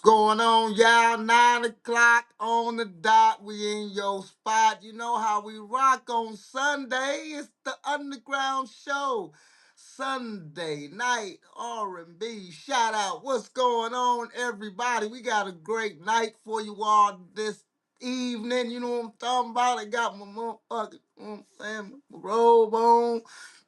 Going on, y'all? 9 o'clock on the dot. We in your spot. You know how we rock on Sunday. It's the Underground Show. Sunday night R&B. Shout out. What's going on, everybody? We got a great night for you all this evening. You know what I'm talking about? I got my motherfucking, you know what I'm saying, my robe on.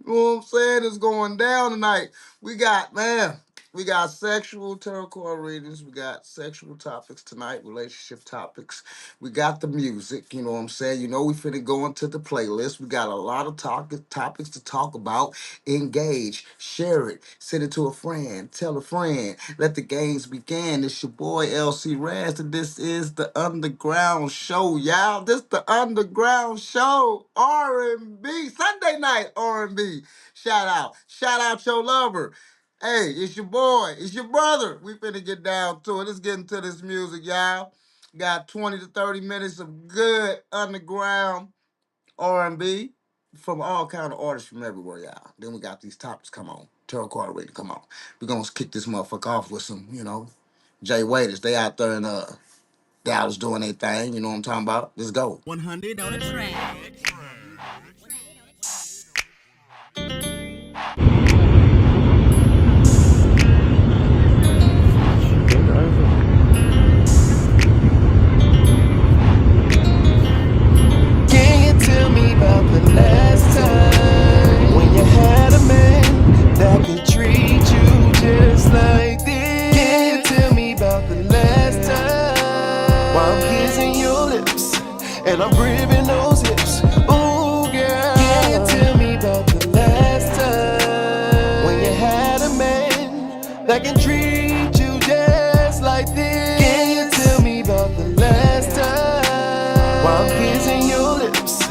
You know what I'm saying? It's going down tonight. We got sexual tarot card readings. We got sexual topics tonight, relationship topics. We got the music, you know what I'm saying? You know we finna go into the playlist. We got a lot of topics to talk about. Engage, share it, send it to a friend, tell a friend. Let the games begin. It's your boy LC Razz, and this is the Underground Show, y'all. This the Underground Show, R&B, Sunday night R&B. Shout out your lover. Hey, it's your boy. It's your brother. We finna get down to it. Let's get into this music, y'all. Got 20 to 30 minutes of good underground R&B from all kind of artists from everywhere, y'all. Then we got these topics. Come on. Tarot card reading. Come on. We're going to kick this motherfucker off with some, Jay Waiters. They out there in Dallas doing their thing. You know what I'm talking about? Let's go. 100 on the track. Can you tell me about the last time when you had a man that could treat you just like this? Can you tell me about the last time while I'm kissing your lips and I'm gripping those hips? Ooh, girl. Can you tell me about the last time when you had a man that can treat you just like this? Can you tell me about the last time while I'm kissing your lips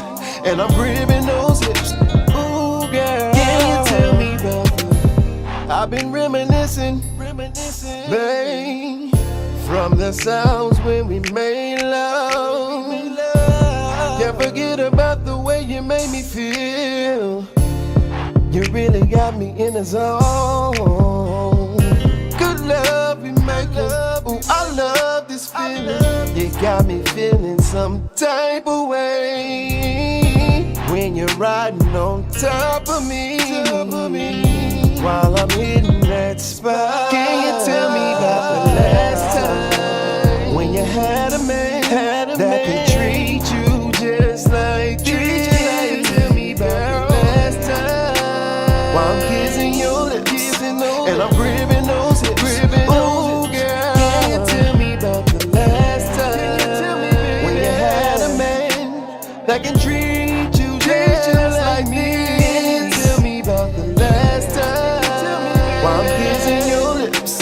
and I'm gripping those hips? Ooh, girl. Can you tell me about the... I've been reminiscing, babe, from the sounds when we made love. Can't forget about the way you made me feel. You really got me in the zone. Good love we making. Ooh, I love this feeling. You got me feeling some type of way when you're riding on top of me while I'm hitting that spot. Can you tell me about the last time when you had a man that could treat you just like this? Tell me about the last time while I'm kissing your lips and I'm gripping those hips. Oh, girl. Can you tell me about the last time when you had a man that can treat you just like me? Can you tell me about the last time while I'm kissing your lips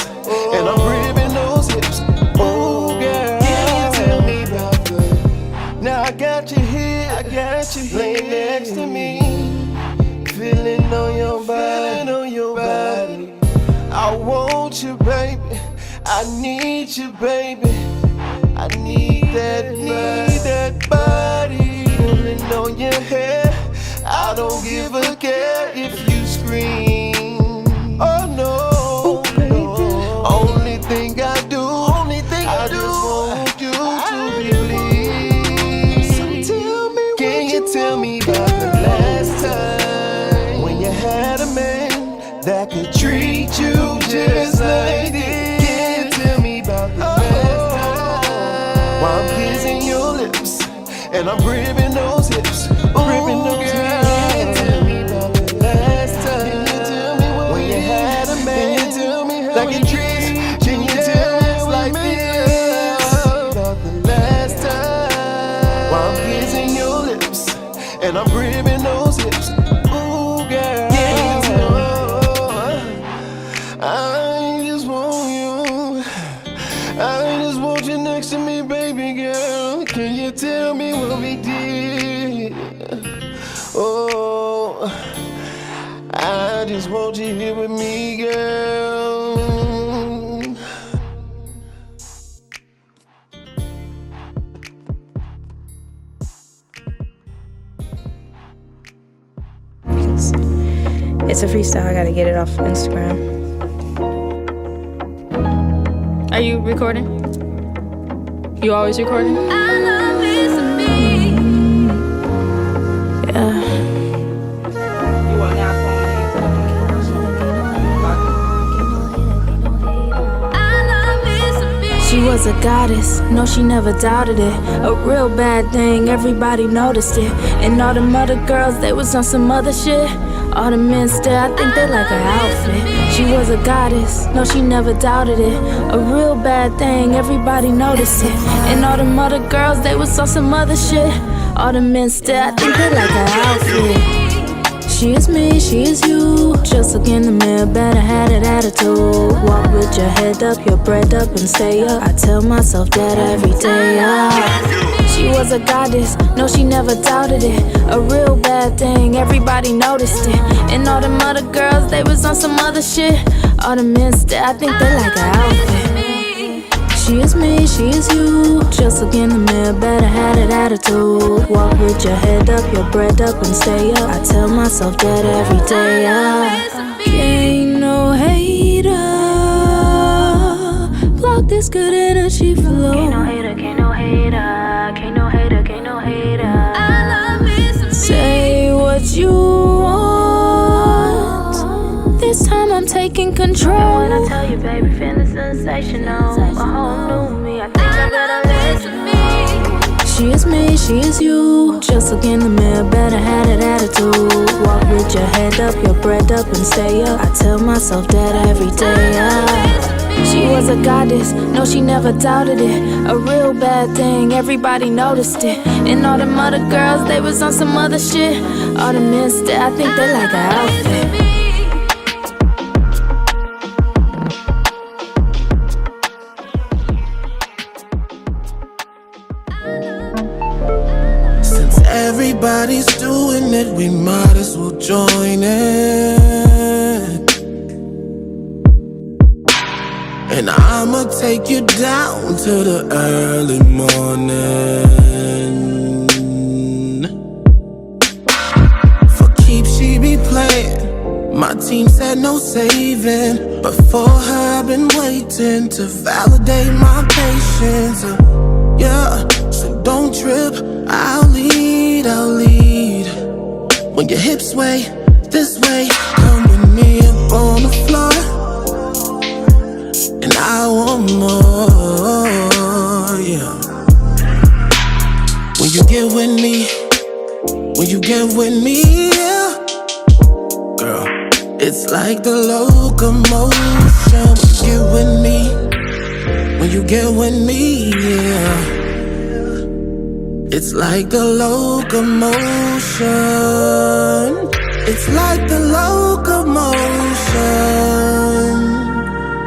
and I'm gripping those hips? Oh, girl. Can you tell me about the... Now I got you here, laying next to me, feeling on your body. I want you, baby. I need you, baby. I need that body. Pulling on your hair. I don't give a care if you scream. Oh no, no. Only thing I do, I just want you to believe. So tell me, can you tell me about the last time when you had a man that could treat you just like this? Can you tell me about the last time while I'm kissing your lips and I'm gripping those hips? Gripping those hips. Can you tell me about the last time when you had a man that could treat you just like this? About the last time while I'm kissing your lips and I'm gripping those hips. Ooh, girl. I just want you. I just want you next to me, baby girl. Can you tell me what we did? Oh, I just want you here with me, girl. It's a freestyle, I gotta get it off Instagram. Are you recording? You always recording? I love me some me. Yeah. She was a goddess, no, she never doubted it. A real bad thing, everybody noticed it. And all them other girls, they was on some other shit. All the men still, I think they like her outfit. She was a goddess, no, she never doubted it. A real bad thing, everybody noticed it. And all them other girls, they was on some other shit. All the men still, I think they like her outfit. She is me, she is you. Just look in the mirror, better have that attitude. Walk with your head up, your bread up and stay up. I tell myself that every day, She was a goddess, no, she never doubted it. A real bad thing, everybody noticed it. And all them other girls, they was on some other shit. All the men still, I think they like her outfit. She is me, she is you. Just look in the mirror, better have that attitude. Walk with your head up, your bread up and stay up. I tell myself that every day, Ain't no hater. Block this good energy flow. Can't no hater, can't no hater. Can't no hater, can't no hater. I love me some Say what you want. This time I'm taking control. When I tell you, baby, feeling sensational. A whole new me, I think I better listen to me. She is me, she is you. Just look in the mirror, better have that attitude. Walk with your head up, your bread up and stay up. I tell myself that every day, She was a goddess, no, she never doubted it. A real bad thing, everybody noticed it. And all them other girls, they was on some other shit. All the men still, I think they like her outfit. Everybody's doing it, we might as well join it. And I'ma take you down to the early morning. For keeps she be playing. My team said no saving, but for her I've been waiting to validate my patience. Yeah, so don't trip, I'll lead, I'll lead. When your hips sway this way, come with me up on the floor. And I want more, yeah. When you get with me, when you get with me, yeah. Girl, it's like the locomotion. When you get with me, when you get with me, yeah. It's like the locomotion. It's like the locomotion.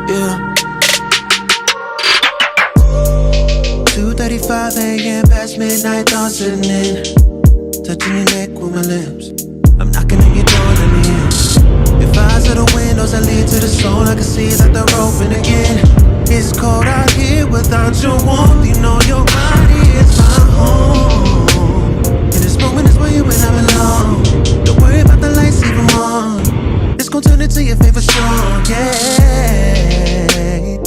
Yeah. 2:35 a.m. past midnight, thoughts sitting in. Touching your neck with my lips. I'm knocking on your door, let me in. If eyes are the windows that lead to the soul, I can see that they're open again. It's cold out here without your warmth. You know your body is my home. In this moment is where you and I belong. Don't worry about the lights even on. It's gon' turn into your favorite song, yeah.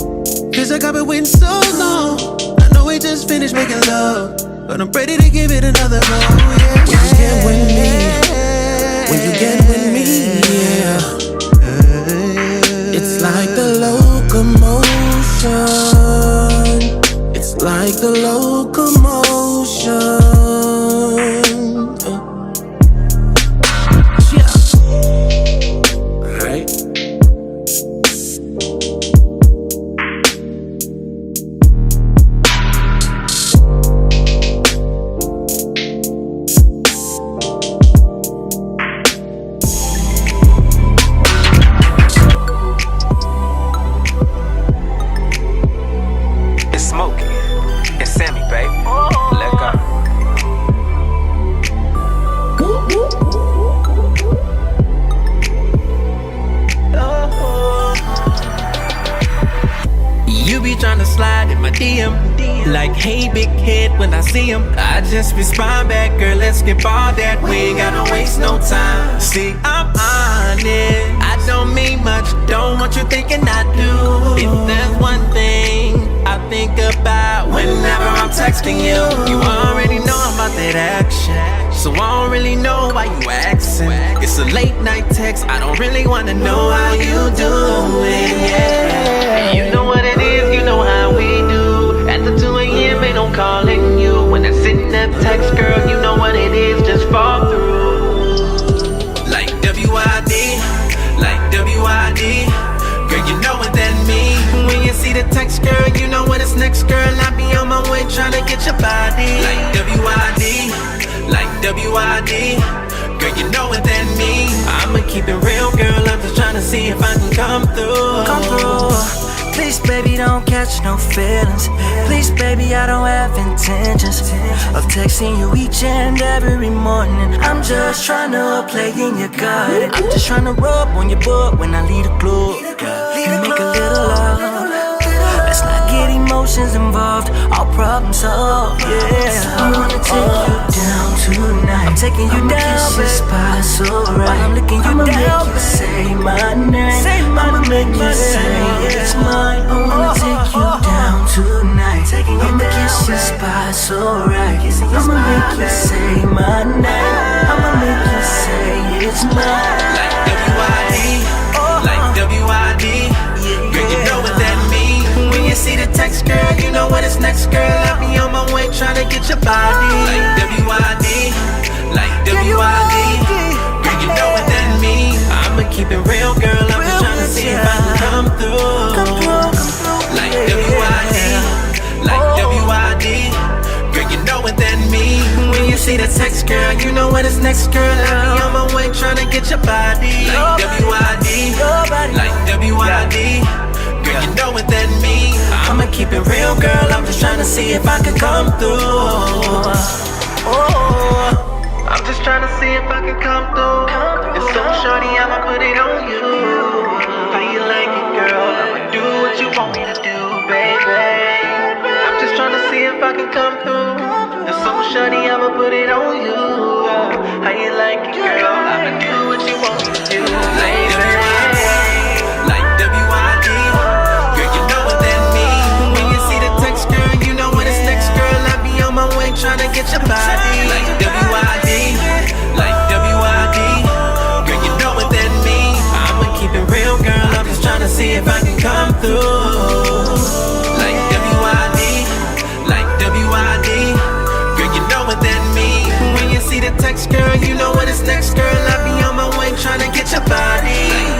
Cause I got been waiting so long. I know we just finished making love, but I'm ready to give it another go, yeah. When you get with me, when you get with me, yeah. It's like the locomotion. It's like the locomotion. Yeah. Alright. Like, hey, big head, when I see him, I just respond back, girl, let's get all that. We ain't gotta waste no time. See, I'm honest, I don't mean much, don't want you thinking I do. If there's one thing think about whenever I'm texting you. You already know I'm about that action, so I don't really know why you asking. It's a late night text, I don't really wanna know how you doing, yeah. You know what it is, you know how we do. After 2 a.m. ain't no calling you. When I send that text, girl, you know what it is, just fall through. Like WID, like WID. Girl, you know what that mean. When you see the text, girl, you know what it's next, girl. I be on my way tryna get your body. Like WID, like WID. Girl, you know what that mean. I'ma keep it real, girl. I'm just tryna see if I can come through. Come through. Please, baby, don't catch no feelings. Please, baby, I don't have intentions of texting you each and every morning. I'm just tryna play in your garden. I'm just tryna rub on your butt when I leave the club. Make a little love. Let's not get emotions involved. All problems solved, yeah. I wanna take you down tonight. I'm taking you down, kiss your spot so right. I'm licking you down, make you say my name. I'ma make you say it's mine. I wanna take you down tonight. I'ma kiss your spot so right. I'ma make you say my name. I'ma make you say it's mine. Like WID, like WID. Girl, you know what that mean. When you see the text, girl, you know what it's next, girl. I be on my way tryna get your body. Like WID, like WID. Girl, you know what that mean. I'ma keep it real, girl. I'm just tryna see if I can come through. Like WID, like WID. Girl, you know what that mean. When you see the text, girl, you know what it's next, girl. I be on my way tryna get your body. Like WID, like WID. Girl, you know what that mean. I'ma keep it real, girl. I'm just tryna see if I can come through. Oh, I'm just tryna see if I can come through. It's so shorty, I'ma put it on you. How you like it, girl? I'ma do what you want me to do, baby. I'm just tryna see if I can come through. It's so shorty, I'ma put it on you. How you like it, girl? I'ma do what you want me to do, baby. Like WID. Girl, you know what that mean. When you see the text, girl, you know what it's next, girl. I be on my way tryna get your body. Like WID, like WID. Girl, you know what that mean. I'ma keep it real, girl. I'm just tryna see if I can come through. Like WID, like WID. Girl, you know what that mean. When you see the text, girl, you know what it's next, girl. I be on my way tryna get your body. Like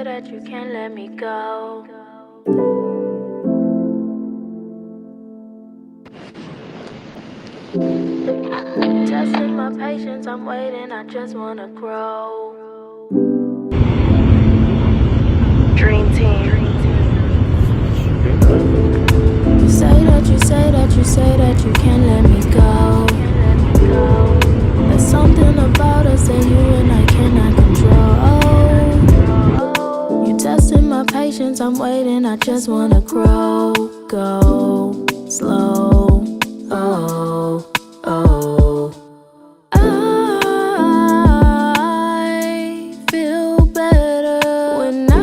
that you can't let me go. Testing my patience, I'm waiting, I just wanna grow. Dream team. You say that you say that you say that you can't let me go. There's something about us that you and I cannot control. You testing my patience, I'm waiting, I just wanna grow. Go slow. Oh, oh. I feel better when I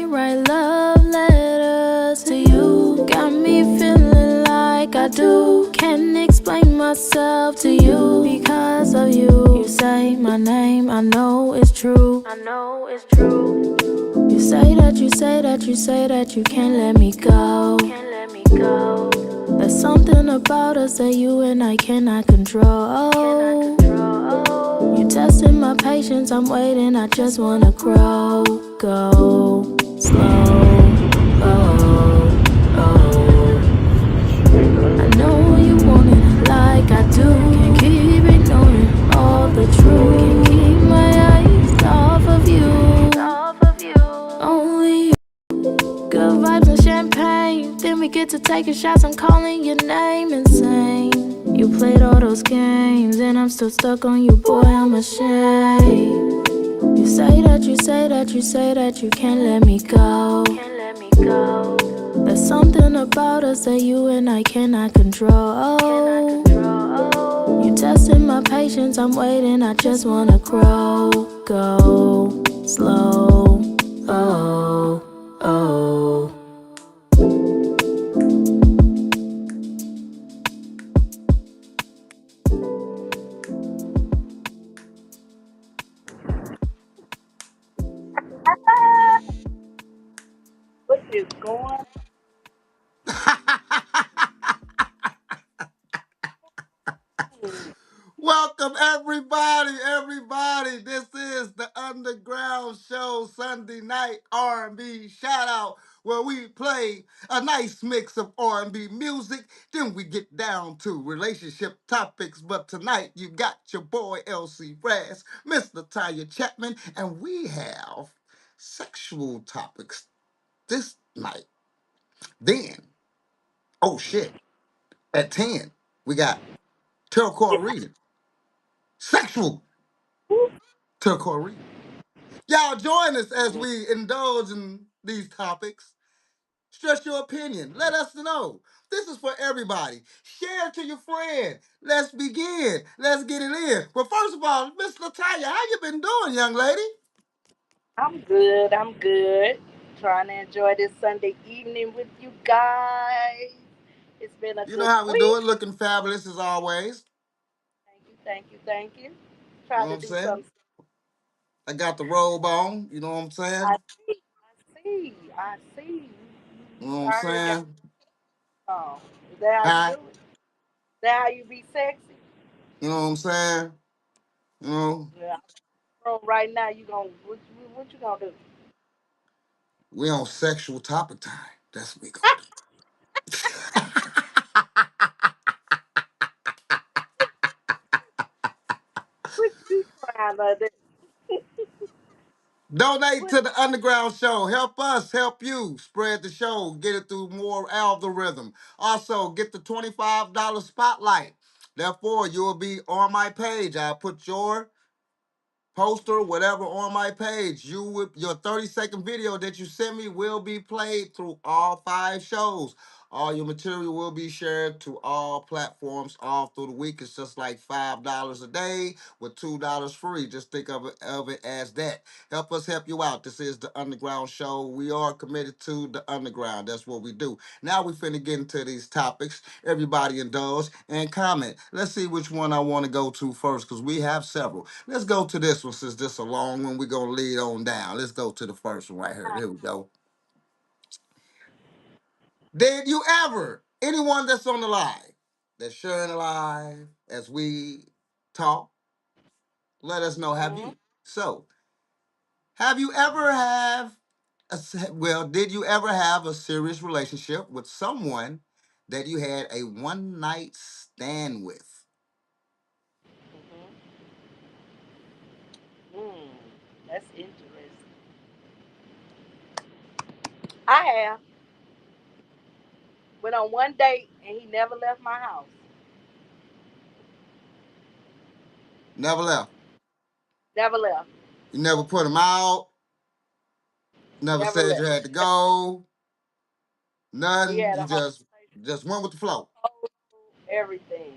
write love letters to you. Got me feeling like I do. Can't explain myself to you because of you. You say my name, I know it's true. I know it's true. You say that you say that you say that you can't let me go. Can't let me go. There's something about us that you and I cannot control. You testing my patience, I'm waiting, I just wanna grow. Go slow. Oh, oh. I know you want it like I do. Can't keep ignoring all the truth. Can't keep my eyes off of you. Only you. Good vibes and champagne. Then we get to taking shots and calling your name insane. You played all those games and I'm still stuck on you, boy, I'm ashamed. You say that you say that you say that you can't let me go. Can't let me go. There's something about us that you and I cannot control. You testing my patience, I'm waiting, I just wanna grow. Go slow. Oh, oh. What is going on? Welcome everybody, everybody. This is the Underground Show Sunday night R&B shout out where we play a nice mix of R&B music. Then we get down to relationship topics. But tonight you got your boy LC Razz, Miss Latonya Chatman, and we have sexual topics this night. Then, oh shit, at 10, we got Turquoise reading. Sexual Turquoise reading. Y'all join us as we indulge in these topics. Stress your opinion. Let us know. This is for everybody. Share it to your friend. Let's begin. Let's get it in. But first of all, Miss Latonya, how you been doing, young lady? I'm good. I'm good. Trying to enjoy this Sunday evening with you guys. It's been a You know good how we do week. it, looking fabulous as always. Thank you. Thank you. Thank you. You know Trying what to I'm do saying? something. I got the robe on. You know what I'm I saying? see. I see. I see. You know what You I'm already got saying? on. Is that how you do Hi. it? Is that how you be sexy? You know what I'm saying? You know, Yeah. Bro, right now you gonna what you gonna do? we on sexual topic time. That's what we gonna What you trying to do? Donate What to the Underground Show. Help us help you spread the show. Get it through more algorithm. Also, get the $25 spotlight. Therefore, you will be on my page. I'll put your poster, whatever on my page. Your 30-second video that you send me will be played through all 5 shows. All your material will be shared to all platforms all through the week. It's just like $5 a day with $2 free. Just think of it as that. Help us help you out. This is the Underground Show. We are committed to the underground. That's what we do. Now we finna get into these topics. Everybody indulge and comment. Let's see which one I want to go to first because we have several. Let's go to this one since this is a long one. We're going to lead on down. Let's go to the first one right here. Here we go. Did you ever, anyone that's on the live, that's sharing the live as we talk, let us know, have mm-hmm. you? So, Have you ever have well, did you ever have a serious relationship with someone that you had a one night stand with? Hmm. Mm, that's interesting. I have went on one date and he never left my house. Never left. Never left. You never put him out. Never Never said you left. had to go. We Nothing. had You a whole just went with the flow. everything.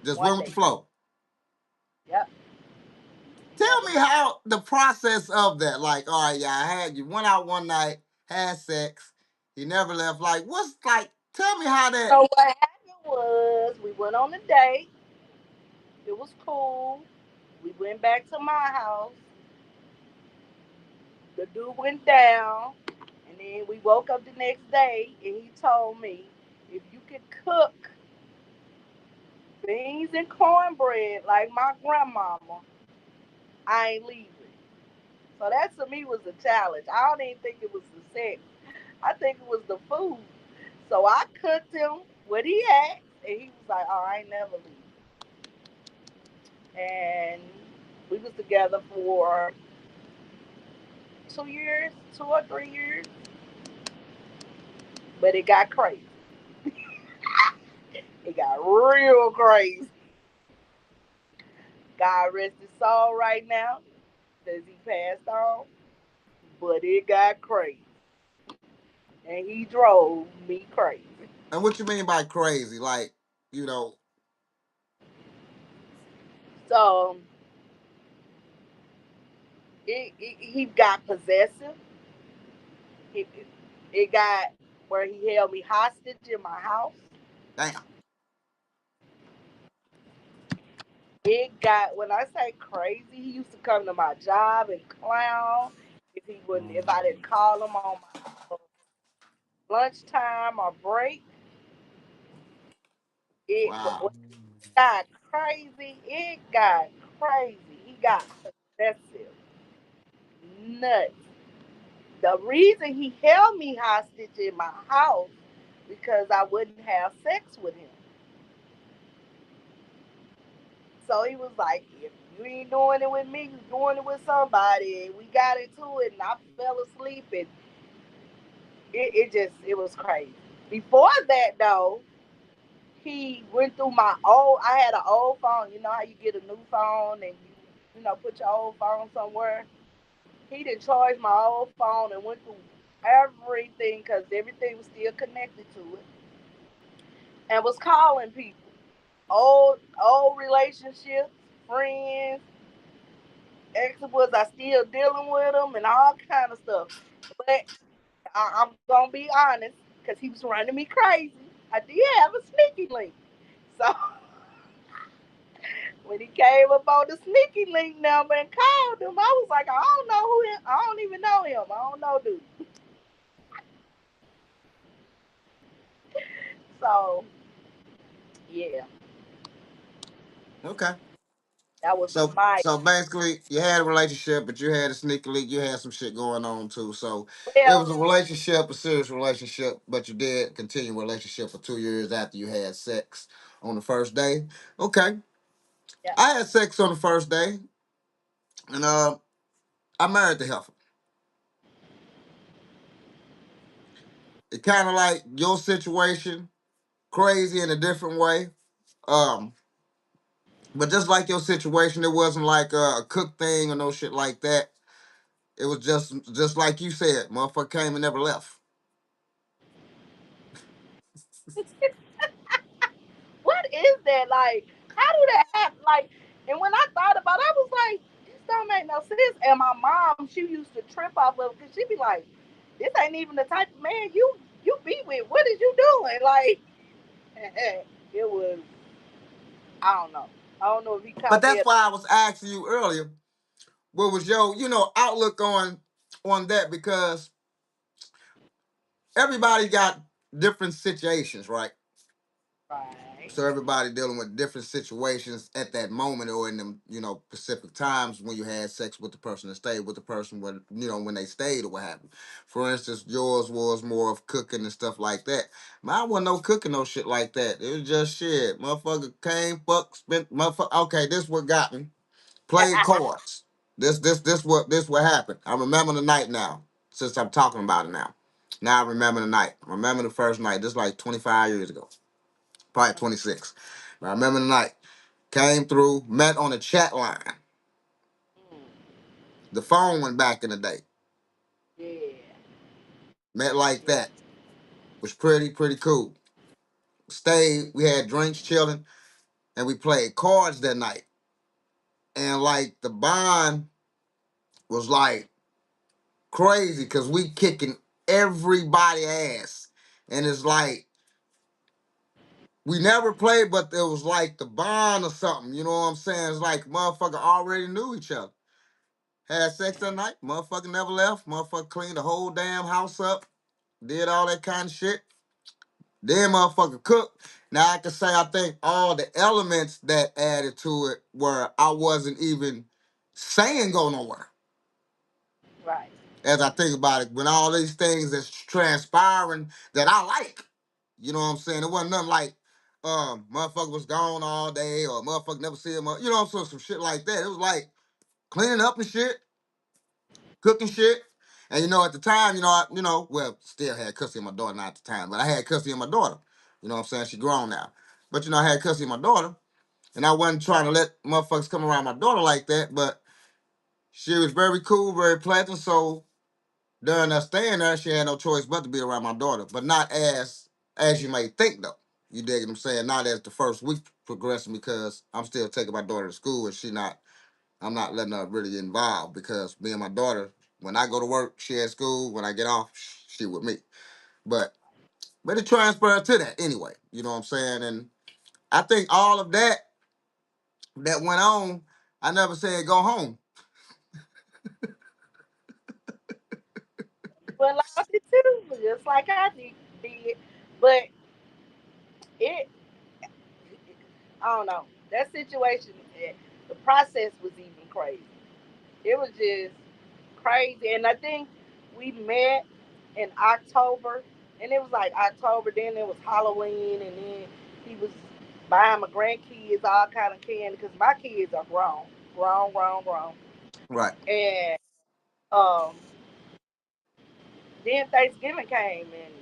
Just One went with the date. flow. Yep. Tell Never me left. how the process of that. Like, all right, yeah, I had you went out one night, had sex. He never left. Like, what's like? Tell me how that. So what happened was we went on a date. It was cool. We went back to my house. The dude went down, and then we woke up the next day, and he told me, if you could cook beans and cornbread like my grandmama, I ain't leaving. So that to me was a challenge. I don't even think it was the sex. I think it was the food. So I cooked him what he asked, and he was like, "Oh, I ain't never leave." And we was together for 2 years, 2 or 3 years, but it got crazy. It got real crazy. God rest his soul right now, because he passed on. But it got crazy, and he drove me crazy. And what you mean by crazy? Like, you know, So he got possessive. It, it got where he held me hostage in my house. damn. It got when I say crazy, he used to come to my job and clown if I didn't call him on my lunchtime or break. It Wow. got crazy. It got crazy. He got possessive, nuts. The reason he held me hostage in my house because I wouldn't have sex with him. So he was like, if you ain't doing it with me, you doing it with somebody. And we got into it, and I fell asleep, and it was crazy. Before that though, he went through my old. I had an old phone. You know how you get a new phone and you put your old phone somewhere. He didn't charge my old phone and went through everything because everything was still connected to it, and was calling people, old relationships, friends, ex was I still dealing with him and all kind of stuff. But I'm gonna be honest, because he was running me crazy. I did have a sneaky link. So when he came up on the sneaky link number and called him, I was like, I don't know who him. I don't even know him. I don't know dude. So yeah, Okay. that was So my so basically, you had a relationship, but you had a sneaky leak. You had some shit going on too. So it well. was a relationship, a serious relationship, but you did continue a relationship for 2 years after you had sex on the first day. Okay, Yeah. I had sex on the first day, and I married the heifer. It kind of like your situation, crazy in a different way. Um, but just like your situation, it wasn't like a cook thing or no shit like that. It was just like you said, motherfucker came and never left. What is that like? How do that happen? Like, and when I thought about it, I was like, this don't make no sense. And my mom, she used to trip off of it because she'd be like, this ain't even the type of man you be with. What is you doing? Like, it was. I don't know. I don't know if he But caught me. that's why I was asking you earlier, what was your, outlook on that? Because everybody got different situations, right? Right. So everybody dealing with different situations at that moment or in them, specific times when you had sex with the person that stayed with the person when when they stayed or what happened. For instance, yours was more of cooking and stuff like that. Mine wasn't no cooking, no shit like that. It was just shit. Motherfucker came, fuck, spent motherfucker. Okay, this what got me. Played cards. This what happened. I remember the night now, since I'm talking about it now. Now I remember the night. I remember the first night. This like 25 years ago. Probably 26. But I remember the night. Came through, met on a chat line. The phone went back in the day. Yeah. Met like Yeah. that. Was pretty cool. Stayed, we had drinks, chilling, and we played cards that night. And like the bond was like crazy because we kicking everybody ass. And it's like we never played, but it was like the bond or something. You know what I'm saying? It's like motherfucker already knew each other. Had sex that night. Motherfucker never left. Motherfucker cleaned the whole damn house up. Did all that kind of shit. Then motherfucker cooked. Now I can say I think all the elements that added to it were I wasn't even saying go nowhere. Right. As I think about it, when all these things that's transpiring that I like. You know what I'm saying? It wasn't nothing like motherfucker was gone all day or motherfucker never see him. You know what I'm saying? Some shit like that. It was like cleaning up and shit, cooking shit. And at the time, well, still had custody of my daughter, not at the time, but I had custody of my daughter. You know what I'm saying? She grown now. But I had custody of my daughter. And I wasn't trying to let motherfuckers come around my daughter like that, but she was very cool, very pleasant. So during us staying there, she had no choice but to be around my daughter. But not as you may think though. You dig what I'm saying? Not as the first week progressing because I'm still taking my daughter to school and I'm not letting her really involved because me and my daughter, when I go to work, she at school. When I get off, she with me. But it transferred to that anyway. You know what I'm saying? And I think all of that went on. I never said go home. You allowed it too, just like I did. But it, I don't know. That situation, the process was even crazy. It was just crazy. And I think we met in October, and it was like October. Then it was Halloween, and then he was buying my grandkids all kind of candy because my kids are grown, grown. Right. And um, then Thanksgiving came, and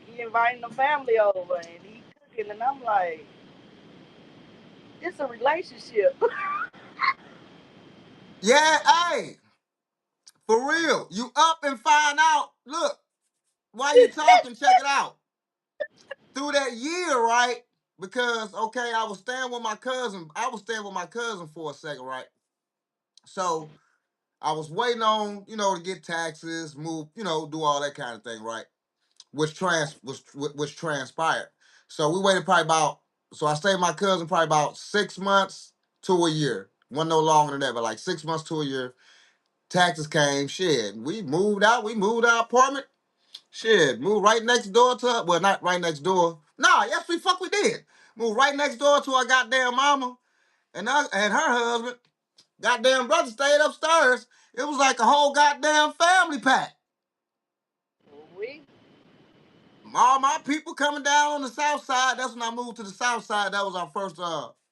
he inviting the family over, and he cooking, and I'm like, it's a relationship. Yeah, hey, for real. You up and find out. Look, while you talking, check it out. Through that year, right? Because okay, I was staying with my cousin. I was staying with my cousin for a second, right? So I was waiting on, to get taxes, move, do all that kind of thing, right? Which transpired. So we waited probably about. So I stayed with my cousin probably about 6 months to a year. Wasn't no longer than that, but like 6 months to a year. Taxes came. Shit, we moved out. We moved our apartment. Shit, moved right next door to. Well, not right next door. Nah, yes, we did. Moved right next door to our goddamn mama and her husband. Goddamn brother stayed upstairs. It was like a whole goddamn family pack. we All my people coming down on the south side. That's when I moved to the south side. That was our first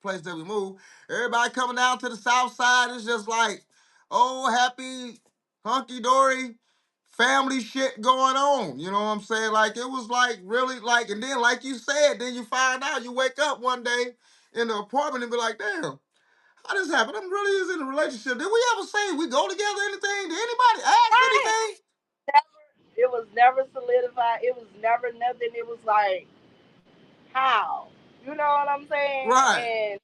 place that we moved. Everybody coming down to the south side. It's just like, oh, happy, hunky dory, family shit going on. You know what I'm saying? Like it was like really like, and then like you said, then you find out you wake up one day in the apartment and be like, damn. How this happened? I'm really is in a relationship. Did we ever say we go together? Anything? Did anybody ask right. anything? It was never solidified. It was never nothing. It was like how, you know what I'm saying? Right. And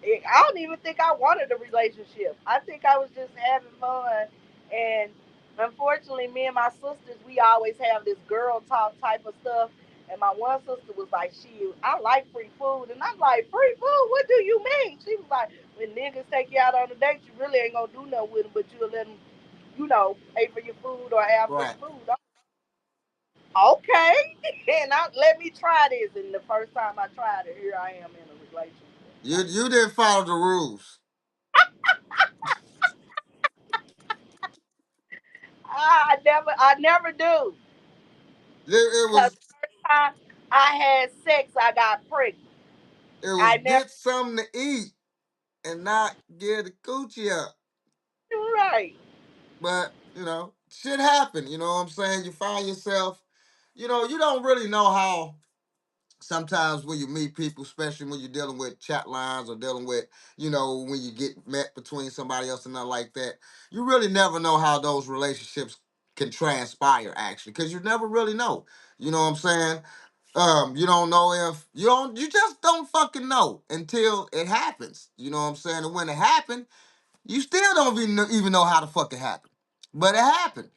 I don't even think I wanted a relationship. I think I was just having fun. And unfortunately, me and my sisters, we always have this girl talk type of stuff. And my one sister was like, I like free food. And I'm like, free food? What do you mean? She was like, when niggas take you out on a date, you really ain't gonna do nothing with them, but you'll let them, pay for your food or have free Right. food. Okay. And let me try this. And the first time I tried it, here I am in a relationship. You didn't follow the rules. I never do. It Cause was first time I had sex, I got pregnant. it was I never get something to eat and not get the coochie up. right. But shit happen. You know what I'm saying? You find yourself. You don't really know how. Sometimes when you meet people, especially when you're dealing with chat lines or dealing with, when you get met between somebody else and nothing like that, you really never know how those relationships can transpire actually, because you never really know. You know what I'm saying? You don't know if you just don't fucking know until it happens. You know what I'm saying? And when it happened, you still don't even know how the fuck it happened. But it happened.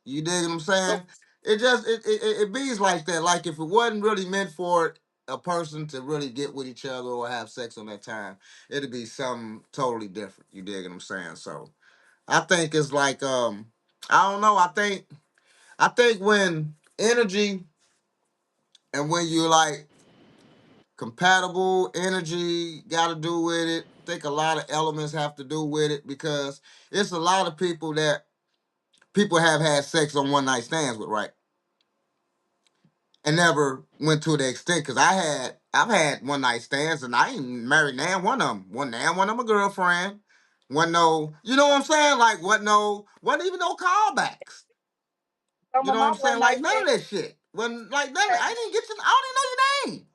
You dig what I'm saying? It just it bees like that. Like if it wasn't really meant for a person to really get with each other or have sex on that time, it'd be something totally different. You dig what I'm saying? So I think it's like I don't know. I think when energy and when you like compatible energy got to do with it. I think a lot of elements have to do with it because it's a lot of people that people have had sex on one night stands with, right? And never went to the extent because I've had one night stands and I ain't married nan one of them. One of them a girlfriend. Wasn't no, you know what I'm saying? Like wasn't even no callbacks. Some You of know what my I'm saying? one Like night none of stands. that shit. When like none, I didn't get you. I don't even know your name.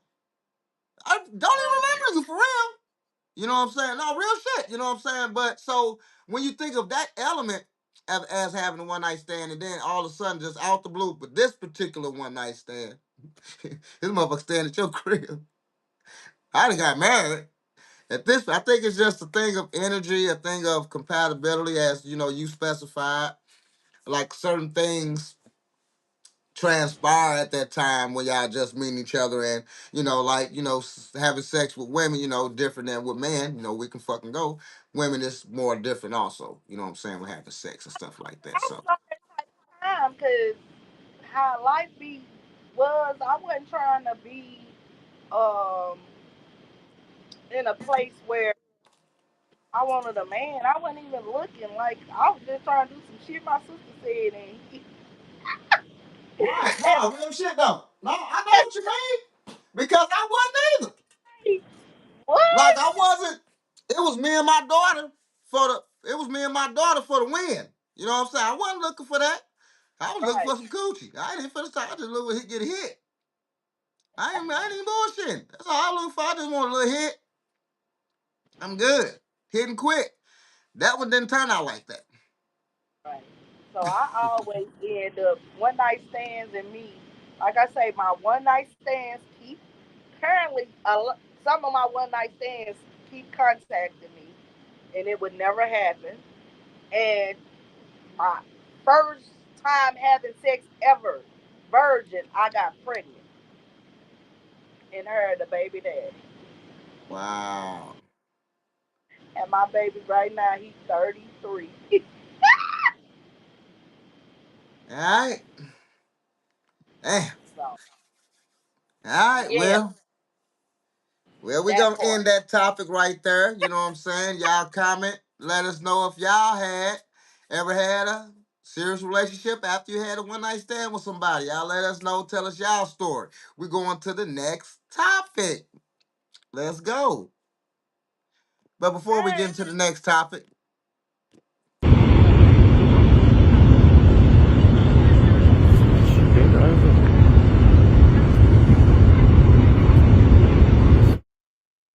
I don't even remember you for real. You know what I'm saying? No, real shit. You know what I'm saying? But so when you think of that element as having a one night stand, and then all of a sudden just out the blue, but this particular one night stand, this motherfucker staying at your crib. I done got married. At this, I think it's just a thing of energy, a thing of compatibility, as you specified. Like certain things transpire at that time when y'all just meeting each other and like having sex with women different than with men. We can fucking go. Women is more different also, what I'm saying, with having sex and stuff like that. I So was on that type of time because how life was, I wasn't trying to be um in a place where I wanted a man. I wasn't even looking. Like I was just trying to do some shit my sister said, and right, and no, real shit though. No, I know what you mean, because I wasn't either. Like what? I wasn't. It was me and my daughter for the win. You know what I'm saying? I wasn't looking for that. I was looking Right, for some coochie. I didn't for the time. I just look for get a hit. I ain't even bullshitting. That's all I look for. I just want a little hit. I'm good. Hit and quit. That one didn't turn out like that. right. So I always end up one night stands and me. Like I say, my one night stands keep currently some of my one night stands keep contacting me, and it would never happen. And my first time having sex ever, virgin, I got pregnant and her the baby daddy. Wow. And my baby right now, he's 33. All right. Damn. So, All right. yeah, Well, we're that gonna part. end that topic right there. You know what I'm saying? Y'all comment. Let us know if y'all ever had a serious relationship after you had a one night stand with somebody. Y'all let us know. Tell us y'all story. We're going to the next topic. Let's go. But before we get Okay. into the next topic,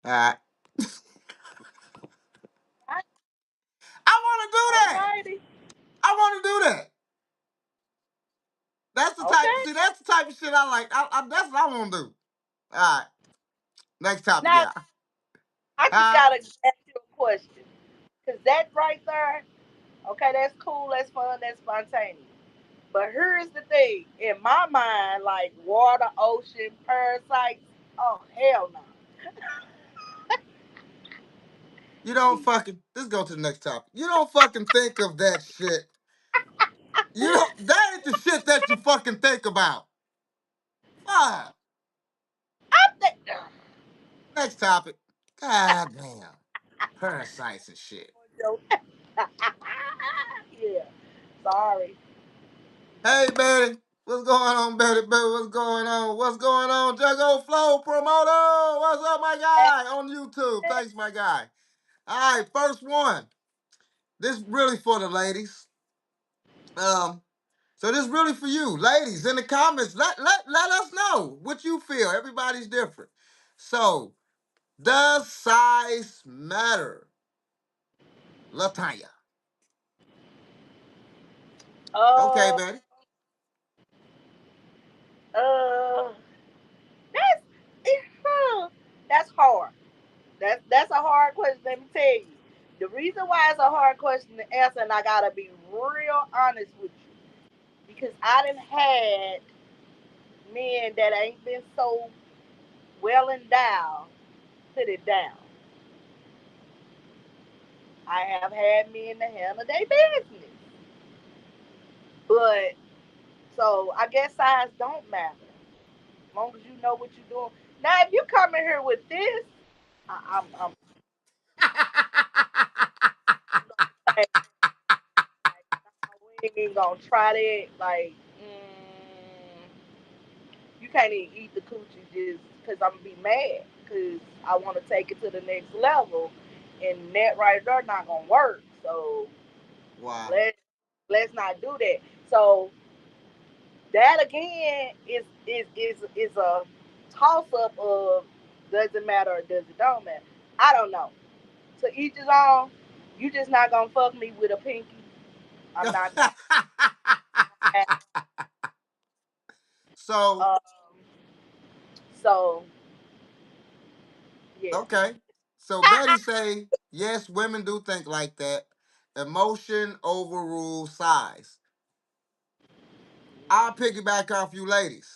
all right, I want to do that. Alrighty. I want to do that. That's the type. Okay. See, that's the type of shit I like. That's what I want to do. All right, next topic, Now, y'all. I just Huh? got to ask you a question. Because that right there, okay, that's cool, that's fun, that's spontaneous. But here's the thing in my mind, like water, ocean, parasites, oh, hell no. You don't fucking. Let's go to the next topic. You don't fucking think of that shit. You don't. That ain't the shit that you fucking think about. What? I think. Next topic. God damn. Parasites and shit. Yeah. Sorry. Hey, Betty. What's going on, Betty? Betty, what's going on? What's going on? Juggo Flow Promoter. What's up, my guy? On YouTube. Thanks, my guy. All right, first one. This really for the ladies. Um, so this really for you, ladies. In the comments, let us know what you feel. Everybody's different. So, does size matter, Latonya? Okay, Uh, Betty. uh, that's that's hard. That's a hard question. Let me tell you. The reason why it's a hard question to answer, and I gotta be real honest with you, because I done had men that ain't been so well endowed put it down. I have had men that handle their business, but so I guess size don't matter as long as you know what you're doing. Now, if you come in here with this, I'm like, we ain't gonna try that. Like, you can't even eat the coochie just because I'm gonna be mad because I want to take it to the next level, and that right there not gonna work. So Wow. let let's not do that. So that again is a toss up of does it matter or does it don't matter. I don't know. To each his own. You just not gonna fuck me with a pinky. I'm not gonna. So, Um, so yeah. okay. So Betty say, yes, women do think like that. Emotion overrules size. I'll piggyback off you ladies.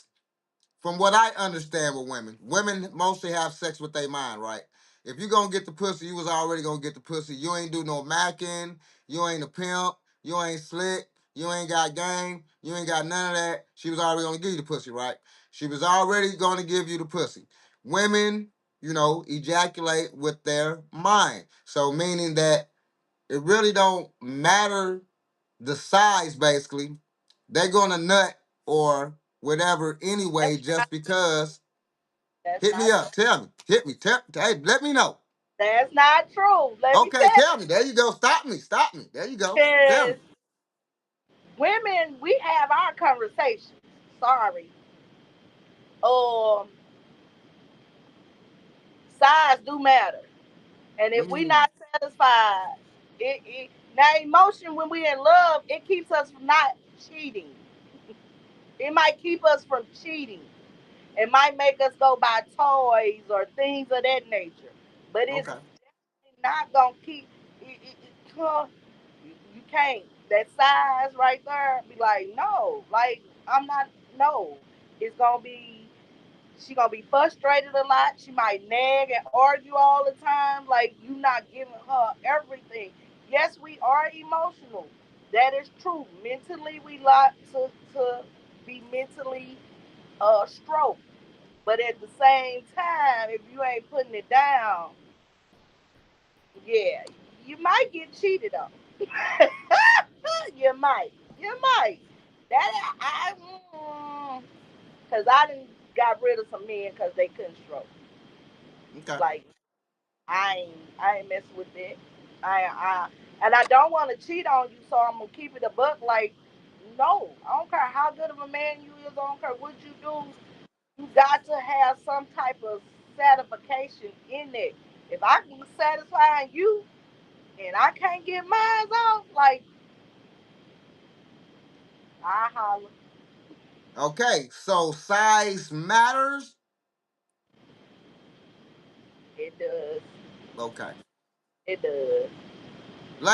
From what I understand with women, women mostly have sex with their mind, right? If you gonna get the pussy, you was already gonna get the pussy. You ain't do no macking, you ain't a pimp, you ain't slick, you ain't got game, you ain't got none of that. She was already gonna give you the pussy, right? She was already gonna give you the pussy. Women, ejaculate with their mind. So meaning that it really don't matter the size, basically. They're gonna nut or whatever That's anyway, not just because. that's Hit me not up. Tell me. Hit me. Hey, let me know. that's not true. Let me Okay, tell tell me. There you go. Stop me. Stop me. There you go. Tell me. you, because women we have our conversations. Sorry. Um, size do matter, and if we Mm, not satisfied, it now emotion when we in love it keeps us from not cheating. It might keep us from cheating. It might make us go buy toys or things of that nature. But it's okay. not gonna keep. You can't. That size right there be like no. Like I'm not. No. It's gonna be. She gonna be frustrated a lot. She might nag and argue all the time. Like you not giving her everything. Yes, we are emotional. That is true. Mentally, we like to be mentally stroke. But at the same time, if you ain't putting it down, yeah, you might get cheated on. you might. You might. That because I didn't got rid of some men because they couldn't stroke. Okay. Like I ain't messing with that. I and I don't want to cheat on you, so I'm gonna keep it a buck. Like no, I don't care how good of a man you is. I don't care what you do. You got to have some type of satisfaction in it. If I can satisfy you and I can't get mine off, like I holler. Okay. So size matters. It does. Okay. It does.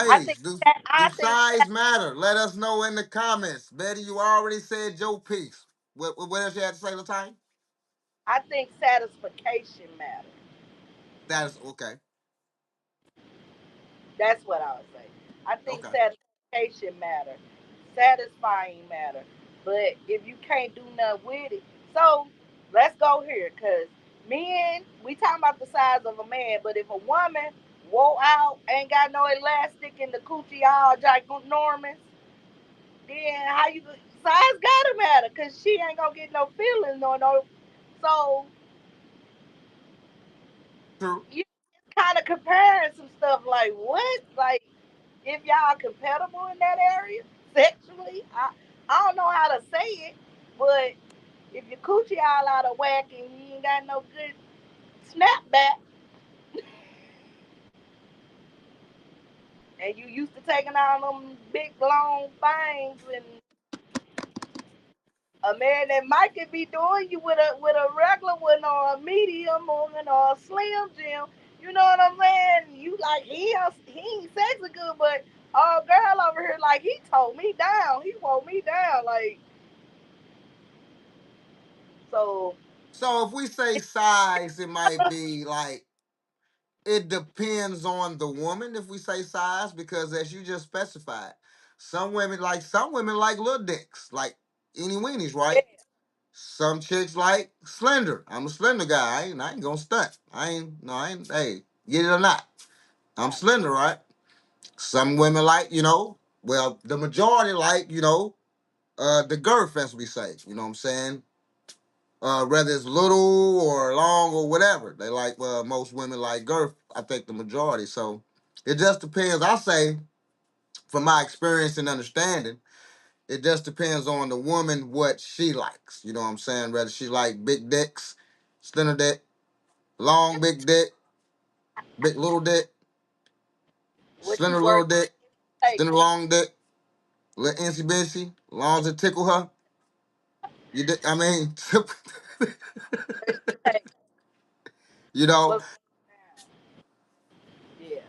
I think Ladies, do that do I think size matter? Let us know in the comments. Betty, you already said your piece. What else you had to say, Latanya? I think satisfaction matters. That is okay. That's what I would say. I think Okay. satisfaction matters. Satisfying matter. But if you can't do nothing with it, so Let's go here, cause men, we talking about the size of a man, but if a woman wore out, ain't got no elastic in the coochie all ginormous, then how you size gotta matter, cause she ain't gonna get no feelings or no. So True. you kind of comparing some stuff like what, like if y'all compatible in that area sexually. I don't know how to say it, but if your coochie all out of whack and you ain't got no good snapback, and you used to taking all them big long things, and a man that might could be doing you with a regular one or a medium one or a slim jim. You know what I'm saying? You like he ain't sexy good, but girl over here like he tore me down. He wore me down like so. So if we say size, it might be like it depends on the woman if we say size, because as you just specified, some women like little dicks, like any weenies, right? Some chicks like slender. I'm a slender guy. I ain't gonna stunt. I ain't, hey, get it or not. I'm slender, right? Some women like, well, the majority like, the girth, as we say. You know what I'm saying? Whether it's little or long or whatever. They like, most women like girth, I think the majority. So it just depends. I say, from my experience and understanding, it just depends on the woman what she likes. You know what I'm saying? Whether she like big dicks, slender dick, long big dick, big little dick, What you slender little work dick, slender taking? long dick, little incy bincy, long as it tickle her. I mean, What you taking? you know, What's yeah?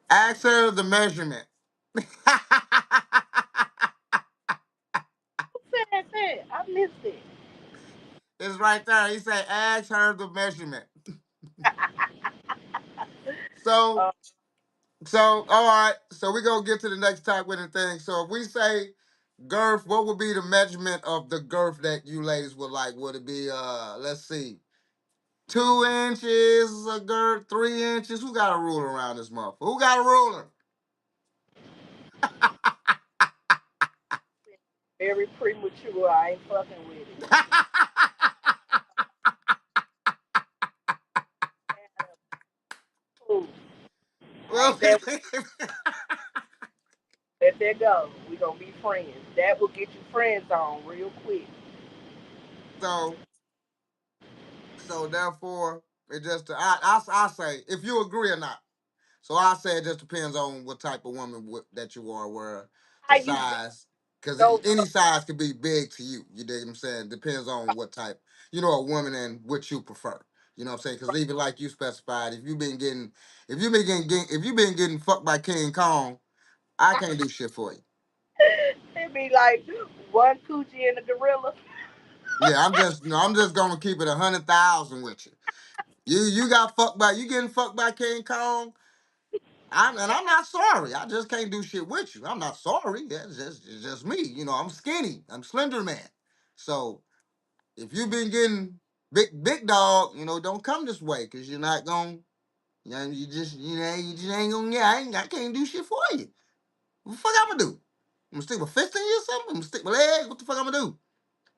ask her the measurement. Who said that? I missed it. It's right there. He said, ask her the measurement. So, Uh, so, all right. So we gonna get to the next type winning thing. So if we say girth, what would be the measurement of the girth that you ladies would like? Would it be let's see, 2 inches a girth, 3 inches? Who got a ruler around this motherfucker? Who got a ruler? very premature. I ain't fucking with it. Ooh, I Well, ain't that. Let that go. We gonna be friends. That will get you friends on real quick. so so therefore it just I say if you agree or not. So I say it just depends on what type of woman that you are, where the How you size, because go? any size could be big to you. You dig what I'm saying? Depends on what type, a woman and what you prefer. You know what I'm saying? Because even like you specified, if you've been getting fucked by King Kong, I can't do shit for you. It be like one coochie and a gorilla. Yeah, I'm just gonna keep it 100,000 with you. You getting fucked by King Kong. I'm not sorry. I just can't do shit with you. I'm not sorry. It's just me. I'm skinny. I'm slender man. So if you've been getting big dog, don't come this way because you're not going. You just ain't gonna. Yeah, I can't do shit for you. What the fuck I'm gonna do? I'm gonna stick my fist in you or something? I'm gonna stick my legs. What the fuck I'm gonna do?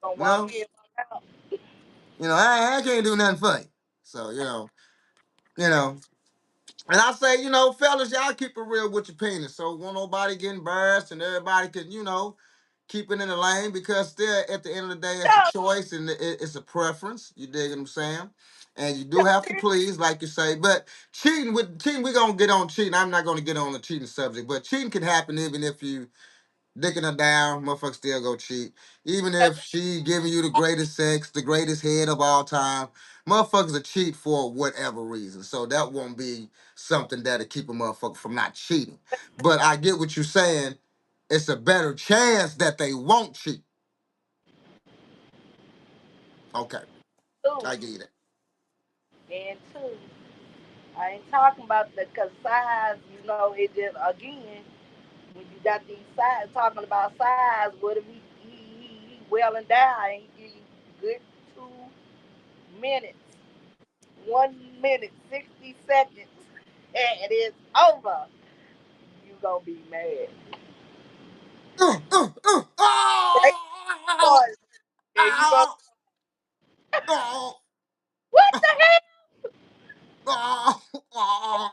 Gonna You walk know. in, walk out. I can't do nothing for you. So you know. And I say, fellas, y'all keep it real with your penis. So won't nobody get embarrassed and everybody can, keep it in the lane, because still at the end of the day it's a No, choice and it's a preference. You dig what I'm saying? And you do no, have to please, like you say. But cheating, we're gonna get on cheating. I'm not gonna get on the cheating subject, but cheating can happen even if you dicking her down, motherfucker still go cheat. Even if she giving you the greatest sex, the greatest head of all time, motherfuckers will cheat for whatever reason. So that won't be something that'll keep a motherfucker from not cheating. But I get what you're saying. It's a better chance that they won't cheat. Okay, two I get it. and two. I ain't talking about the cause size. You know, it just again when you got these size talking about size. What if he well and die and he give you good two? minutes. 1 minute, 60 seconds, and it's over. You gonna be mad. Right? Oh, Boy, and you go, oh, oh, what the hell? oh, oh.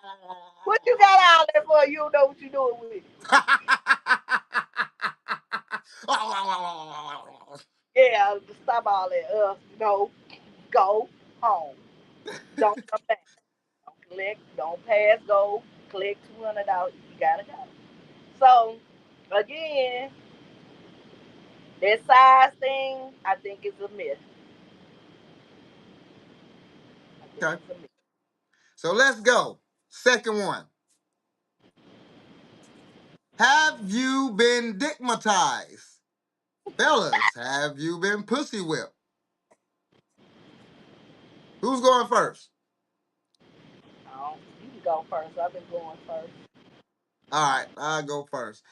What you got out there for? You don't know what you doing with it. Yeah, stop all that. No, go home. Don't come back. Don't collect. Don't pass. Go collect $200. You gotta go. So again, that size thing, I think is a myth. I think Okay, it's a myth. so let's go. Second one. Have you been dickmatized? Fellas, have you been pussy whipped? Who's going first? You can go first. I've been going first. All right, I'll go first.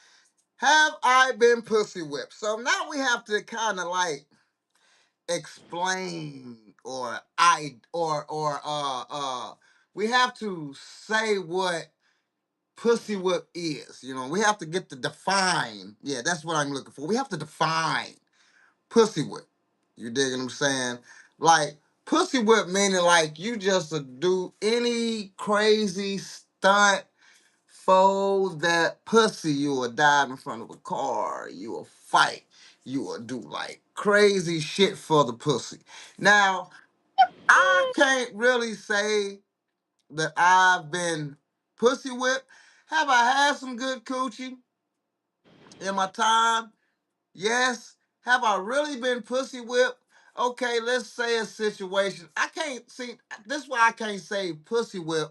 Have I been pussy whipped? So now we have to kind of like explain or we have to say what pussy whip is. You know, we have to get to define. Yeah, that's what I'm looking for. We have to define pussy whip. You dig what I'm saying? Like pussy whip meaning like you just do any crazy stunt for that pussy. You will dive in front of a car. You will fight. You will do like crazy shit for the pussy. Now, I can't really say that I've been pussy whipped. Have I had some good coochie in my time? Yes. Have I really been pussy whipped? Okay, let's say a situation. I can't see this is why I can't say pussy whip,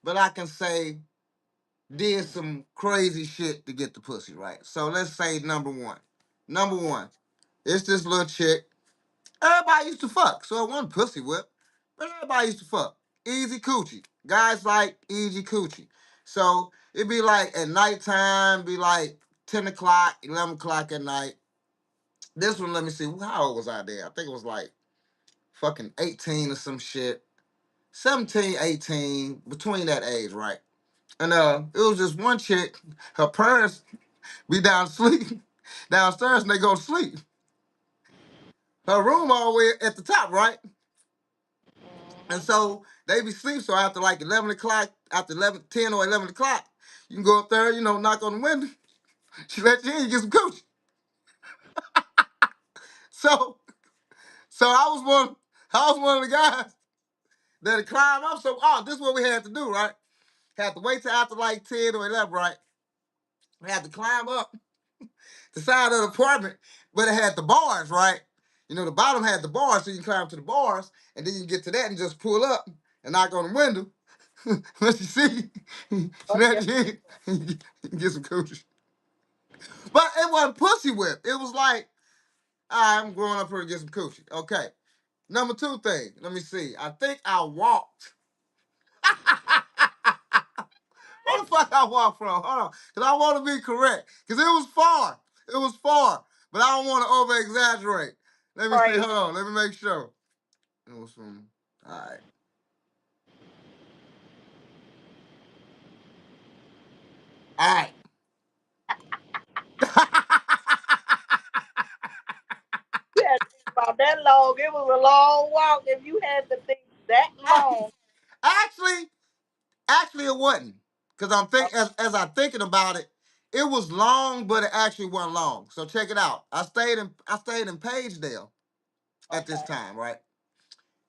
but I can say did some crazy shit to get the pussy, right? So let's say number one. Number one, it's this little chick. Everybody used to fuck, so it wasn't pussy whip, but everybody used to fuck. Easy coochie. Guys like easy coochie. So it'd be like at nighttime, be like 10 o'clock, 11 o'clock at night. This one, let me see, how old was I there? I think it was like fucking 18 or some shit. 17, 18, between that age, right? And it was just one chick, her parents be down sleep downstairs and they go to sleep. Her room all the way at the top, right? And so they be sleep. So after like 11 o'clock, after 11, 10 or 11 o'clock, you can go up there, you know, knock on the window. She let you in, you get some coochie. So, so I was one of the guys that had climbed up. So, this is what we had to do, right? Had to wait till after like 10 or 11, right? We had to climb up the side of the apartment, but it had the bars, right? You know, the bottom had the bars, so you can climb to the bars, and then you can get to that and just pull up and knock on the window. Let you see, Oh yeah. snatch in, and get some coochie. But it wasn't pussy whip. It was like, all right, I'm growing up here to get some coochie. Okay. Number two thing, let me see. I think I walked. Where the fuck I walk from? Hold on. Because I want to be correct. Because it was far. It was far. But I don't want to over exaggerate. Let me see. Right. Hold on. Let me make sure. It was from. All right. All right. You had to think about that long. It was a long walk. If you had to think that long, actually, actually, it wasn't. Because I'm think as I'm thinking about it, it was long, but it actually wasn't long. So check it out. I stayed in Pagedale at this okay. time, right?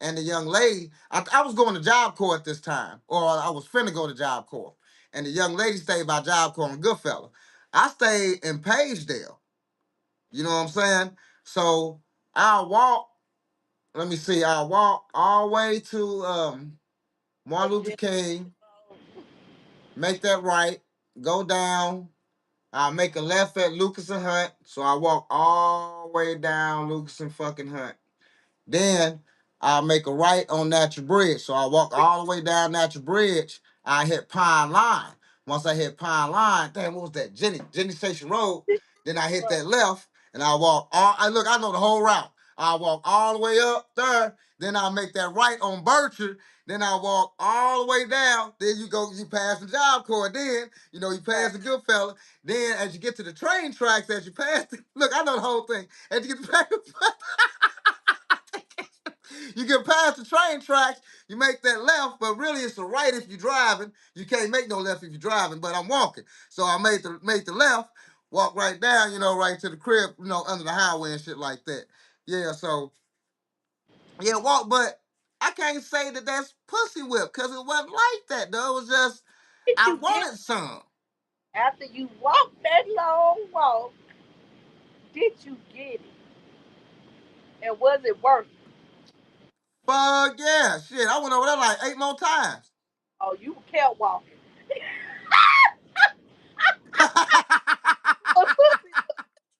And the young lady, I was going to Job Corps at this time, or I was finna go to Job Corps. And the young lady stayed by Job Corps in Goodfella. I stayed in Pagedale. You know what I'm saying? So I walk, let me see, I walk all the way to Martin Luther Legit. King, make that right, go down, I make a left at Lucas and Hunt. So I walk all the way down Lucas and fucking Hunt. Then I'll make a right on Natural Bridge. So I walk all the way down Natural Bridge. I hit Pine Line. Once I hit Pine Line, damn, what was that? Jenny Station Road. Then I hit that left and I walk all I know the whole route. I walk all the way up there Then I'll make that right on Bircher. Then I'll walk all the way down. Then you pass the Job Corps. Then, you pass the Goodfella. Then as you get to the train tracks, as you pass look, I know the whole thing. As you get you get past the train tracks, you make that left, but really it's the right if you're driving. You can't make no left if you're driving, but I'm walking. So I made the left, walk right down, right to the crib, under the highway and shit like that. Yeah, so yeah, walk, but I can't say that that's pussy whip because it wasn't like that, though. It was just Did I you get wanted some. after you walked that long walk? Did you get it? And was it worth it? Fuck yeah, shit. I went over there like 8 more times. Oh, you kept walking.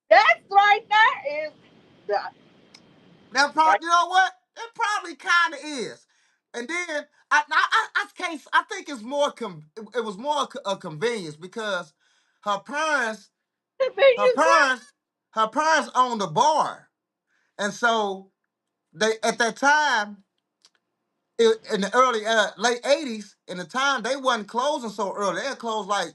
That's right there is the That right. part, you know what? It probably kind of is. And then I can't. I think it's more. It was more a convenience because her parents, her Convenience what? parents, her parents owned a bar, and so they at that time in the early late '80s, in the time they wasn't closing so early. They closed like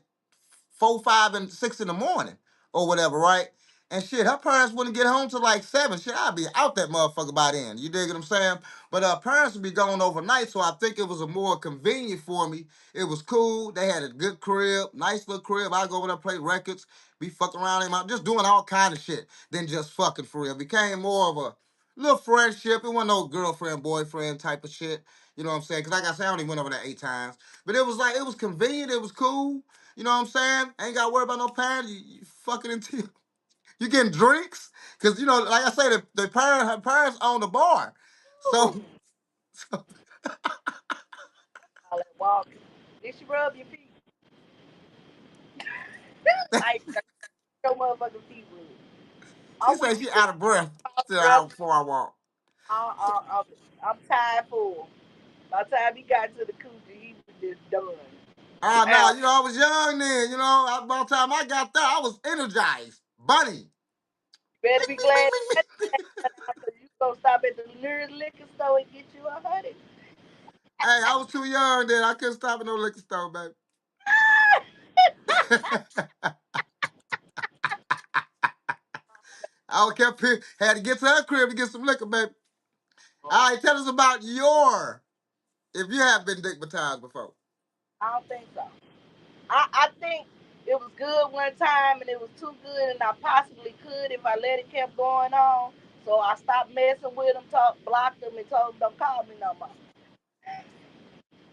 4, 5, and 6 in the morning or whatever, right? And shit, her parents wouldn't get home till like 7. Shit, I'd be out that motherfucker by then. You dig what I'm saying? But her parents would be gone overnight, so I think it was a more convenient for me. It was cool. They had a good crib, nice little crib. I go over there, play records, be fucking around in my, just doing all kind of shit than just fucking for real. It became more of a little friendship. It wasn't no girlfriend, boyfriend type of shit. You know what I'm saying? Because like I said, I only went over there 8 times. But it was like, it was convenient. It was cool. You know what I'm saying? Ain't got to worry about no parents. You fucking until you getting drinks. Because, like I say, her parents own the bar. Ooh, So, so all that walking. Did she rub your feet? Like your motherfucking feet would. she I'm with said you she too. out of breath still Rub. out before I walk. I'm tired for him. By the time he got to the coochie, he was just done. No, Out. I was young then. By the time I got there, I was energized. Bunny. Better be glad because you gonna stop at the nearest liquor store and get you a honey. Hey, I was too young then. I couldn't stop at no liquor store, baby. I kept had to get to her crib to get some liquor, baby. All right, tell us about if you have been dickmatized before. I don't think so. I think it was good one time and it was too good and I possibly could if I let it kept going on. So I stopped messing with them, blocked them, and told them don't call me no more.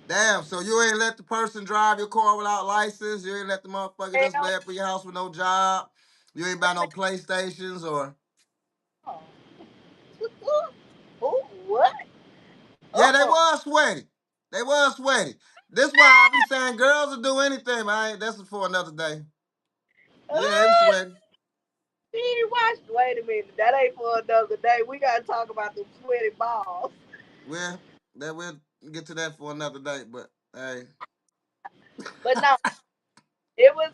Damn, so you ain't let the person drive your car without license? You ain't let the motherfucker just Hell lay up in your house with no job? You ain't buy no PlayStations or... no. Ooh, what? Yeah, they Uh-uh. was sweaty. They was sweaty. This why I be saying girls will do anything, man. That's for another day. Yeah, they was sweaty. She watched. Wait a minute. That ain't for another day. We gotta talk about them sweaty balls. Well, we'll get to that for another day, but hey. But no, it was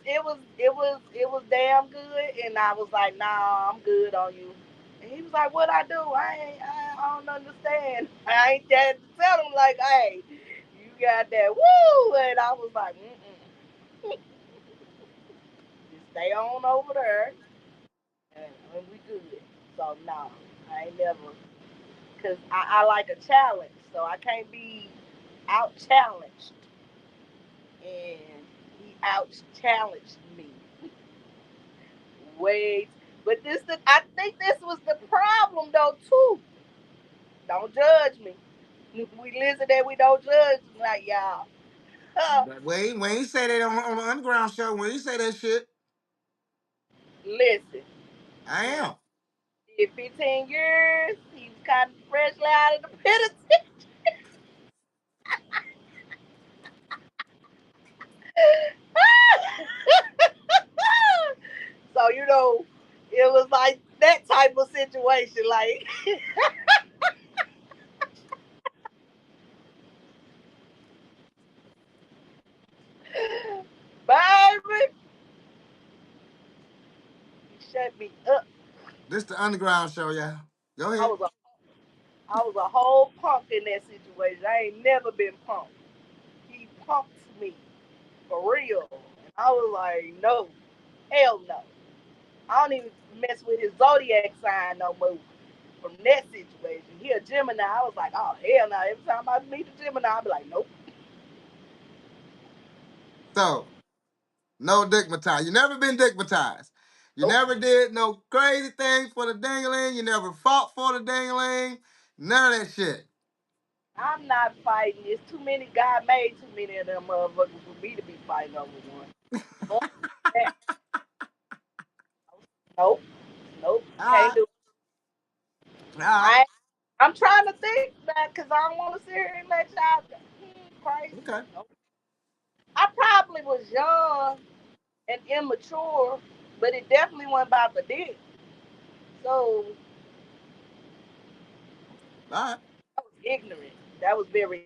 damn good, and I was like, nah, I'm good on you. And he was like, what I do? I don't understand. I ain't had to tell him like, hey, you got that woo, and I was like, just stay on over there, and we good. So no, I ain't never, cause I like a challenge, so I can't be out challenged, and he out challenged me. Wait, but I think this was the problem though too. Don't judge me. We listen and we don't judge like y'all. Wait, when you say that on the Underground Show, when you say that shit, Listen, I am. in 15 years, he was kind of freshly out of the penitentiary. So it was like that type of situation. Like, baby, he shut me up. This the Underground Show, yeah. Go I ahead. was a I was a whole punk in that situation. I ain't never been punked. He punked me for real. And I was like, no, hell no. I don't even mess with his zodiac sign no more from that situation. He a Gemini. I was like, oh hell no. Every time I meet a Gemini, I be like, nope. So, no dickmatized. You never been dickmatized. You Nope. never did no crazy things for the dingling. You never fought for the dingling. None of that shit. I'm not fighting. It's too many. God made too many of them motherfuckers for me to be fighting over one. Fuck that. Nope. Nope. All Can't right. do it. All right. I'm trying to think that because I don't want to sit here and let y'all. Crazy. Okay. Nope. I probably was young and immature, but it definitely wasn't about the dick. So All right. I was ignorant. That was very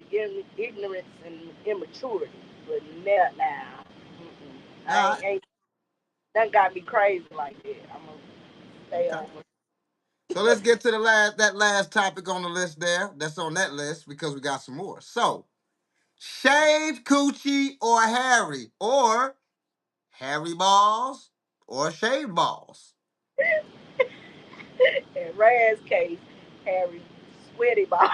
ignorance and immaturity. But now, All I right. ain't that got me crazy like that. I'm gonna stay Okay. on. So let's get to the last topic on the list there. That's on that list because we got some more. So, shaved coochie or hairy, or hairy balls or shaved balls. In Razz case, Harry sweaty ball.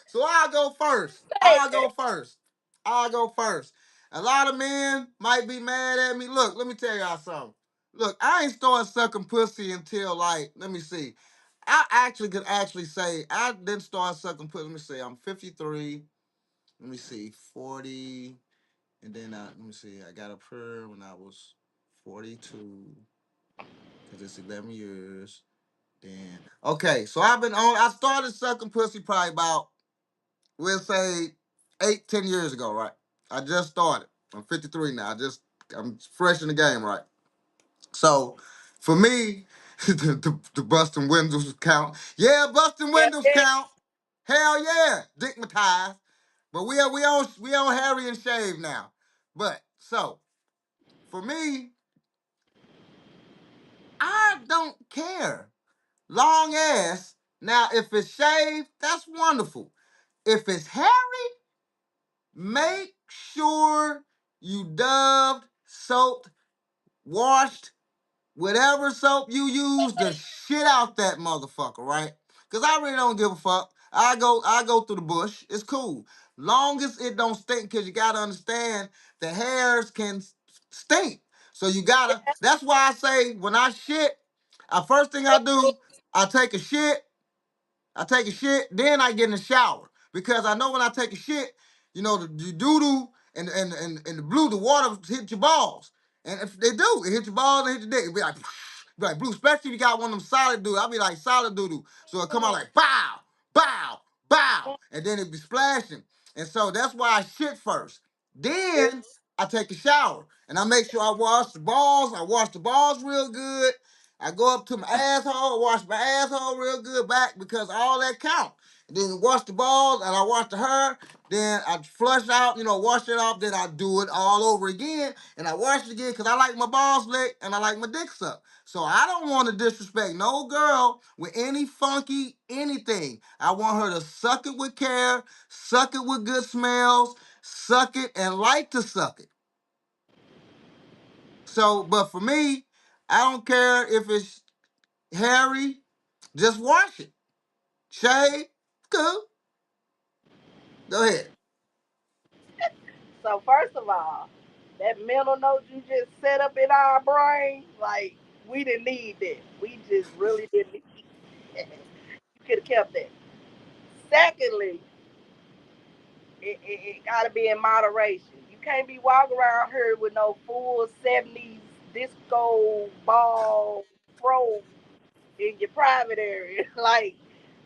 So I'll go first. I'll go first. I'll go first. A lot of men might be mad at me. Look, let me tell y'all something. Look, I ain't started sucking pussy until like, let me see. I actually could actually say I didn't start sucking pussy. Let me see. I'm 53. Let me see. 40. And then let me see. I got up here when I was 42. Because it's 11 years. Then okay, so I started sucking pussy probably about we'll say 8, 10 years ago, right? I just started. I'm 53 now. I'm fresh in the game, right? So for me, the busting windows count. Yeah, busting Yeah, windows yeah. count. Hell yeah, dickmatized. But we on Harry and Shave now. But so for me, I don't care. Long ass. Now if it's shaved, that's wonderful. If it's hairy, make sure you dubbed, soaped, washed, whatever soap you use, the shit out that motherfucker, right? Cause I really don't give a fuck. I go through the bush. It's cool. Long as it don't stink, cause you gotta understand the hairs can stink. So you gotta, that's why I say when I shit, first thing I do, I take a shit, then I get in the shower because I know when I take a shit, the doo doo and the blue, the water hit your balls, and if they do, it hit your balls and hit your dick. It be like blue, especially if you got one of them solid doo. I be like solid doo doo, so it come out like bow, bow, bow, and then it be splashing, and so that's why I shit first. Then I take a shower and I make sure I wash the balls. I wash the balls real good. I go up to my asshole, wash my asshole real good back because all that count. And then wash the balls and I wash the hair. Then I flush out, wash it off. Then I do it all over again. And I wash it again because I like my balls licked and I like my dick sucked. So I don't want to disrespect no girl with any funky anything. I want her to suck it with care, suck it with good smells, suck it and like to suck it. So, but for me, I don't care if it's hairy, just wash it. Shave, cool. Go ahead. So first of all, that mental note you just set up in our brain, like we didn't need that. We just really didn't need that. You could have kept that. Secondly, it got to be in moderation. You can't be walking around here with no full 70s disco ball fro in your private area. Like,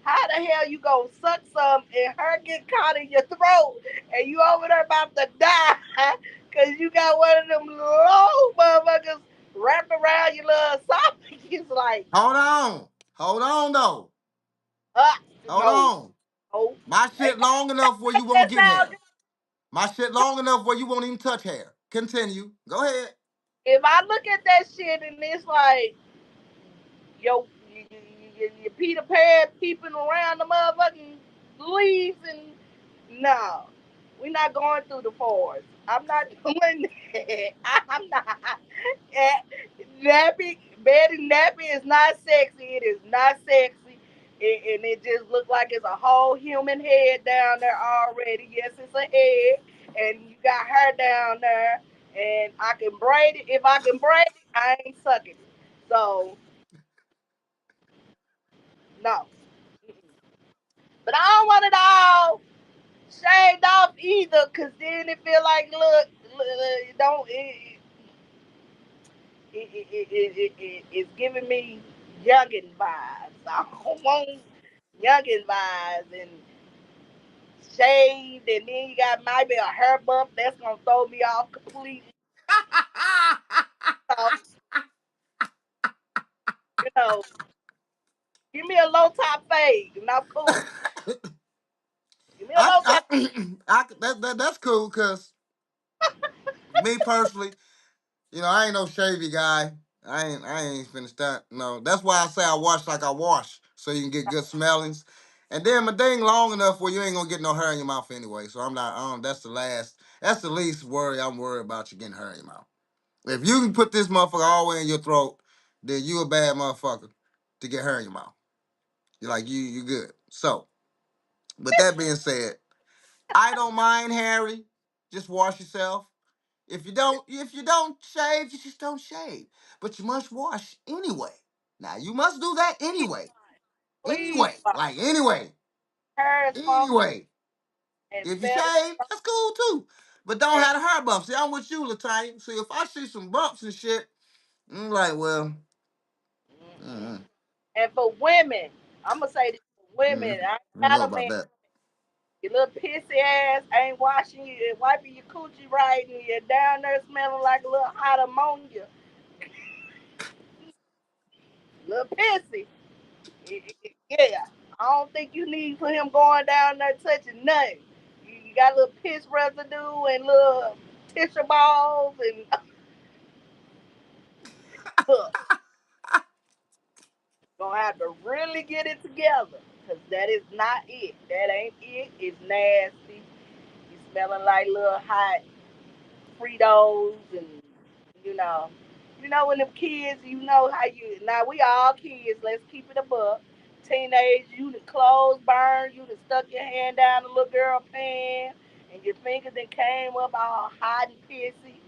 how the hell you gonna suck some and her get caught in your throat and you over there about to die because you got one of them long motherfuckers wrapped around your little esophagus? Like, Hold on. Hold on, though. uh, Hold no, on. no. My Hey, shit long enough where you won't that get sound hair. My shit long enough where you won't even touch hair. Continue. Go ahead. if I look at that shit and it's like your Peter Pan peeping around the motherfucking leaves and no, we're not going through the forest. I'm not doing that. I'm not. Eh, Nappy, Betty Nappy is not sexy. It is not sexy. And it just looks like it's a whole human head down there already. Yes, it's a head, and you got her down there, and I can braid it. If I can braid it, I ain't sucking it. So no. But I don't want it all shaved off either, cause then it feel like look it don't it's giving me youngin vibes. I don't want youngin vibes and shaved, and then you got maybe a hair bump that's gonna throw me off completely. So you know, give me a low top fade and I'm cool. Give me a I, low top. that's cool because me personally, I ain't no shavy guy. I ain't finna start. No, that's why I say I wash like I wash, so you can get good smellings. And then my thing long enough where you ain't gonna get no hair in your mouth anyway. So I'm not. That's the least worry I'm worried about you getting hair in your mouth. If you can put this motherfucker all the way in your throat, then you a bad motherfucker to get hair in your mouth. You're like you good. So, with that being said, I don't mind Harry. Just wash yourself. If you don't shave, you just don't shave. But you must wash anyway. Now you must do that anyway. Please, Anyway. hair is funky Anyway. and If you smell. shave, that's cool too. But don't And, have the hair bumps. See, I'm with you, Latonya. See, if I see some bumps and shit, I'm like, well, mm, and for women, I'm gonna say this for women. mm, I I don't know got a about man. that. Your little pissy ass ain't washing you and wiping your coochie right, and you're down there smelling like a little hot ammonia. Little pissy. Yeah. I don't think you need for him going down there touching nothing. You got a little piss residue and little tissue balls and look, gonna have to really get it together. Cause that is not it. That ain't it. It's nasty. You smelling like little hot Fritos and you know, when them kids, how you now we all kids. Let's keep it above. Teenage, you the clothes burned, you done stuck your hand down the little girl pan, and your fingers then came up all hot and pissy.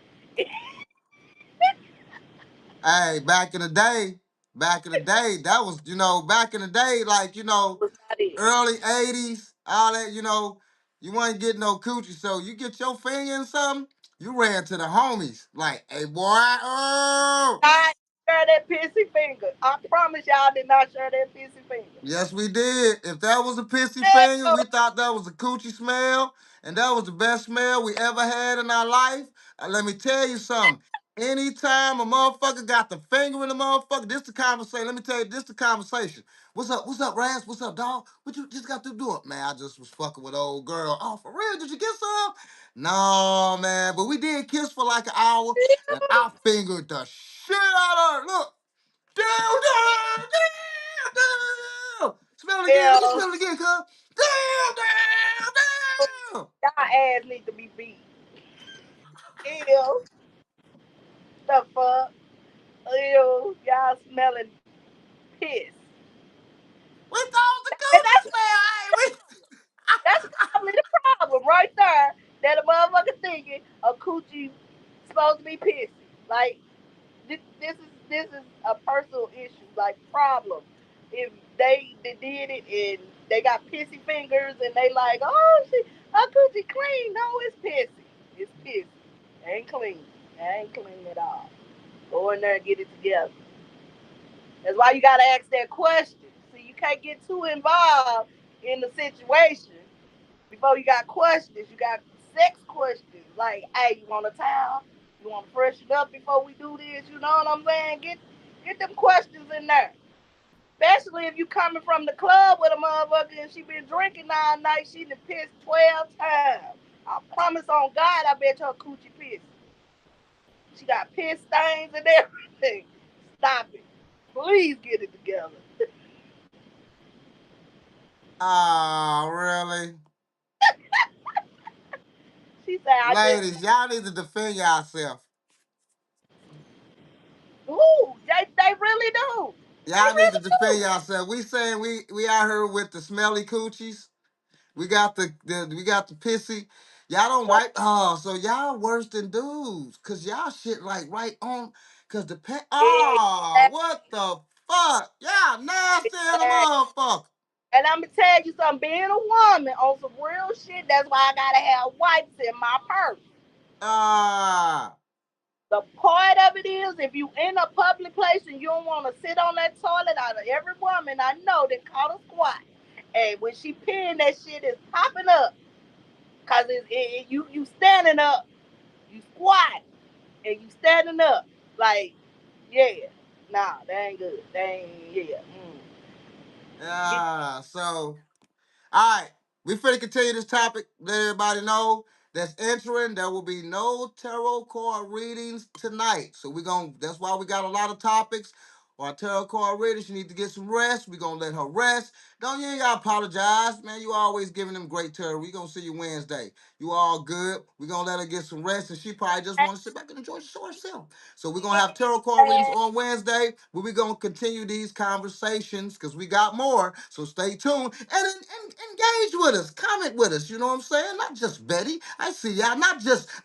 Hey, back in the day, that was, back in the day, like, Was not it. early 80s, all that, you wasn't getting no coochie. So you get your finger in something, you ran to the homies. Like, hey, boy, oh. Not share that pissy finger. I promise y'all did not share that pissy finger. Yes, we did. If that was a pissy finger, Hell, we thought that was a coochie smell, and that was the best smell we ever had in our life. Let me tell you something. Anytime a motherfucker got the finger in the motherfucker, this the conversation. Let me tell you, this the conversation. What's up? What's up, Razz? What's up, dog? What you just got to do it? Man, I just was fucking with old girl. Oh, for real? Did you get some? No, man. But we did kiss for like an hour, and I fingered the shit out of her. Look. Damn, damn, damn, damn. Smell it again. Let me hell, smell it again, cuz. Damn, damn, damn. y'all ass need to be beat. Ew, the fuck? Ew, y'all smelling piss. We thought it was a And coochie smell, ain't we? that's probably the problem right there. That a motherfucker thinking a coochie supposed to be pissy. Like this is a personal issue, like problem. If they did it and they got pissy fingers and they like, oh she her coochie clean. No, it's pissy. It's pissy. Ain't clean. Ain't clean at all. Go in there and get it together. That's why you gotta ask that question. See, you can't get too involved in the situation before you got questions. You got sex questions like, "Hey, you want a towel? You want to freshen up before we do this?" You know what I'm saying? Get them questions in there. Especially if you coming from the club with a motherfucker and she been drinking all night. She done pissed 12 times. I promise on God, I bet your coochie pissed. She got piss stains and everything. Stop it. Please get it together. Oh, really? She said, I just, Ladies, y'all need to defend yourself. ooh, they really do. They Y'all need to really defend do. yourself. We saying we out here with the smelly coochies. We got the pissy. Y'all don't wipe. Oh, so y'all worse than dudes, cause y'all shit like right on. Cause the pen. Oh, what the fuck? Y'all nasty in a Yeah. motherfucker. And I'm gonna tell you something, being a woman on some real shit, that's why I gotta have wipes in my purse. Ah, The part of it is, if you in a public place and you don't want to sit on that toilet, out of every woman I know that caught a squat, and when she peeing, that shit is popping up, cause you standing up, you squat, and you standing up, like, yeah, nah, that ain't good, that ain't, yeah, get yeah. So all right, we finna continue this topic. Let everybody know that's entering. There will be no tarot card readings tonight. So we gonna. That's why we got a lot of topics. Our tarot card readers, she need to get some rest. We gonna let her rest. Don't you ain't gotta apologize, man. You always giving them great tarot. We gonna see you Wednesday. You all good. We gonna let her get some rest, and she probably just want to sit back and enjoy the show herself. So we're gonna have tarot card readings on Wednesday, where we're gonna continue these conversations because we got more. So stay tuned and engage with us, comment with us. You know what I'm saying? Not just Betty. I see y'all.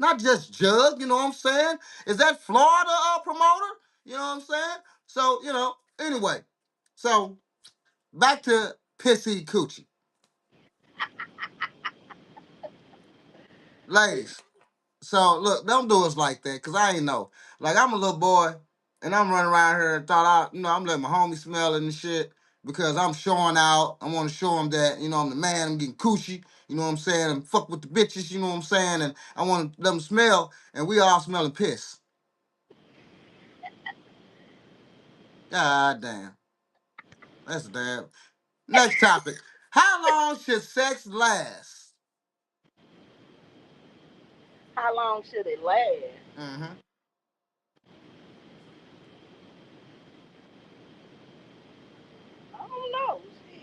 Not just Jug. You know what I'm saying? Is that Florida promoter? You know what I'm saying? So anyway. So back to pissy coochie, ladies. So look, don't do us like that, cause I ain't know. Like I'm a little boy, and I'm running around here and thought I'm letting my homie smell it and shit because I'm showing out. I want to show him that I'm the man. I'm getting coochie. You know what I'm saying? And fuck with the bitches. You know what I'm saying? And I want to let them smell, and we all smelling piss. God damn, that's damn. Next topic: how long should sex last? how long should it last? Mm-hmm. I don't know. Shit.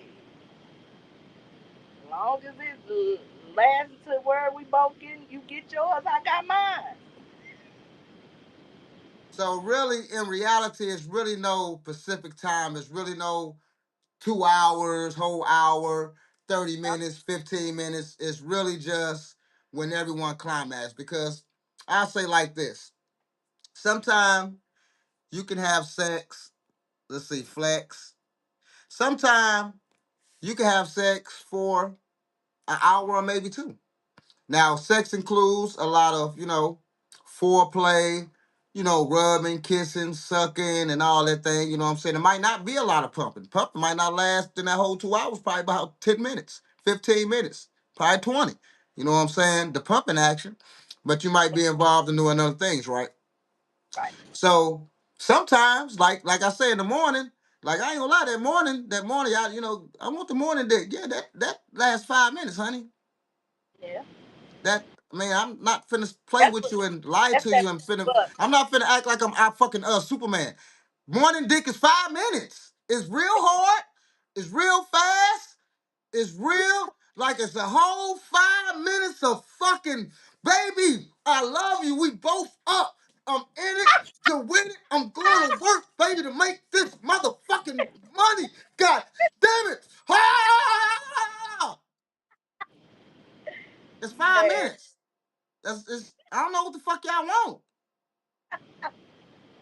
As long as it lasts to where we both you get yours, I got mine. So really, in reality, it's really no Pacific time. It's really no 2 hours, whole hour, 30 minutes, 15 minutes. It's really just when everyone climax. Because I say like this. Sometimes you can have sex. Let's see, flex. Sometimes you can have sex for an hour or maybe two. Now, sex includes a lot of, foreplay, rubbing, kissing, sucking, and all that thing. You know what I'm saying? It might not be a lot of pumping. Pumping might not last in that whole 2 hours, probably about 10 minutes, 15 minutes, probably 20. You know what I'm saying? The pumping action. But you might be involved in doing other things, right? Right. So sometimes, like I say in the morning, like I ain't gonna lie, that morning, I want the morning dick. Yeah, that lasts 5 minutes, honey. Yeah. That man, I'm not finna play That's with what. you and lie That's to that. you and finna. But I'm not finna act like I'm fucking Superman. Morning dick is 5 minutes. It's real hard. It's real fast. It's real. Like it's a whole 5 minutes of fucking baby. I love you. We both up. I'm in it to win it. I'm going to work, baby, to make this motherfucking money. God damn it. Ah! It's five man, minutes. I don't know what the fuck y'all want.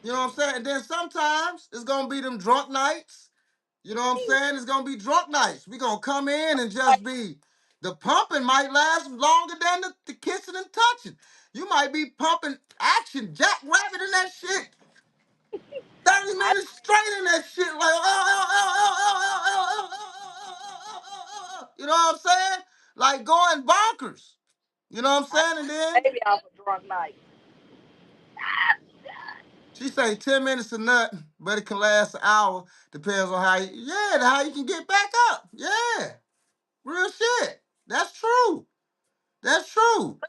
You know what I'm saying? And then sometimes it's gonna be them drunk nights. You know what I'm saying? It's gonna be drunk nights. We gonna come in and just be the pumping might last longer than the kissing and touching. You might be pumping action, jackrabbit in that shit. 30 I minutes straight in that shit, like you know what I'm saying? Like going bonkers. You know what I'm I saying? And then baby off a drunk night. she say 10 minutes to nut, but it can last an hour. Depends on how you can get back up. Yeah, real shit. That's true. That's true.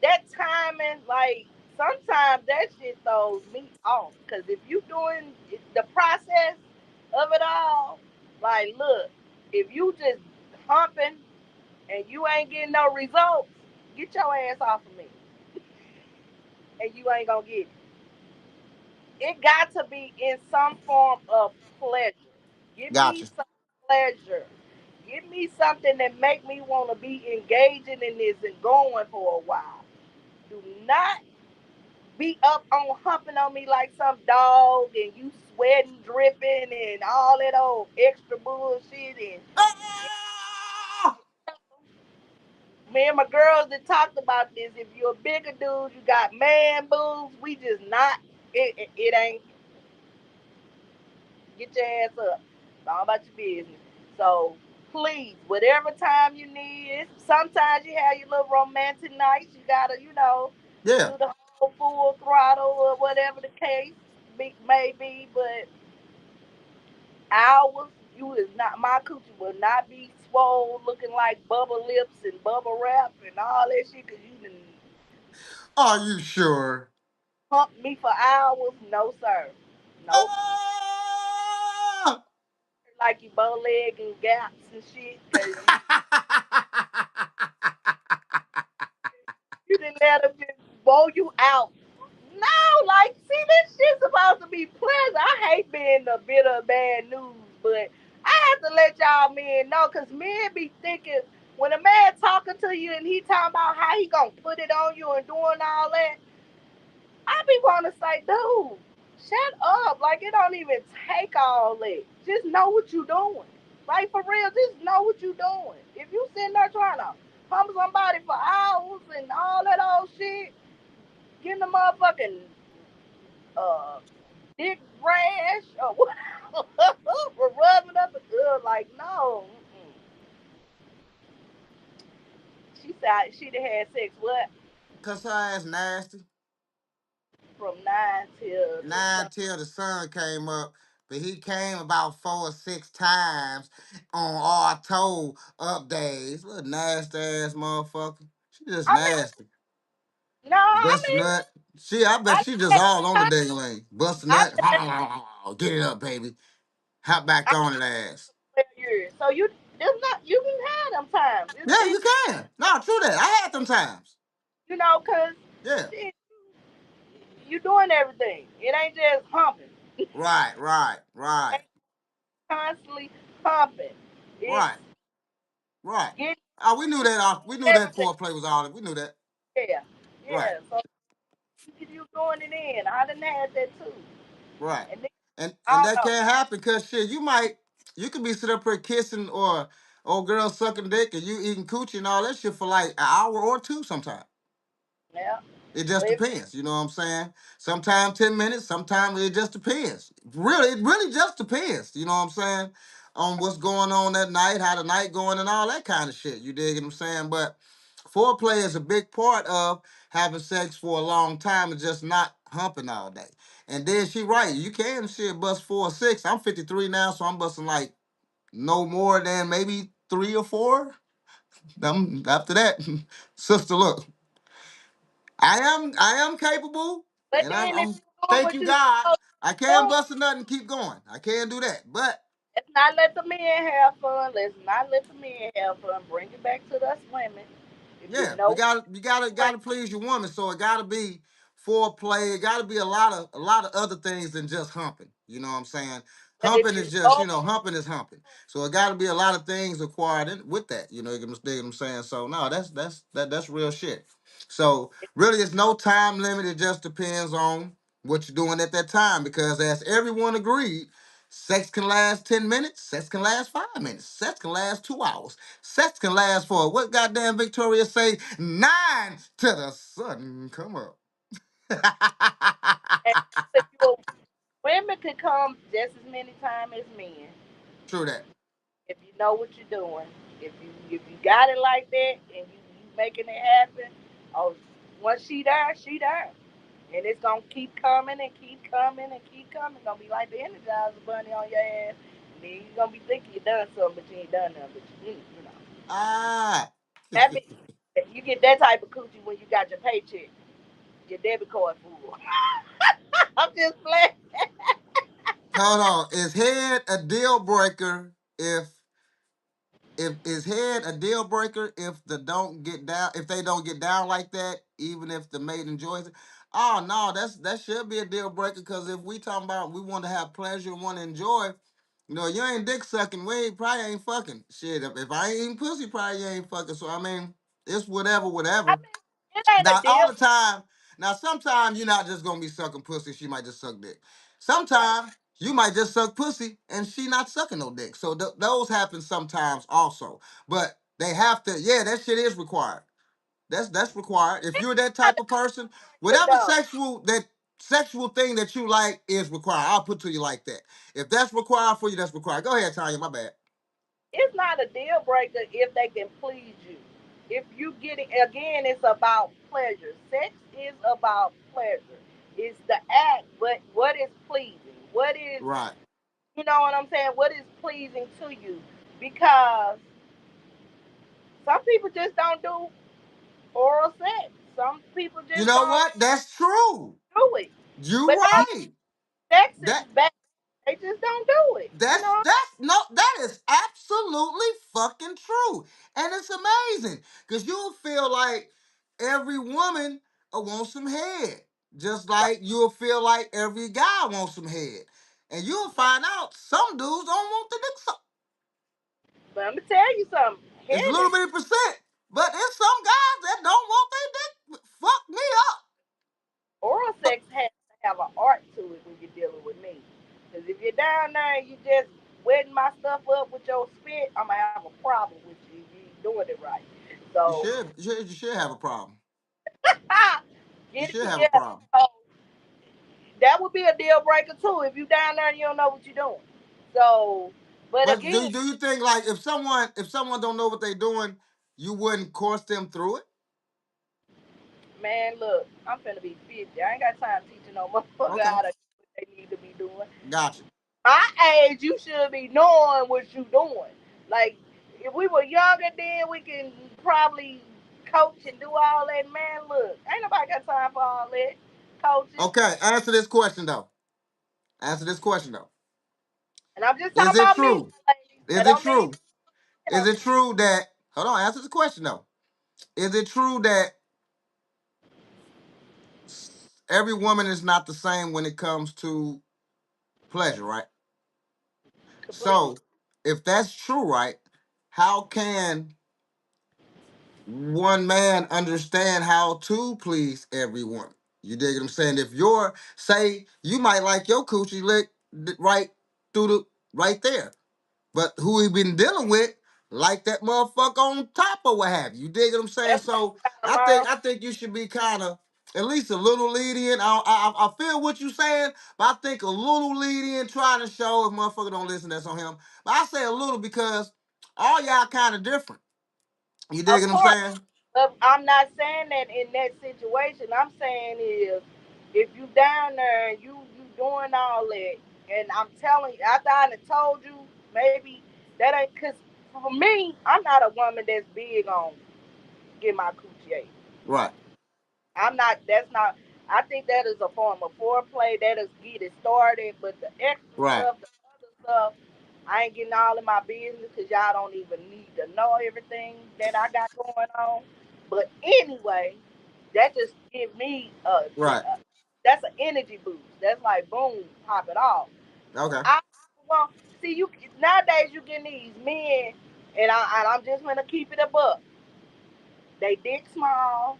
That timing, like sometimes that shit throws me off. Cause if you doing the process of it all, like look, if you just humping and you ain't getting no results, get your ass off of me, and you ain't gonna get it. It got to be in some form of pleasure. Give me Gotcha. some pleasure. Give me something that make me want to be engaging in this and going for a while. Do not be up on humping on me like some dog and you sweating, dripping, and all that old extra bullshit. And Ah! me and my girls that talked about this. If you're a bigger dude, you got man boobs. We just not. It ain't. Get your ass up. It's all about your business. So please, whatever time you need, sometimes you have your little romantic nights. You gotta, Yeah. do the whole full throttle or whatever the case may be. But ours, you is not my coochie will not be swole, looking like bubble lips and bubble wrap and all that shit. Cause you done Are you sure? hump me for hours. No sir. Nope. Ah! Like you bow leg and gaps and shit. Cause you didn't let them just blow you out. No, like, see, this shit's supposed to be pleasant. I hate being a bit of bad news, but I have to let y'all men know, because men be thinking, when a man talking to you and he talking about how he gonna put it on you and doing all that, I be wanting to say, dude, shut up. Like, it don't even take all that. Just know what you doing. Like, for real, just know what you doing. If you sitting there trying to hump somebody for hours and all that old shit, getting the motherfucking uh, dick rash or what, for rubbing up the good, like, no. Mm-mm. She said she'd have had sex, what, Cause her ass nasty. from 9 till the sun. Nine till the sun came up, but he came about 4 or 6 times on all told up days. Little nasty ass motherfucker. She just I mean, nasty. no, I Bust a mean, nut. I bet I she just let, all on the I, ding lane. Bust a I nut. let, Get it up, baby. Hop back I on it ass. 12 years. So there's not, you can have them times. Yeah, you can. No, true that. I had them times. Cause Yeah. shit, you doing everything. It ain't just humping. Right, right, right, Ain't constantly humping. It's right, right. getting Oh, we knew that. We knew that everything. foreplay was all. We knew that. Yeah, Right. yeah. So you doing it in. I done had that too. Right. And then, And I that don't know. can't happen because shit, you could be sitting up here kissing or old girl sucking dick and you eating coochie and all that shit for like an hour or two sometimes. Yeah. It just But depends, you know what I'm saying? Sometimes 10 minutes, sometimes it just depends. Really, it really just depends, you know what I'm saying? On what's going on that night, how the night going and all that kind of shit. You dig what I'm saying? But foreplay is a big part of having sex for a long time and just not humping all day. And then she right, you can shit bust 4 or 6. I'm 53 now, so I'm busting like no more than maybe 3 or 4. After that, sister, look. I am capable, and I'm, then if I'm you doing thank what you you God. supposed I to can do, bust a nut and keep going. I can do that. But let's not let the men have fun. Let's not let the men have fun. Bring it back to us women. If you yeah, we know got you gotta please your woman. So it gotta be foreplay. It gotta be a lot of other things than just humping. You know what I'm saying? but if Humping you is just, know humping is humping. So it gotta be a lot of things acquired with that. You get what I'm saying? So no, that's real shit. So really it's no time limit, it just depends on what you're doing at that time. Because as everyone agreed, sex can last 10 minutes, sex can last 5 minutes, sex can last 2 hours. Sex can last for what goddamn Victoria say? 9 to the sun come up. and if you women can come just as many times as men. True that. If you know what you're doing. If you got it like that and you making it happen, oh, once she there. And it's gonna keep coming and keep coming and keep coming. It's gonna be like the Energizer Bunny on your ass. And then you're gonna be thinking you done something, but you ain't done nothing. But you know. Ah. That be, you get that type of coochie when you got your paycheck. Your debit card full. I'm just playing. Hold on. Is head a deal breaker if is head a deal breaker if they don't get down like that, even if the mate enjoys it? Oh no, that should be a deal breaker because if we talking about we want to have pleasure and want to enjoy, you ain't dick sucking, we probably ain't fucking. Shit, if I ain't eating pussy, probably you ain't fucking. So I mean, it's whatever, I whatever. mean, it ain't a Now all deal. the time. Now sometimes you're not just gonna be sucking pussy. She might just suck dick. Right. Sometimes you might just suck pussy and she not sucking no dick. So those happen sometimes also. But they have to. Yeah, that shit is required. That's required. If you're that Not type of person, the whatever though. sexual thing that you like is required. I'll put to you like that. If that's required for you, that's required. Go ahead, Tanya. My bad. It's not a deal breaker if they can please you. If you get it again, it's about pleasure. Sex is about pleasure. It's the act, but what is pleasing? What is, Right. you know what I'm saying? What is pleasing to you? Because some people just don't do oral sex. Some people You just know don't what? That's true. do it. You But that right. sex is That bad. They just don't do it. You know? that's no, that is absolutely fucking true. And it's amazing. Cause you'll feel like every woman wants some head. Just like you'll feel like every guy wants some head. And you'll find out some dudes don't want the dick suck. But I'm gonna tell you something. It's a Head little is bitty percent. But there's some guys that don't want their dick. Fuck me up. oral But sex has to have an art to it when you're dealing with me. Because if you're down there and you just wetting my stuff up with your spit, I'm gonna have a problem with you if you ain't doing it right. you So should you should have a problem. You get it should have a together. problem. So that would be a deal breaker too if you down there and you don't know what you're doing. So, but But again, do you think like if someone don't know what they're doing, you wouldn't course them through it? man, look, I'm finna be 50. I ain't got time teaching no motherfucker Okay, how to do what they need to be doing. gotcha. My age, you should be knowing what you doing. Like, if we were younger then, we can probably coach and do all that. Man, look, ain't nobody got time for all that coaching. Okay, answer this question though. Answer this question though. And I'm just Is talking it about me, true? ladies. That Is it don't mean true? Is else. it true that hold on? Answer the question though. Is it true that every woman is not the same when it comes to pleasure, right? Completely. So, if that's true, right, how can one man understand how to please everyone? You dig what I'm saying? If you're say you might like your coochie lick right through the right there, but who he been dealing with like that motherfucker on top or what have you. You dig what I'm saying? That's what So I I gotta think learn. I think you should be kind of at least a little lenient. I feel what you're saying, but I think a little lenient, trying to show if motherfucker don't listen, that's on him. But I say a little because all y'all kind of different. You dig Of what I'm course, saying? but I'm not saying that in that situation. I'm saying is if you down there and you doing all that, and I'm telling you, after I done told you, maybe that ain't because for me, I'm not a woman that's big on get my coochie ate. Right, I'm not. That's not. I think that is a form of foreplay. That is get it started. But the extra right, stuff, the other stuff, I ain't getting all in my business because y'all don't even need to know everything that I got going on. But anyway, that just give me right. that's an energy boost. That's like boom, pop it off. Okay, I well, see you nowadays. You getting these men, and I'm just gonna keep it a buck. They dick small.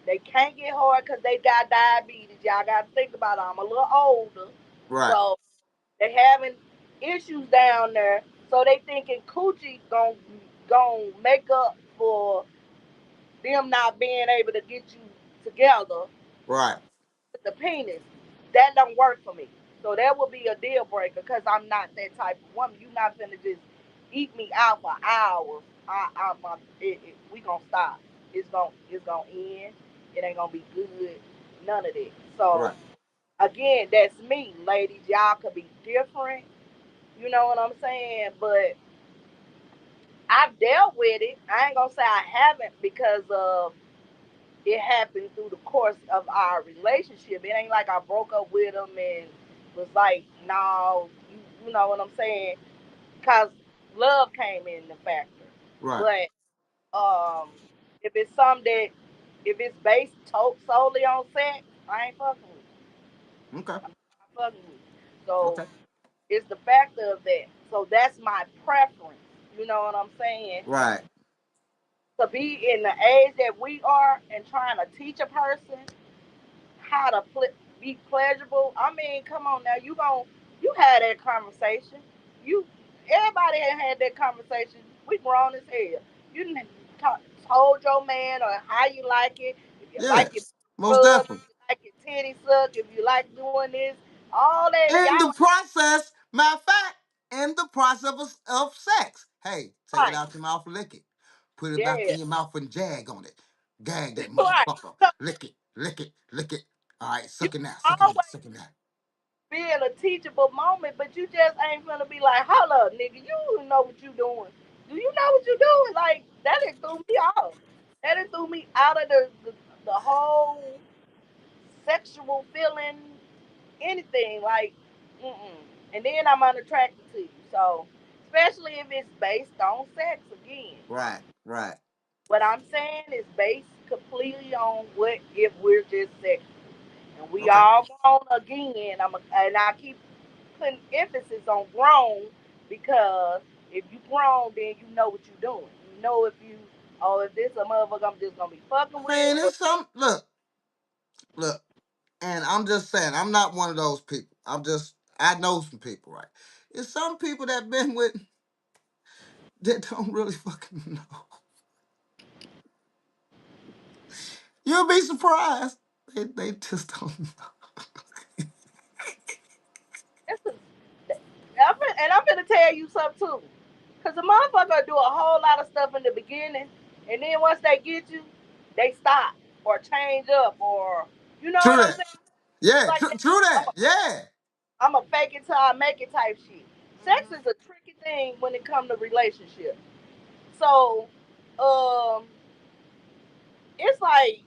They can't get hard because they got diabetes. Y'all got to think about it. I'm a little older, right, so they having issues down there. So they thinking coochie gon' make up for them not being able to get you together right, with the penis. That don't work for me. So that would be a deal breaker because I'm not that type of woman. You're not gonna just eat me out for hours. We gonna stop. It's gonna end. It ain't gonna be good. None of that. So right, again, that's me, ladies. Y'all could be different. You know what I'm saying? But I've dealt with it. I ain't gonna say I haven't because of it happened through the course of our relationship. It ain't like I broke up with him and was like, no, you know what I'm saying? Because love came in the factor. Right. But if it's something that, if it's based solely on sex, I ain't fucking with it. Okay. I'm not fucking with it. So Okay. it's the factor of that. So that's my preference. You know what I'm saying? Right. To be in the age that we are and trying to teach a person how to be pleasurable. I mean, come on now, you had that conversation. You Everybody had that conversation. We grown as hell. You didn't told your man or how you like it. If you like it Yes. Most rub, if definitely. you like it titty suck, if you like doing this, all that In y'all the process, matter of fact, in the process of sex. Hey, take it right. out your mouth and lick it. Put it back Yeah, in your mouth and jag on it. Gag that right. motherfucker. Lick it, lick it, lick it. All right, You suck it now, suck it now, always suck it now. be in a teachable moment, but you just ain't gonna be like, hold up, nigga, you know what you doing. Do you know what you doing? Like, that done threw me off. That done threw me out of the whole sexual feeling, anything. Like, mm-mm. And then I'm unattracted to you. So, especially if it's based on sex again. Right, right. What I'm saying is based completely on what if we're just sexual. And we Okay. all grown again. And I keep putting emphasis on grown because if you grown, then you know what you're doing. You know if you, oh, if this a motherfucker I'm just gonna be fucking I with, mean, or it's some look, and I'm just saying, I'm not one of those people. I know some people, right? It's some people that been with that don't really fucking know. You'll be surprised. They just don't know. this is. And I'm gonna tell you something too, cause the motherfucker do a whole lot of stuff in the beginning, and then once they get you, they stop or change up or you know True what I'm that. saying? Yeah, Like true that. Yeah. I'm a fake it till I make it type shit. Sex Hmm. is a tricky thing when it comes to relationships. So, um, it's like,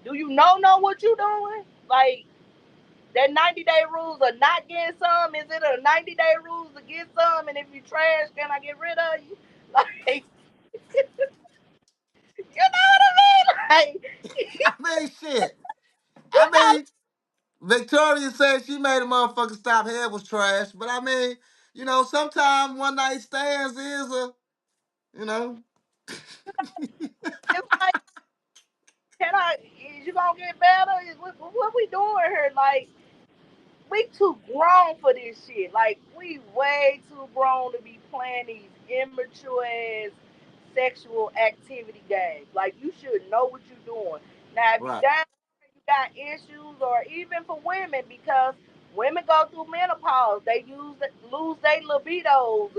do you know what you doing? Like that 90-day rules of not getting some. Is it a 90-day rules to get some? And if you trash, can I get rid of you? Like, you know what I mean? Like, I mean, shit. you I know, mean, Victoria said she made a motherfucker stop head was trash, but I mean, sometimes one night stands is you know, it's like, can I? Is you gonna get better? What we doing here? Like, we too grown for this shit. Like we way too grown to be playing these immature ass sexual activity games. Like you should know what you're doing. Now if you right, down, you got issues, or even for women because women go through menopause, they lose their libidos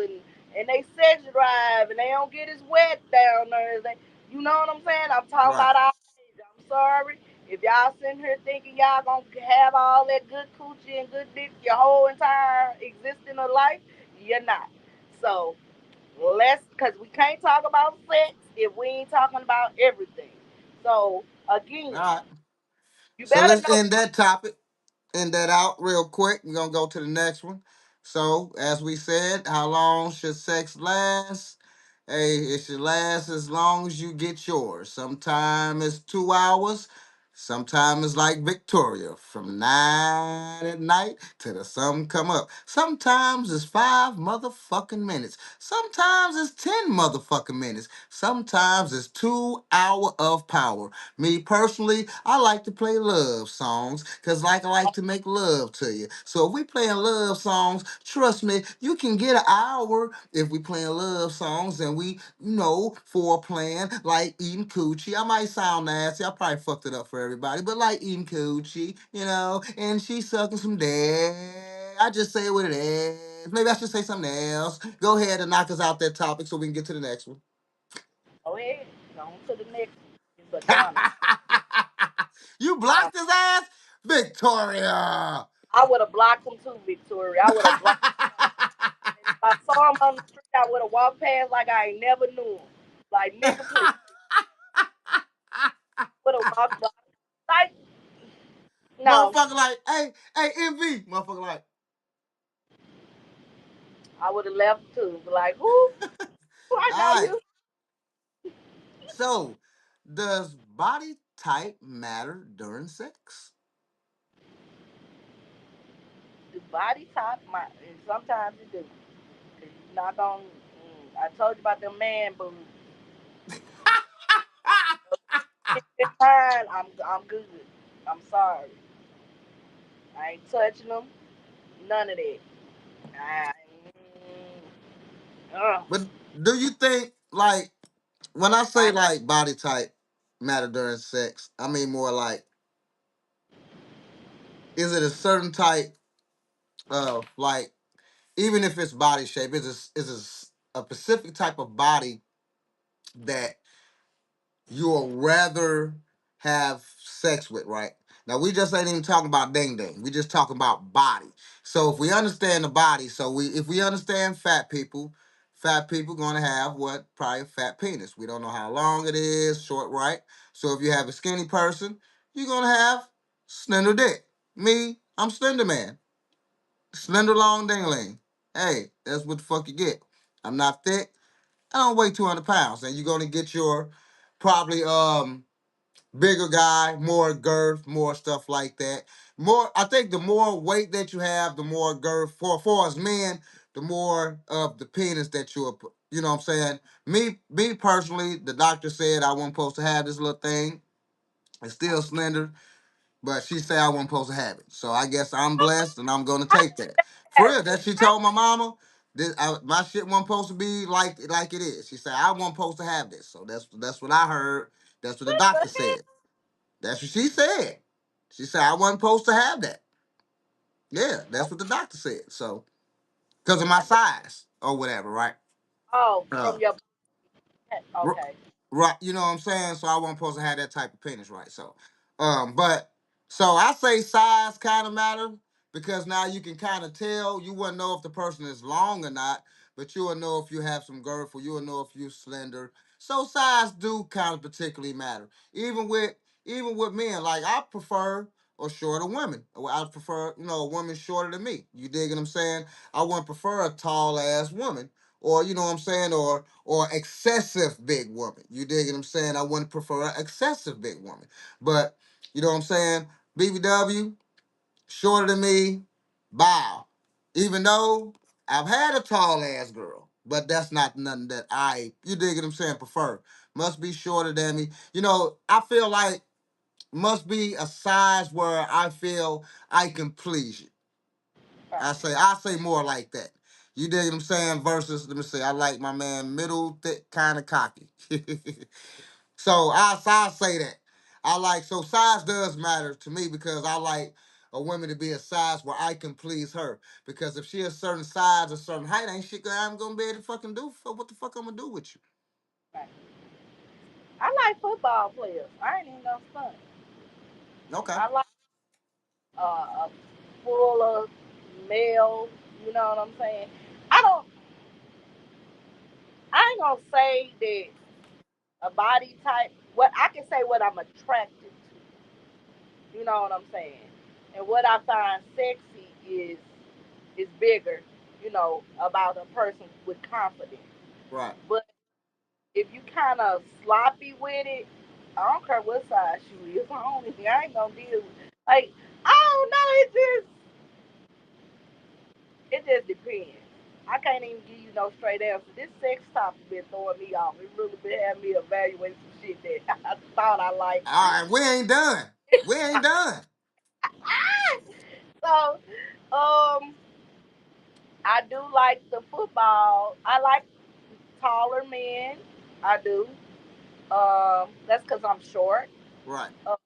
and they sex drive and they don't get as wet down there. You know what I'm saying? I'm talking right. about our age. I'm sorry. If y'all sitting here thinking y'all gonna have all that good coochie and good dick your whole entire existing of life, you're not. So cause we can't talk about sex if we ain't talking about everything. So All again, right. you So better let's know. end that topic. End that out real quick. We're gonna go to the next one. So, as we said, how long should sex last? Hey, it should last as long as you get yours. Sometimes it's 2 hours. Sometimes it's like Victoria, from 9 at night to the sun come up. Sometimes it's 5 motherfucking minutes. Sometimes it's 10 motherfucking minutes. Sometimes it's 2 hour of power. Me personally, I like to play love songs because like I like to make love to you. So if we playing love songs, trust me, you can get an hour if we playing love songs and we, foreplaying like eating coochie. I might sound nasty. I probably fucked it up for everybody, but like eating coochie, and she sucking some dick. I just say what it is. Maybe I should say something else. Go ahead and knock us out that topic so we can get to the next one. Go ahead, on to the next one. It's Madonna. You Uh, blocked his ass? Victoria. I would have blocked him too, Victoria. I would have blocked him. And if I saw him on the street, I would have walked past like I ain't never knew him. Like nigga, please. would have walked by. Like, no, Motherfucker like, hey, MV. Motherfucker like, I would have left too. Like, who? Who I know alright. you? So, does body type matter during sex? The body type, sometimes it do. 'Cause you not gonna. I told you about the man boobs. It's fine. I'm good. I'm sorry. I ain't touching them. None of that. I, But do you think, like, when I say I, like body type matter during sex, I mean more like, is it a certain type of like, even if it's body shape, is a specific type of body that you'll rather have sex with, right? Now we just ain't even talking about ding ding. We just talking about body. So if we understand the body, if we understand fat people gonna have what? Probably a fat penis. We don't know how long it is, short, right? So if you have a skinny person, you're gonna have slender dick. Me, I'm slender man. Slender long dingling. Hey, that's what the fuck you get. I'm not thick. I don't weigh 200 pounds. And you're gonna get your probably bigger guy, more girth, more stuff like that. More, I think the more weight that you have, the more girth. For us men, the more of the penis that you know what I'm saying. Me personally, the doctor said I wasn't supposed to have this little thing. It's still slender, but she said I wasn't supposed to have it. So I guess I'm blessed, and I'm gonna take that. For real, that she told my mama. My shit wasn't supposed to be like it is. She said I wasn't supposed to have this. So that's what I heard. That's what the what the doctor heck? said. That's what she said. She said I wasn't supposed to have that. Yeah, that's what the doctor said. So, because of my size or whatever, right? Oh, Uh, from your. r- Okay. right. You know what I'm saying? So I wasn't supposed to have that type of penis, right? So, but so I say size kind of matter because now you can kind of tell. You wouldn't know if the person is long or not, but you will know if you have some girth or you will know if you're slender. So size do kind of particularly matter. Even with men, like I prefer or shorter women. I prefer, a woman shorter than me. You dig what I'm saying? I wouldn't prefer a tall ass woman, or you know what I'm saying, or excessive big woman. You dig what I'm saying? I wouldn't prefer an excessive big woman. But you know what I'm saying? BBW, shorter than me, bow. Even though I've had a tall ass girl, but that's not nothing that you dig what I'm saying, prefer. Must be shorter than me. I feel like must be a size where I feel I can please you. Right. I say more like that. You dig what I'm saying? Versus, let me say, I like my man middle, thick, kind of cocky. So I say that. So size does matter to me because I like a woman to be a size where I can please her. Because if she a certain size or certain height, ain't shit I'm gonna be able to fucking do. For what the fuck I'm gonna do with you? Right. I like football players. I ain't even gonna stunt. Okay. I like a fuller male. You know what I'm saying? I don't. I ain't gonna say that a body type. What I can say, what I'm attracted to. You know what I'm saying? And what I find sexy is bigger. About a person with confidence. Right. But if you kind of sloppy with it, I don't care what size shoe is. I ain't gonna deal with. Like, I don't know. It just depends. I can't even give you no straight answer. This sex topic been throwing me off. It really been having me evaluate some shit that I thought I liked. All right. We ain't done. We ain't done. So, I do like the football. I like taller men. I do. That's because I'm short. Right. Uh,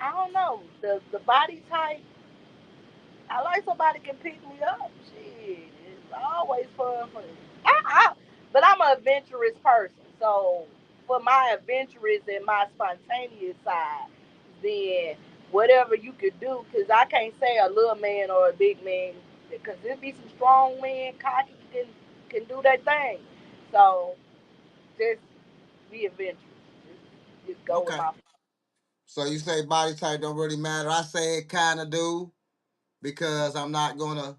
I don't know the body type. I like somebody can pick me up. Shit, it's always fun for me. But I'm an adventurous person, so for my adventurous and my spontaneous side, then whatever you could do, because I can't say a little man or a big man, because there be some strong men, cocky can do that thing. So just be adventurous. Just go with Okay. my. So you say body type don't really matter. I say it kind of do because I'm not gonna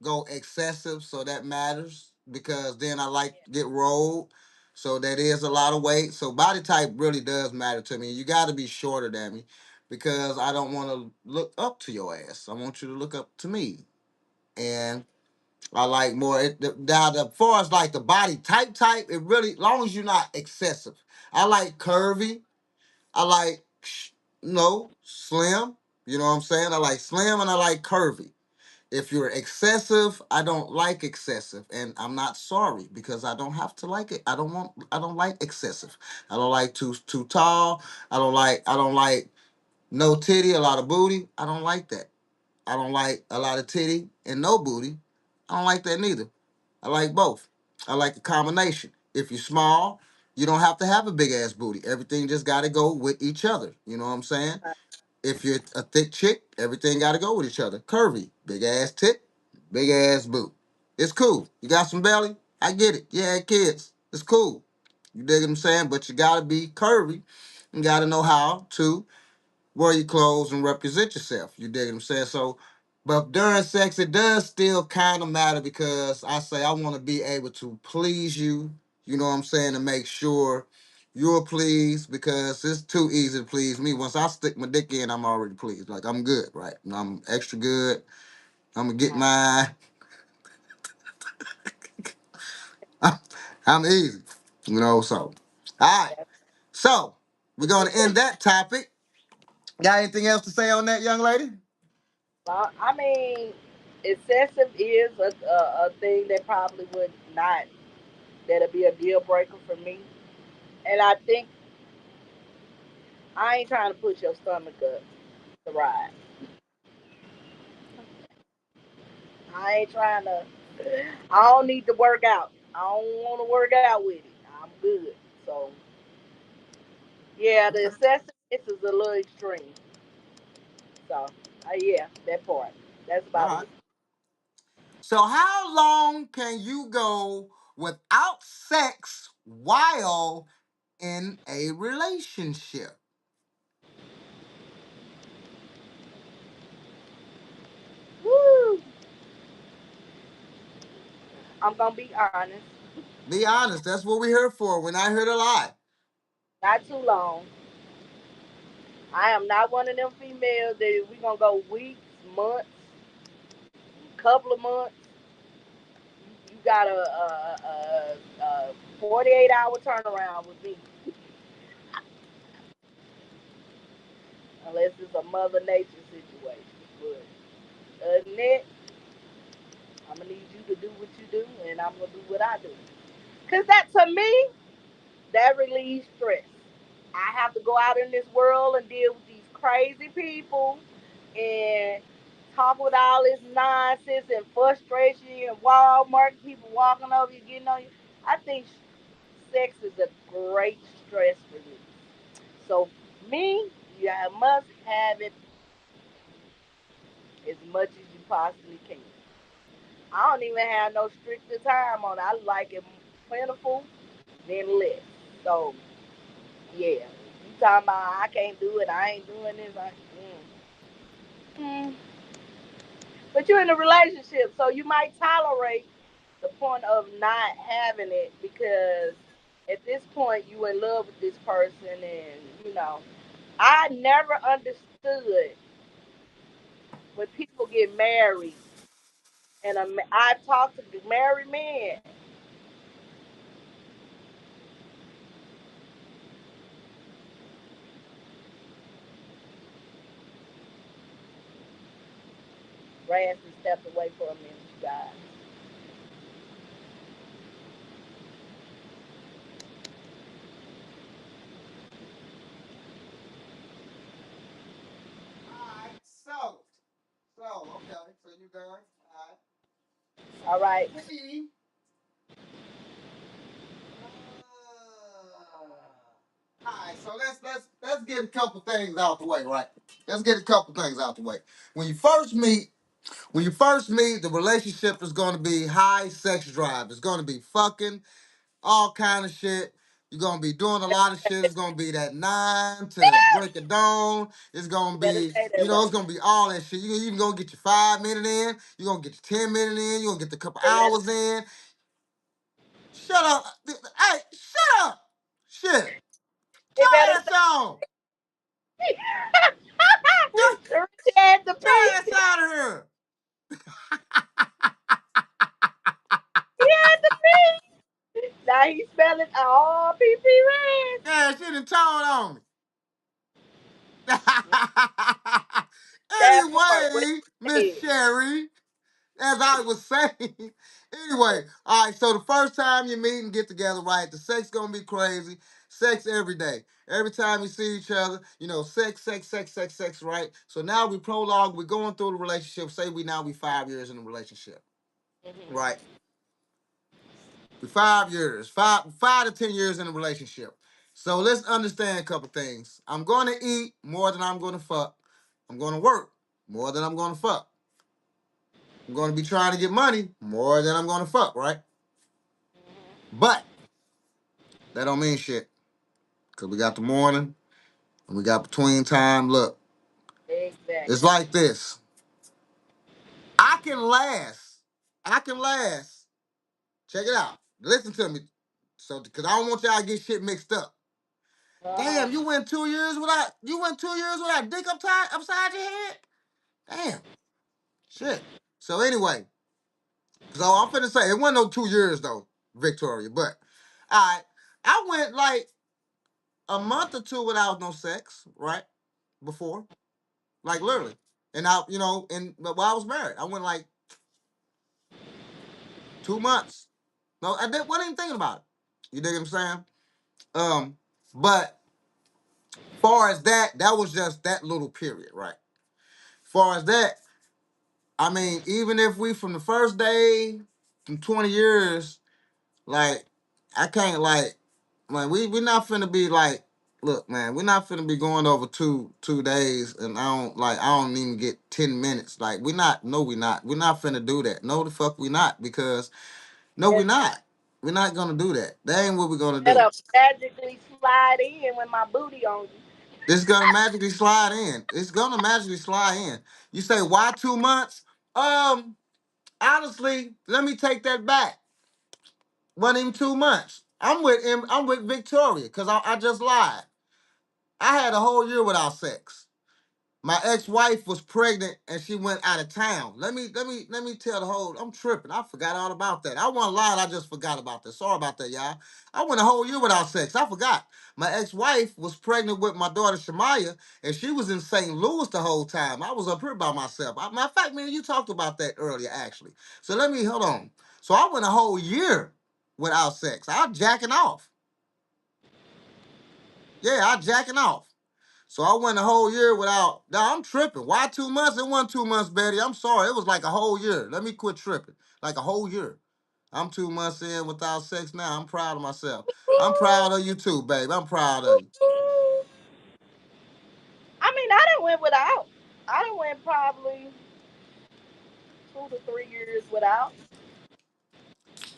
go excessive, so that matters because then I like to get rolled. So that is a lot of weight. So body type really does matter to me. You got to be shorter than me because I don't want to look up to your ass. I want you to look up to me. And I like more. Now, as far as like the body type, it really, long as you're not excessive. I like curvy. I like, slim. You know what I'm saying? I like slim and I like curvy. If you're excessive, I don't like excessive, and I'm not sorry because I don't have to like it. I don't like excessive. I don't like too tall. I don't like no titty, a lot of booty. I don't like that. I don't like a lot of titty and no booty. I don't like that neither. I like both. I like the combination. If you're small, you don't have to have a big ass booty. Everything just got to go with each other. You know what I'm saying? If you're a thick chick, everything got to go with each other. Curvy, big ass tit, big ass boot. It's cool. You got some belly? I get it. Yeah, kids. It's cool. You dig what I'm saying? But you got to be curvy. You got to know how to wear your clothes and represent yourself. You dig what I'm saying? So, but during sex, it does still kind of matter because I say I want to be able to please you. You know what I'm saying? To make sure you're pleased because it's too easy to please me. Once I stick my dick in, I'm already pleased. Like I'm good, right? I'm extra good. I'm gonna get my. I'm easy. So. All right. So we're gonna end that topic. Got anything else to say on that, young lady? I mean, excessive is a thing that probably would not. That'll be a deal breaker for me. And I think I ain't trying to push your stomach up to ride. I ain't trying to. I don't need to work out. I don't want to work out with it. I'm good. So yeah, the Okay. excessiveness is a little extreme. So yeah, that part. That's All about right. it. So how long can you go without sex while in a relationship? Woo! I'm gonna be honest. Be honest. That's what we're here for. We're not here to lie. Not too long. I am not one of them females that we gonna go weeks, months, couple of months. You got a 48-hour turnaround with me, unless it's a Mother Nature situation. But other than that, I'm gonna need you to do what you do, and I'm gonna do what I do. Cause that to me, that relieves stress. I have to go out in this world and deal with these crazy people and talk with all this nonsense and frustration and Walmart people walking over you, getting on you. I think sex is a great stress relief. So me, you must have it as much as you possibly can. I don't even have no stricter time on it. I like it plentiful, then less. So yeah, you talking about I can't do it, I ain't doing this. Mm. But you're in a relationship, so you might tolerate the point of not having it because at this point you in love with this person, and I never understood when people get married, and I've talked to married men. Razz stepped away for a minute, you guys. All right. Okay. So you done? All All right. right, So me. All right. So let's get a couple things out the way, right? Let's get a couple things out the way. When you first meet, the relationship is going to be high sex drive. It's going to be fucking all kind of shit. You're gonna be doing a lot of shit. It's gonna be that 9 to break of dawn. It's gonna You better be, stay that it's way. gonna be all that shit. You even gonna get your 5 minute in. You're gonna get your 10 minute in. You're gonna get the couple You better, hours in. Shut up. Hey, shut up. Shit. Turn you better that song. stay. Get Rich had the your ass P. out of here. He had the P. Now he's spelling all PP Red. Yeah, she done told on me. That part, Anyway, Miss Red. Cherry, as I was saying. Anyway, all right. So the first time you meet and get together, right? The sex gonna be crazy. Sex every day. Every time you see each other, sex, sex, sex, sex, sex, right? So now we prologue. We're going through the relationship. Say we 5 years in the relationship, right? We 5 years, five to 10 years in a relationship. So let's understand a couple things. I'm going to eat more than I'm going to fuck. I'm going to work more than I'm going to fuck. I'm going to be trying to get money more than I'm going to fuck, right? But that don't mean shit because we got the morning and we got between time. Look, it's Exactly. like this. I can last. I can last. Check it out. Listen to me. So, because I don't want y'all to get shit mixed up. Uh-huh. Damn, you went 2 years without dick upside your head? Damn. Shit. So anyway, so I'm finna say it wasn't no 2 years though, Victoria, but I went like a month or two without no sex, right? Before. Like literally. And but while I was married, I went like 2 months. No, wasn't even thinking about it. You dig what I'm saying? But far as that was just that little period, right? Far as that, I mean, even if we from the first day from 20 years, like I can't like we not finna be like, look, man, we're not finna be going over two days and I don't even get 10 minutes. Like we not no we not. We're not finna do that. No the fuck we not because no we Yes, not. We're not gonna do that. That ain't what we're gonna do. better magically slide in with my booty on you. It's gonna magically slide in. It's gonna magically slide in. You say why 2 months? Um Honestly, let me take that back. Wasn't even 2 months. I'm with him. I'm with Victoria because I just lied. I had a whole year without sex. My ex-wife was pregnant and she went out of town. Let me tell the whole. I'm tripping. I forgot all about that. I wasn't lying. I just forgot about that. Sorry about that, y'all. I went a whole year without sex. I forgot. My ex-wife was pregnant with my daughter Shemaya, and she was in St. Louis the whole time. I was up here by myself. Matter of fact, man, you talked about that earlier, actually. So let me hold on. So I went a whole year without sex. I was jacking off. Yeah, I was jacking off. So I went a whole year without. Now I'm tripping. Why 2 months? It wasn't 2 months, Betty. I'm sorry. It was like a whole year. Let me quit tripping. Like a whole year. I'm 2 months in without sex now. I'm proud of myself. I'm proud of you too, babe. I'm proud of you. I mean, I didn't went without. I didn't went probably 2 to 3 years without.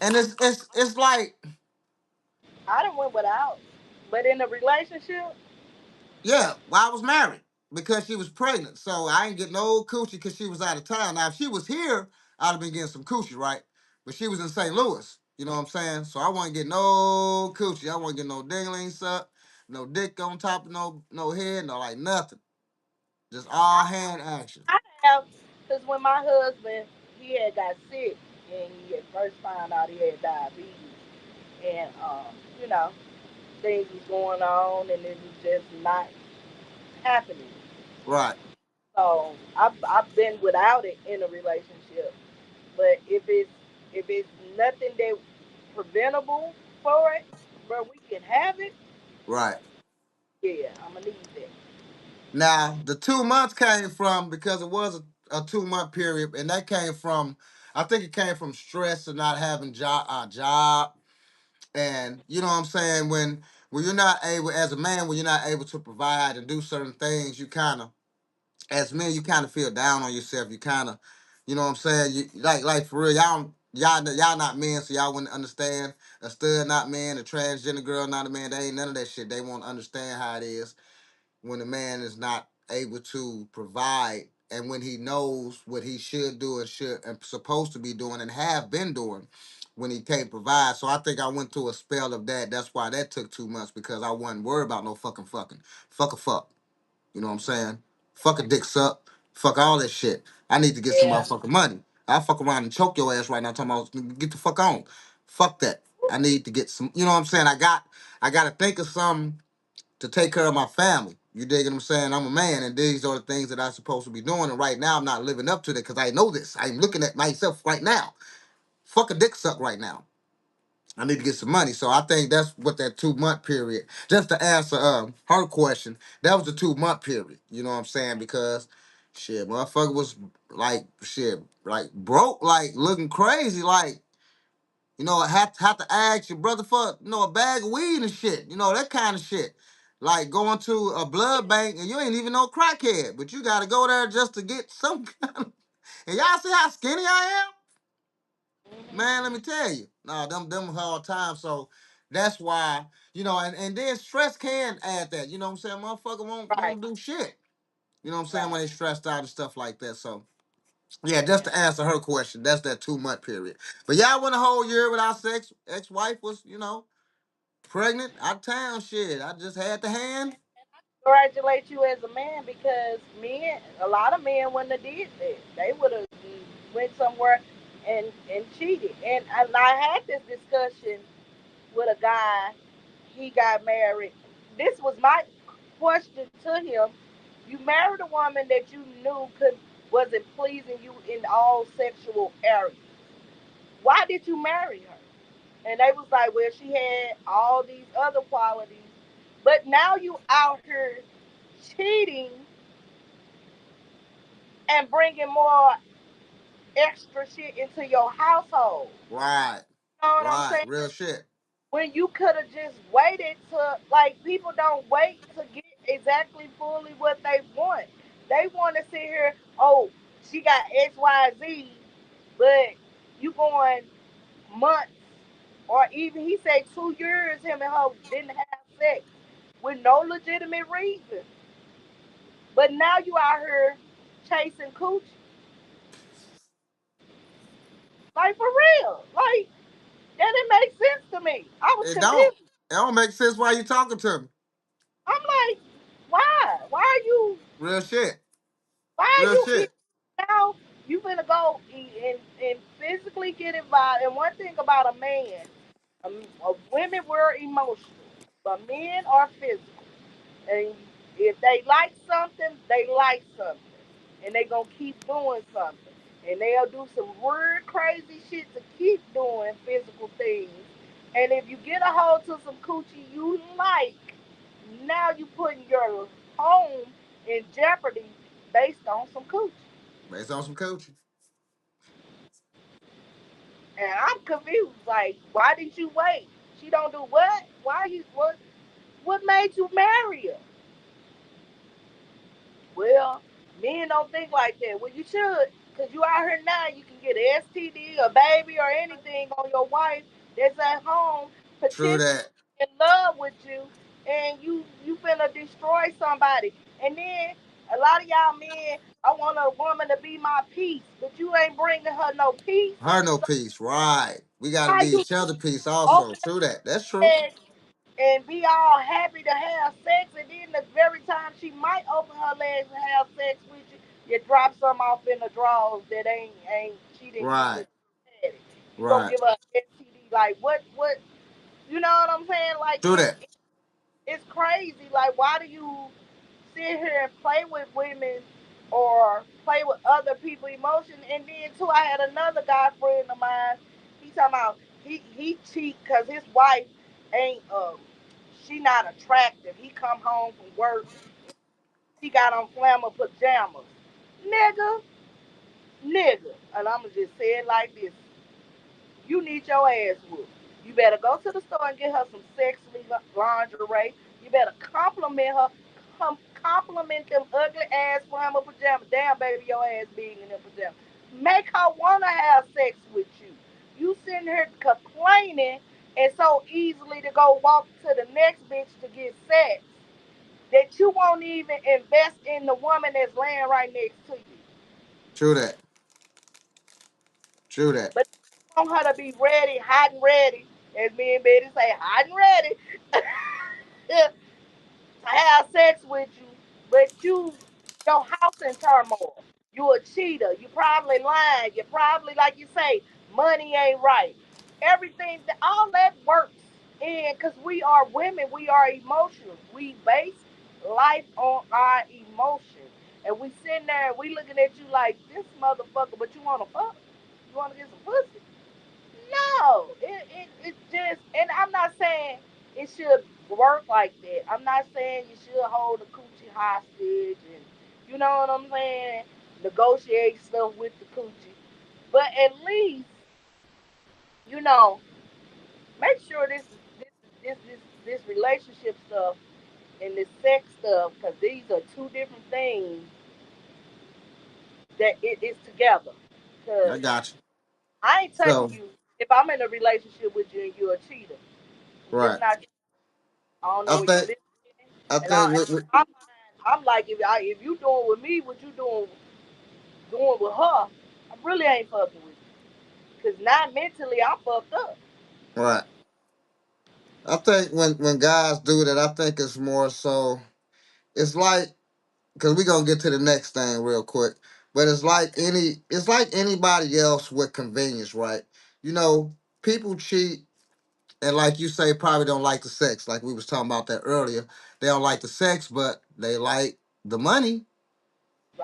And it's like, I didn't went without. But in a relationship, yeah, well, I was married because she was pregnant. So I ain't get no coochie because she was out of town. Now, if she was here, I'd have been getting some coochie, right? But she was in St. Louis. You know what I'm saying? So I wasn't getting no coochie. I wasn't getting no dingling suck, no dick on top of no head, no like nothing. Just all I, hand action. I have, because when my husband, he had got sick and he had first found out he had diabetes. And, you know, things was going on and it was just not happening. Right, So I've been without it in a relationship. But if it's nothing that preventable for it, where we can have it, right. yeah, I'm gonna need that. Now the 2 months came from because it was a 2 month period, and that came from I think it came from stress of not having job. And you know what I'm saying? When you're not able, as a man, when you're not able to provide and do certain things, you kind of, as men, you kind of feel down on yourself. You kind of, you know what I'm saying? You like for real, y'all. y'all not men, so y'all wouldn't understand. A stud not man, a transgender girl not a man. They ain't none of that shit. They won't understand how it is when a man is not able to provide, and when he knows what he should do and should and supposed to be doing and have been doing when he can't provide. So I think I went through a spell of that. That's why that took 2 months, because I wasn't worried about no fucking. Fuck a fuck. You know what I'm saying? Fuck a dick suck. Fuck all that shit. I need to get some Yeah. motherfucking money. I'll fuck around and choke your ass right now talking about get the fuck on. Fuck that. I need to get some, you know what I'm saying? I gotta think of something to take care of my family. You dig what I'm saying? I'm a man, and these are the things that I'm supposed to be doing. And right now, I'm not living up to that because I know this. I'm looking at myself right now. Fuck a dick suck right now. I need to get some money. So I think that's what that 2 month period. Just to answer her question, that was the 2 month period. You know what I'm saying? Because shit, motherfucker was like shit, like broke, like looking crazy, like I have to ask your brother for a bag of weed and shit. That kind of shit. Like going to a blood bank and you ain't even no crackhead, but you gotta go there just to get some kind of. And y'all see how skinny I am? Man, let me tell you. No, them hard times. So that's why, and then stress can add that. You know what I'm saying? Motherfucker Right. won't do shit. You know what I'm saying? Right. When they stressed out and stuff like that. So yeah, just to answer her question, that's that 2 month period. But y'all went a whole year without sex. Ex-wife was, pregnant, out of town. Shit, I just had the hand. Congratulate you as a man because men, a lot of men wouldn't have did that. They would have went somewhere and cheated. And I had this discussion with a guy. He got married. This was my question to him. You married a woman that you knew wasn't pleasing you in all sexual areas. Why did you marry her? And they was like, well, she had all these other qualities. But now you out here cheating and bringing more extra shit into your household. Right, You know what I'm right, saying? real shit. When you could have just waited to, like, people don't wait to get exactly fully what they want. They want to sit here, oh, she got X, Y, Z, but you going months or even he said 2 years him and her didn't have sex with no legitimate reason. But now you out here chasing coochie. Like for real. Like that didn't make sense to me. I was It don't. confused. It don't make sense why you talking to me. I'm like, why? Real shit. Why are Real you here shit. now? You gonna go and physically get involved. And one thing about a man, women were emotional, but men are physical. And if they like something, they like something. And they gonna keep doing something. And they'll do some weird crazy shit to keep doing physical things. And if you get a hold to some coochie you like, now you putting your home in jeopardy based on some coochie. Based on some coaching. And I'm confused. Like, why did you wait? She don't do what? Why you what made you marry her? Well, men don't think like that. Well, you should, because you out here now, you can get an STD, a baby, or anything on your wife that's at home, True potentially that. in love with you, and you finna destroy somebody. And then a lot of y'all men, I want a woman to be my peace, but you ain't bringing her no peace. Her no peace. Right. We gotta How be you each other peace also. open True that. That's true. and and be all happy to have sex, and then the very time she might open her legs and have sex with you, you drop some off in the drawers that ain't she didn't use Right. it. You gonna Right. give her an STD? Like what? You know what I'm saying? Like True that. it's crazy. Like why do you sit here and play with women or play with other people's emotion? And then too, I had another guy friend of mine. He talking about he cheat because his wife ain't she not attractive. He come home from work, he got on flannel pajamas, nigga, nigga. And I'ma just say it like this: you need your ass whooped. You better go to the store and get her some sexy lingerie. You better compliment her. Compliment them ugly ass flannel pajamas. Damn, baby, your ass being in them pajamas. Make her wanna have sex with you. You sitting here complaining and so easily to go walk to the next bitch to get sex that you won't even invest in the woman that's laying right next to you. True that. True that. But you want her to be ready, hot and ready, as me and Betty say, hot and ready to have sex with you, but your house in turmoil. You a cheater. You probably lying. You probably, like you say, money ain't right. Everything, all that works. And because we are women, we are emotional. We base life on our emotions. And we sitting there and we looking at you like this motherfucker, but you want to fuck? You want to get some pussy? No, it just, and I'm not saying it should work like that. I'm not saying you should hold the coochie hostage and you know what I'm saying, negotiate stuff with the coochie, but at least you know make sure this relationship stuff and this sex stuff, because these are two different things that it is together. I Because got you. I ain't touching So, you if I'm in a relationship with you and you're a cheater. I'm just right. not. I don't I know where you think live, I and think in my mind, I'm like, if you doing with me what you doing with her, I really ain't fucking with you. Cause not mentally, I'm fucked up. right. I think when guys do that, I think it's more so. It's like because we're gonna get to the next thing real quick. But it's like anybody else with convenience, right? You know, people cheat and like you say, probably don't like the sex. Like we was talking about that earlier. They don't like the sex, but they like the money.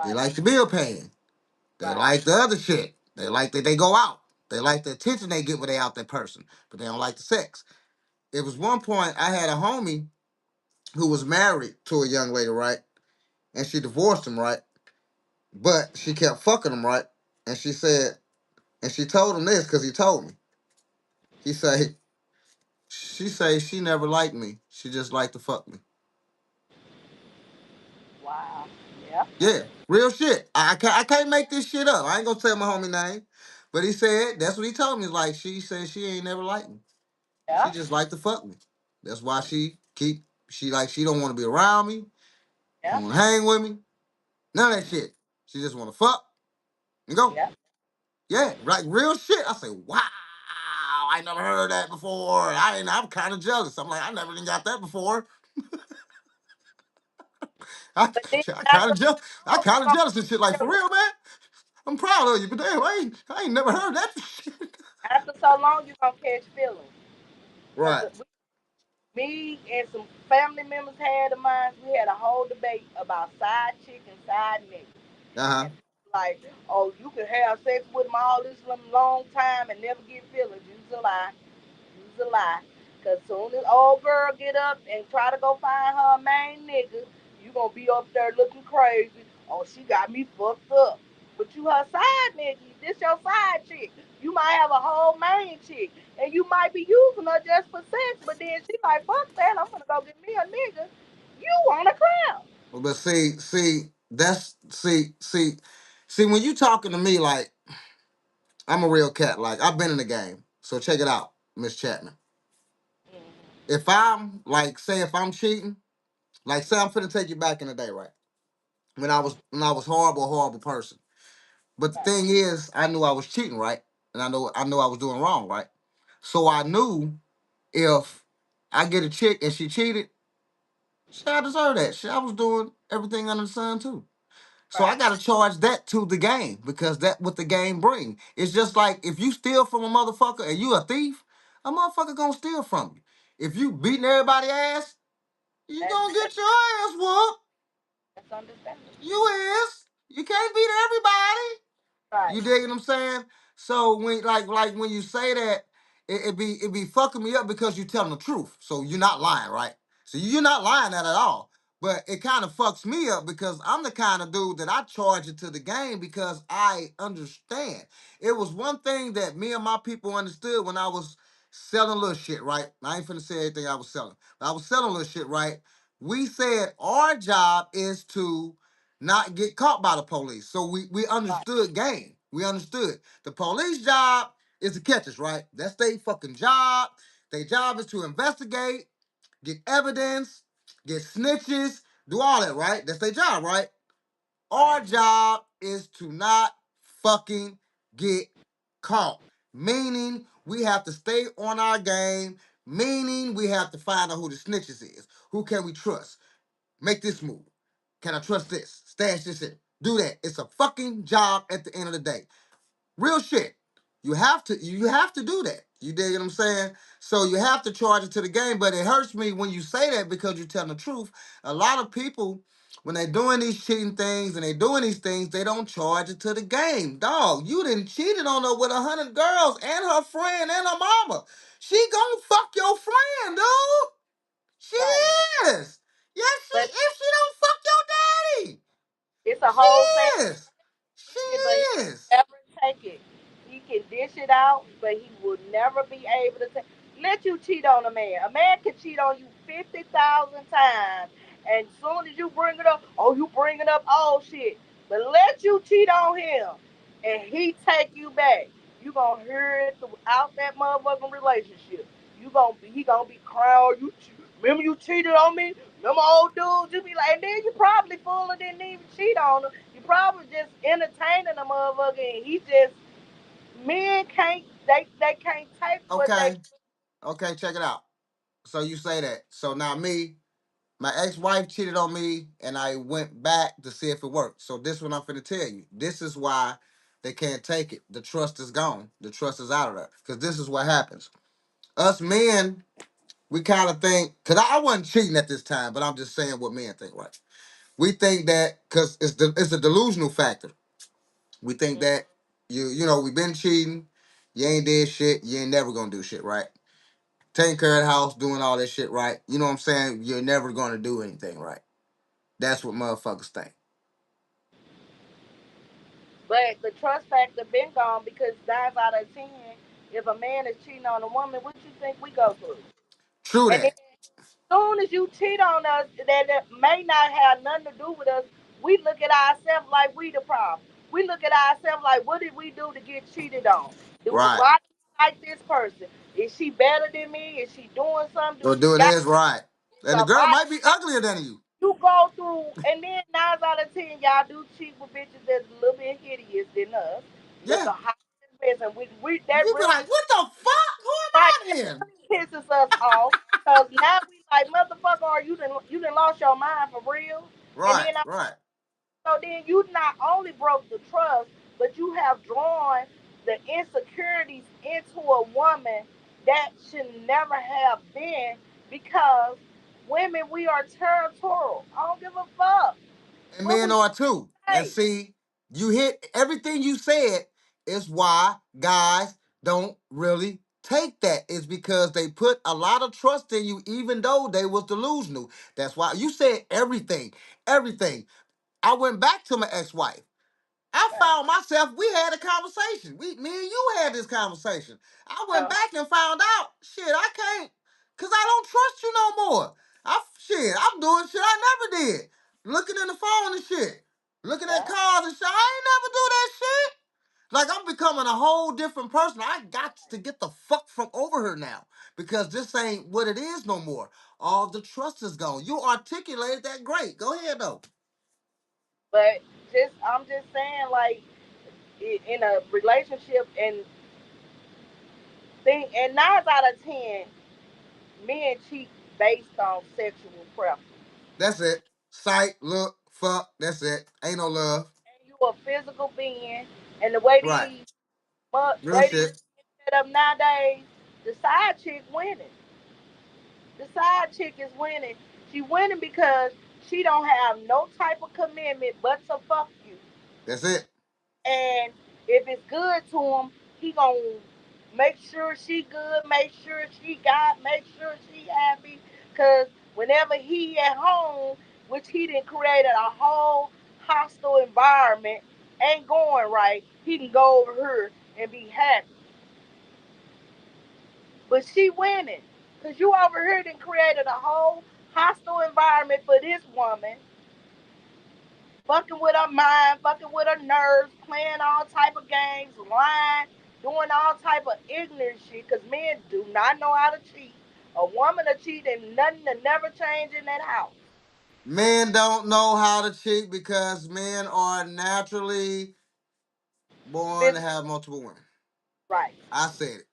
They Right, like the bill paying. They right, like the other shit. They like that they go out. They like the attention they get when they out that person, but they don't like the sex. It was one point I had a homie who was married to a young lady, right? And she divorced him, right? But she kept fucking him, right? And she said, and she told him this because he told me. He say, she never liked me. She just liked to fuck me. wow, yeah, Yeah, real shit. I can't make this shit up. I ain't gonna tell my homie name, but he said that's what he told me. Like she said she ain't never liked me. She yeah, just like to fuck me. That's why she don't want to be around me. yeah, Don't want to hang with me. None of that shit. She just want to fuck and go. yeah. Yeah, like real shit. I say, wow, I never heard that before. I'm kind of jealous. I'm like, I never even got that before. I, But then I kind after of jealous. I so long, kind you of gonna jealous and shit. Like for feel it. real, man. I'm proud of you, but damn, I ain't never heard that shit. After so long, you gonna catch feelings. Cause Right. me and some family members had of mine, we had a whole debate about side chick and side nigga. Uh huh. And people like, oh, you can have sex with them all this long time and never get feelings. You's a lie. You's a lie. Cause soon as old girl get up and try to go find her main nigga, you gonna be up there looking crazy. Oh, she got me fucked up. But you her side nigga. This your side chick. You might have a whole main chick, and you might be using her just for sex. But then she like, fuck that. I'm gonna go get me a nigga. You want a crowd? But see, when you talking to me like I'm a real cat, like I've been in the game. So check it out, Miss Chatman. Mm-hmm. If I'm like, say, if I'm cheating, like, say I'm finna take you back in the day, right? When I was horrible person. But the Right, thing is, I knew I was cheating, right? And I knew I was doing wrong, right? So I knew if I get a chick and she cheated, shit, I deserve that. Shit, I was doing everything under the sun too. So I right. gotta charge that to the game because that's what the game bring. It's just like if you steal from a motherfucker and you a thief, a motherfucker gonna steal from you. If you beating everybody ass, you That's gonna that's, get your ass whooped. that's understandable. You is. You can't beat everybody. Right. You dig what I'm saying? So when like when you say that, it be fucking me up because you telling the truth. So you're not lying, right? So you're not lying at all. But it kind of fucks me up because I'm the kind of dude that I charge it to the game because I understand. It was one thing that me and my people understood when I was selling little shit, right? I ain't finna say everything I was selling. But I was selling little shit, right? We said our job is to not get caught by the police. So we Right. understood game. We understood the police job. is to catch us, right? That's their fucking job. Their job is to investigate, get evidence, get snitches, do all that, right? That's their job, right? Our Right. job is to not fucking get caught. Meaning we have to stay on our game. Meaning we have to find out who the snitches is. Who can we trust? Make this move. Can I trust this? Stash this in. Do that. It's a fucking job at the end of the day. Real shit. You have to do that. You dig what I'm saying? So you have to charge it to the game, but it hurts me when you say that because you're telling the truth. A lot of people, when they're doing these cheating things and they doing these things, they don't charge it to the game. Dog, you done cheated on her with 100 girls and her friend and her mama. She gonna fuck your friend, dude. She Right. is. Yes, But if she don't fuck your daddy. it's a whole family. She is. But he She is. will never take it. He can dish it out, but he will never be able to let you cheat on a man. A man can cheat on you 50,000 times, and as soon as you bring it up, oh, you bringing up old shit. But let you cheat on him, and he take you back. You gonna hear it throughout that motherfucking relationship. He gonna be crying. You remember you cheated on me? Remember old dudes? You be like, and then you probably fooling didn't even cheat on him. You probably just entertaining a motherfucker, and he just men can't they can't take what they. Okay. Okay, check it out. So you say that. So now me, my ex-wife cheated on me, and I went back to see if it worked. So this one I'm finna tell you. This is why they can't take it. The trust is gone. The trust is out of there. Because this is what happens. Us men, we kind of think, because I wasn't cheating at this time, but I'm just saying what men think, right? We think that, because it's a delusional factor. We think that we've been cheating, you ain't did shit, you ain't never gonna do shit, right? Taking care of the house, doing all that shit right. You know what I'm saying? You're never gonna do anything right. That's what motherfuckers think. But the trust factor been gone because 9 out of 10, if a man is cheating on a woman, what you think we go through? True And then that. soon as you cheat on us, that may not have nothing to do with us, we look at ourselves like we the problem. We look at ourselves like, what did we do to get cheated on? Right. Why do you like this person? Is she better than me? Is she doing something? Do Or she doing got this right. And the a girl body? might be uglier than you. You go through, and then 9 out of 10, y'all do cheat with bitches that's a little bit hideous than us, that's Yeah. a hot mess, and we You that be really like, what the fuck? Who right am I then? pisses us off because now we like motherfucker, or you done lost your mind for real, and Right, then right. so then you not only broke the trust, but you have drawn the insecurities into a woman that should never have been because women we are territorial. I don't give a fuck And what men we are too. And say. see, you hit everything you said is why guys don't really take that. Is because they put a lot of trust in you, even though they was delusional. That's why you said everything. Everything. I went back to my ex-wife. I Right. found myself, we had a conversation. Me and you had this conversation. I went Yeah. back and found out, shit, I can't, cause I don't trust you no more. I'm doing shit I never did. Looking in the phone and shit. Looking at Yeah. cars and shit. I ain't never do that shit. Like I'm becoming a whole different person. I got to get the fuck from over her now. Because this ain't what it is no more. All the trust is gone. You articulated that great. Go ahead though. But I'm just saying, like in a relationship and thing, and 9 out of 10, men cheat based on sexual preference. That's it. Sight, look, fuck. That's it. Ain't no love. And you a physical being, and the way Right. Real way these shit. set up nowadays, the side chick winning. The side chick is winning. She winning because she don't have no type of commitment but to fuck you. That's it. And if it's good to him, he gonna make sure she good, make sure she happy. Cause whenever he at home, which he didn't create a whole hostile environment, ain't going right, he can go over here and be happy. But she winning. Cause you over here done created a whole hostile environment for this woman, fucking with her mind, fucking with her nerves, playing all type of games, lying. doing all type of ignorant shit because men do not know how to cheat. A woman to cheat and nothing to never change in that house. Men don't know how to cheat because men are naturally born to Physically, have multiple women. right. I said it.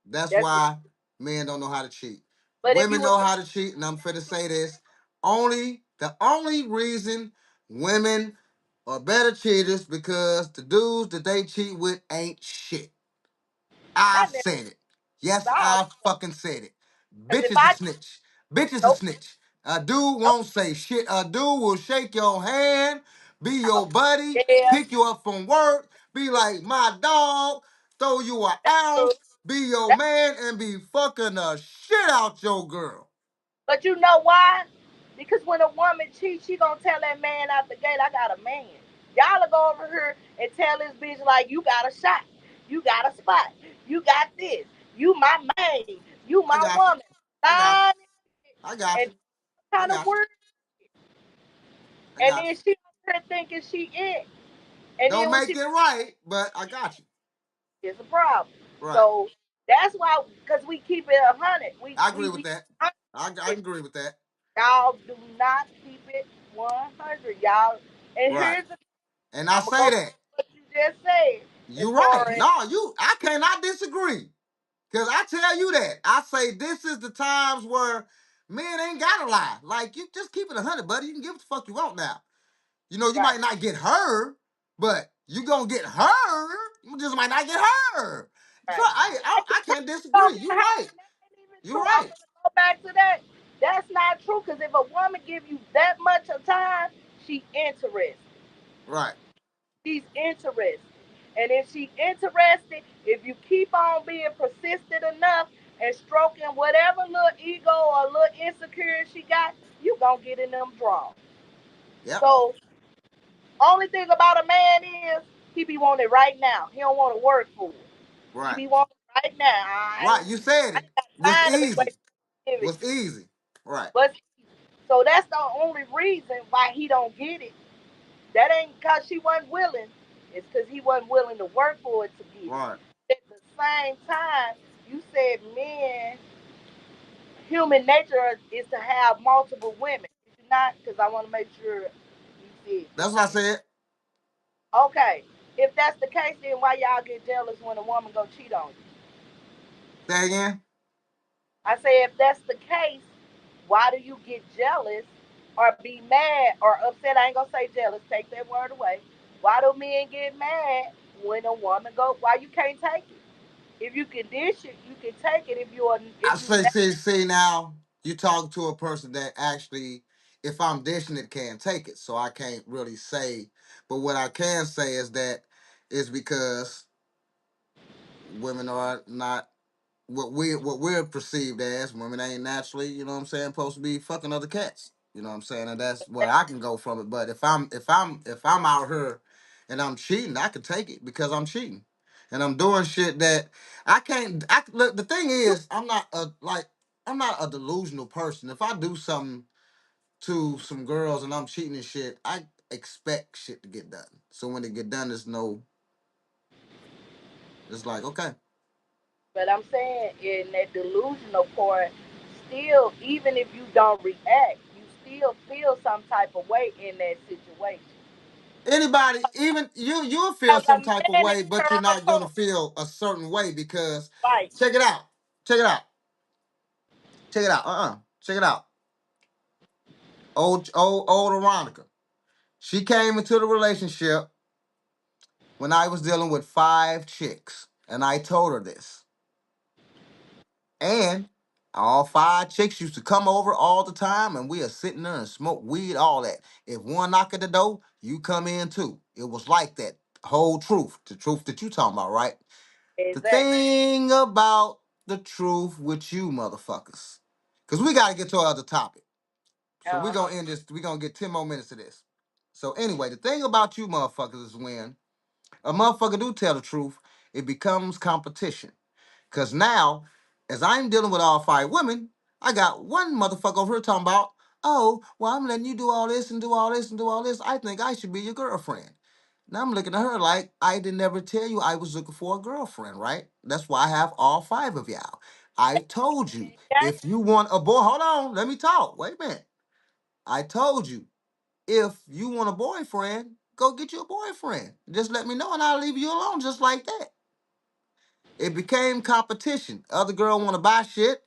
That's That's it. why men don't know how to cheat. But if you Women was know how to cheat, and I'm finna say this. The only reason women are better cheaters because the dudes that they cheat with ain't shit. I not said it. Yes, all, I fucking said it. because if Bitches a I snitch. Bitches a nope, snitch. A dude nope, won't say shit. A dude will shake your hand, be I'll your buddy, yeah, pick you up from work, be like my dog, throw you an that's true. ounce, be your That, man, and be fucking the shit out your girl. but you know why? Because when a woman cheats, she gonna tell that man out the gate, I got a man. Y'all will go over here and tell this bitch like you got a shot, you got a spot, you got this, you my maid, you I my got you. woman. I got you. Line I got and you. I kind of got you. word, I and got then you. she over here thinking she it, and Don't then when make she it right, but I got you. it's a problem. Right. So that's why, because we keep it 100. We I we agree with be that. 100. I agree with that. Y'all do not keep it 100, y'all. And Right. here's the, And I I'm gonna say go to that. what you just said as You right. far as No, I cannot disagree. Cause I tell you that. I say this is the times where men ain't gotta lie. Like you just keep it 100, buddy. You can give what the fuck you want now. You know, you right, might not get her, but you gonna get her. You just might not get her. So right. I can't Don't disagree. get You hurt. right. That ain't even You true. I'm right. gonna go back to that. That's not true because if a woman give you that much of time, she interested. Right. She's interested. And if she's interested, if you keep on being persistent enough and stroking whatever little ego or little insecurity she got, you gonna get in them draws. Yep. So only thing about a man is he be wanting it right now. He don't want to work for it. He Right. be wanting it right now. Right. You said I it. ain't got Was time to be easy. waiting to give it Was to you. easy. Right. But so that's the only reason why he don't get it. That ain't because she wasn't willing. It's because he wasn't willing to work for it to get it. Right. At the same time, you said men, human nature is to have multiple women. Did you not? Because I want to make sure you said That's what I said. that. Okay. If that's the case, then why y'all get jealous when a woman go cheat on you? Say again. I say if that's the case, why do you get jealous or be mad or upset? I ain't gonna say jealous. Take that word away. Why do men get mad when a woman go? Why you can't take it? If you can dish it, you can take it. If I you say, see now, you talk to a person that actually, if I'm dishing it, can't take it. So I can't really say. But what I can say is that it's because women are not what we're perceived as. Women ain't naturally, you know what I'm saying, supposed to be fucking other cats. You know what I'm saying? And that's where I can go from it. But if I'm out here and I'm cheating, I can take it because I'm cheating. And I'm doing shit that I can't look, the thing is, I'm not a delusional person. If I do something to some girls and I'm cheating and shit, I expect shit to get done. So when it get done, it's like, okay. but I'm saying in that delusional part, still, even if you don't react, you still feel some type of way in that situation. Anybody, even you'll feel Because a some type of man way, ain't but you're turned not gonna on. feel a certain way because Right. check it out. Check it out. Check it out. Check it out. Old Veronica. She came into the relationship when I was dealing with 5 chicks. And I told her this. And all 5 chicks used to come over all the time, and we are sitting there and smoke weed, all that. If one knock at the door, you come in too. It was like that. Whole truth, the truth that you talking about, right? The Exactly. thing about the truth with you motherfuckers, because we got to get to our other topic. So we're Uh going huh. to end this. We're going to get 10 more minutes of this. So anyway, the thing about you motherfuckers is when a motherfucker do tell the truth, it becomes competition. Because now, as I'm dealing with all 5 women, I got one motherfucker over here talking about, oh, well, I'm letting you do all this and do all this and do all this. I think I should be your girlfriend. Now I'm looking at her like I didn't never tell you I was looking for a girlfriend, right? That's why I have all five of y'all. I told you Yeah. if you want a boy, hold on, let me talk. Wait a minute. I told you if you want a boyfriend, go get you a boyfriend. Just let me know and I'll leave you alone just like that. It became competition. Other girl want to buy shit.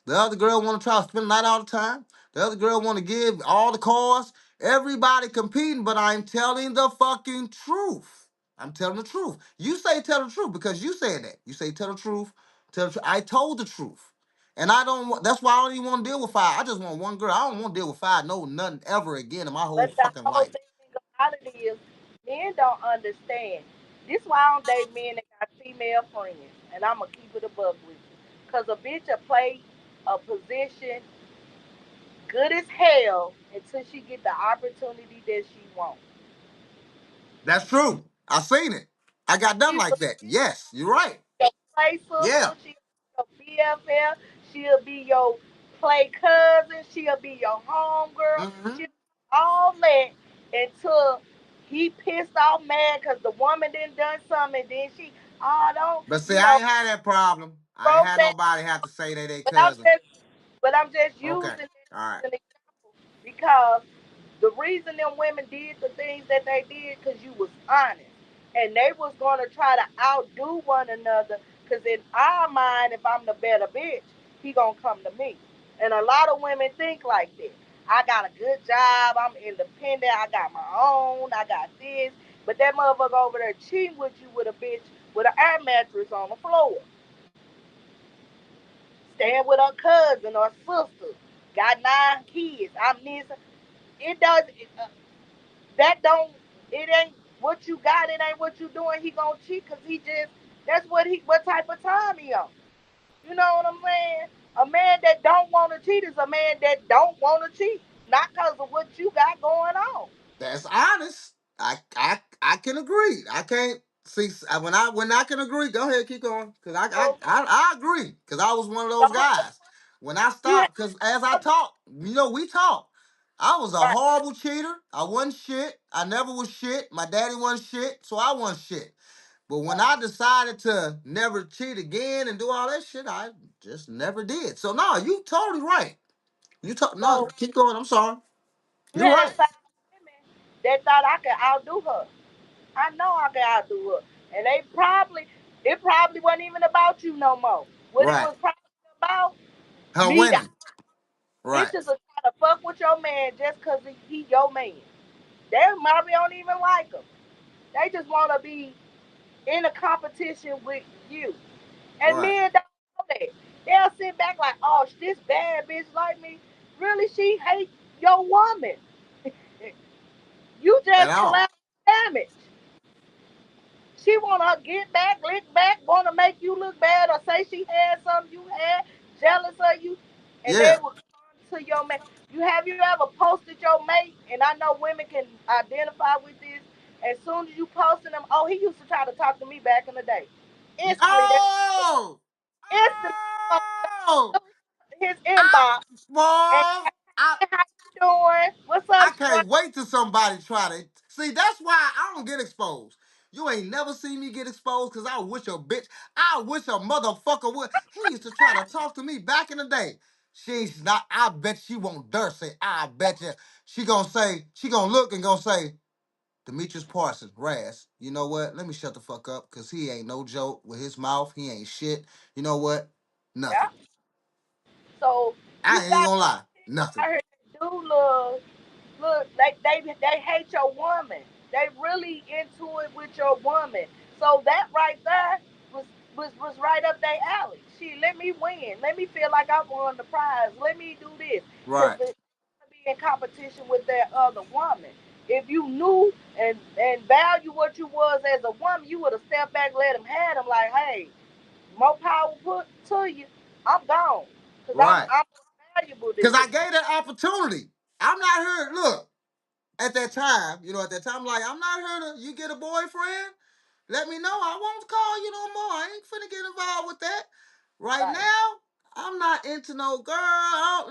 The other girl want to try to spend the night all the time. The other girl want to give all the cars. Everybody competing, but I'm telling the fucking truth. I'm telling the truth. You say tell the truth because you said that. You say tell the truth. Tell the truth. I told the truth. And I don't want, that's why I don't even want to deal with five. I just want one girl. I don't want to deal with five, no, nothing ever again in my whole But the fucking whole life. thing about it is, men don't understand. This why I don't date men that got female friends, and I'ma keep it a buck with you. Cause a bitch will play a position good as hell until she get the opportunity that she wants. That's true. I seen it. I got done She like will that. Yes, you're right. your play Yeah. sister, she'll be your BFF, she'll be your play cousin, she'll be your homegirl, Hmm. she'll be all that until he pissed off mad because the woman done something, and then she, oh, don't, But see, I ain't had that problem. I ain't broke had that. nobody have to say they But I'm cousin. just, but I'm just Okay. using it All right. as an example because the reason them women did the things that they did because you was honest, and they was gonna try to outdo one another. Because in our mind, if I'm the better bitch, he gonna come to me. And a lot of women think like that. I got a good job. I'm independent. I got my own. I got this. But that motherfucker over there cheating with you with a bitch with an air mattress on the floor, staying with her cousin or sister, got 9 kids. I'm this. It does. That don't. It ain't what you got. It ain't what you doing. He gonna cheat because he just. That's what he. What type of time he on? You know what I'm saying? A man that don't want to cheat is a man that don't want to cheat, not because of what you got going on. That's honest. I can agree. I can't see when I can agree. Go ahead, keep going. Cause So, I agree. Cause I was one of the those whole, guys. When I you have stopped, cause as I talk, we talk. I was a right. horrible cheater. I wasn't shit. I never was shit. My daddy wasn't shit, so I wasn't shit. But when I decided to never cheat again and do all that shit, I just never did. So no, you totally right. You talk no, So keep going. I'm sorry. you You're had right. 5 women that thought I could outdo her. I know I could outdo her, and it probably wasn't even about you no more. What it Right. was probably about, Her me. winning. Right. Bitches are trying to fuck with your man just because he your man. They probably don't even like him. They just want to be in a competition with you. And Right. men don't know that. They'll sit back like, oh, this bad bitch like me. Really, she hates your woman. You At just all. collateral damage. She wanna get back, lick back, wanna make you look bad or say she had something you had, jealous of you, and they Yeah. will come to your mate. You ever posted your mate? And I know women can identify with this. As soon as you posted them, oh, he used to try to talk to me back in the day. Instantly, they Oh. instantly Oh. his I inbox and boy. I hey, how you doing? What's up, I Strap? can't wait till somebody try to see. That's why I don't get exposed. You ain't never seen me get exposed because I wish a bitch, I wish a motherfucker would. He used to try to talk to me back in the day. She's not, I bet she won't dare say, I bet you. She gonna look and gonna say, Demetrius Parsons, Razz, you know what? Let me shut the fuck up because he ain't no joke with his mouth. He ain't shit. You know what? Yeah. Nothing. So you I ain't got gonna lie. people Nothing. out here that do look, they hate your woman. They really into it with your woman. So that right there was right up their alley. She let me win. Let me feel like I won the prize. Let me do this because Right. they be in competition with their other woman. If you knew and value what you was as a woman, you would have stepped back, let them have them. Like, hey, more power put to you. I'm gone because Right. I'm valuable than Because I you. gave that opportunity. I'm not here. Look, at that time, at that time, like, I'm not here to, you get a boyfriend, let me know. I won't call you no more. I ain't finna get involved with that. Right Right. now, I'm not into no girl.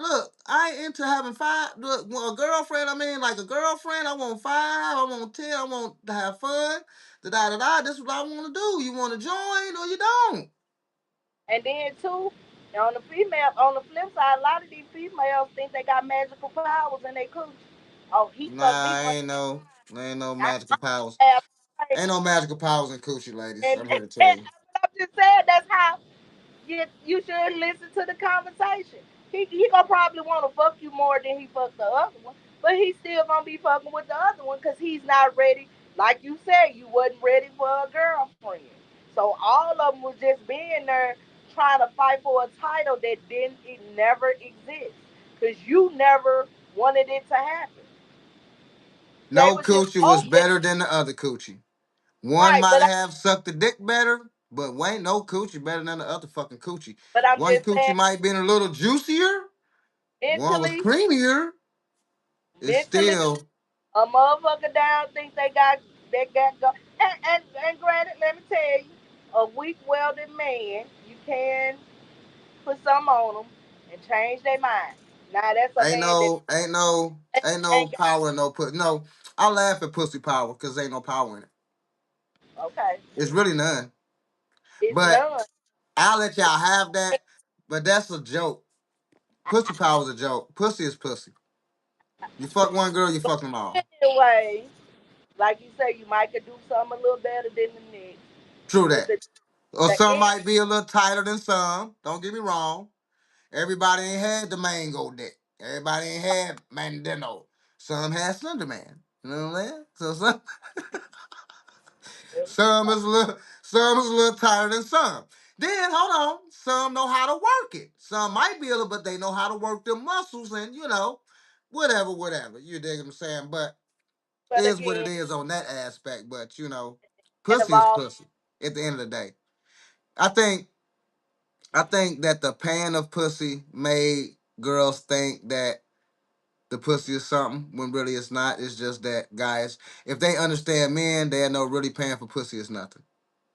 Look, I ain't into having five. Look, a girlfriend. I mean, like a girlfriend. I want five. I want 10. I want to have fun. Da da da da. This is what I want to do. You want to join or you don't? And then too, on the flip side, a lot of these females think they got magical powers in their coochie. Oh, he fucked me Nah, one ain't no time. magical powers. I have Ain't no magical powers in coochie, ladies. and, I'm here to tell and you. I'm just saying that's how you should listen to the conversation. He gonna probably want to fuck you more than he fucked the other one, but he still gonna be fucking with the other one because he's not ready. Like you said, you wasn't ready for a girlfriend. So all of them was just being there trying to fight for a title that didn't it never exist because you never wanted it to happen. They No was just coochie was hoping, better than the other coochie. One right? might have sucked the dick better, but ain't no coochie better than the other fucking coochie. But I'm One just saying coochie might been a little juicier. One was mentally, creamier. It's mentally still a motherfucker down think they got go and granted, let me tell you, a weak welded man, you can put some on them and change their mind. Now that's a ain't man that no ain't no ain't no ain't got power in no put. No, I laugh at pussy power because ain't no power in it. okay. It's really none. It's But none. I'll let y'all have that. But that's a joke. Pussy power is a joke. Pussy is pussy. You fuck one girl, you But fuck them all. anyway, like you say, you might could do something a little better than the next. True But that. Or the some end might be a little tighter than some. Don't get me wrong. Everybody ain't had the mango dick. Everybody ain't had Mandino. Some had Slender Man. You know what I'm saying? So some is a little tighter than some. Then hold on, some know how to work it. Some might be a little, but they know how to work their muscles and whatever, whatever. You dig what I'm saying? But but is what again, it is on that aspect. But and pussy is evolve. pussy. At the end of the day, I think I think that the pan of pussy made girls think that the pussy is something when really it's not. It's just that guys, if they understand men, they know really paying for pussy is nothing.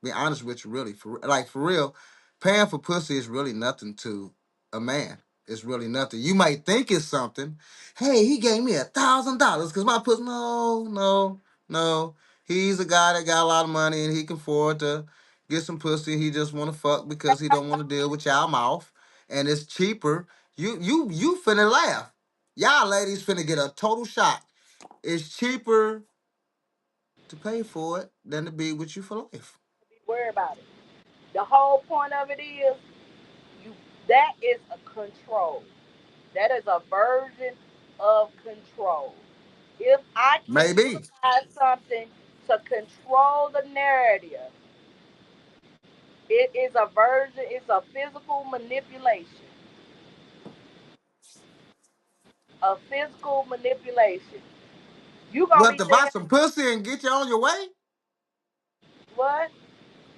Be honest with you, really, for real, paying for pussy is really nothing to a man. It's really nothing. You might think it's something. Hey, he gave me $1,000 because my pussy. No, no, no. He's a guy that got a lot of money and he can afford to get some pussy. He just want to fuck because he don't want to deal with y'all mouth, and it's cheaper. You finna laugh. Y'all ladies finna get a total shock. It's cheaper to pay for it than to be with you for life. Be worried about it. The whole point of it is you. That is a control. That is a version of control. If I can Maybe. utilize something to control the narrative, it is a version, it's a physical manipulation. A physical manipulation. You gonna What, be to buy thinking, some pussy and get you on your way? what?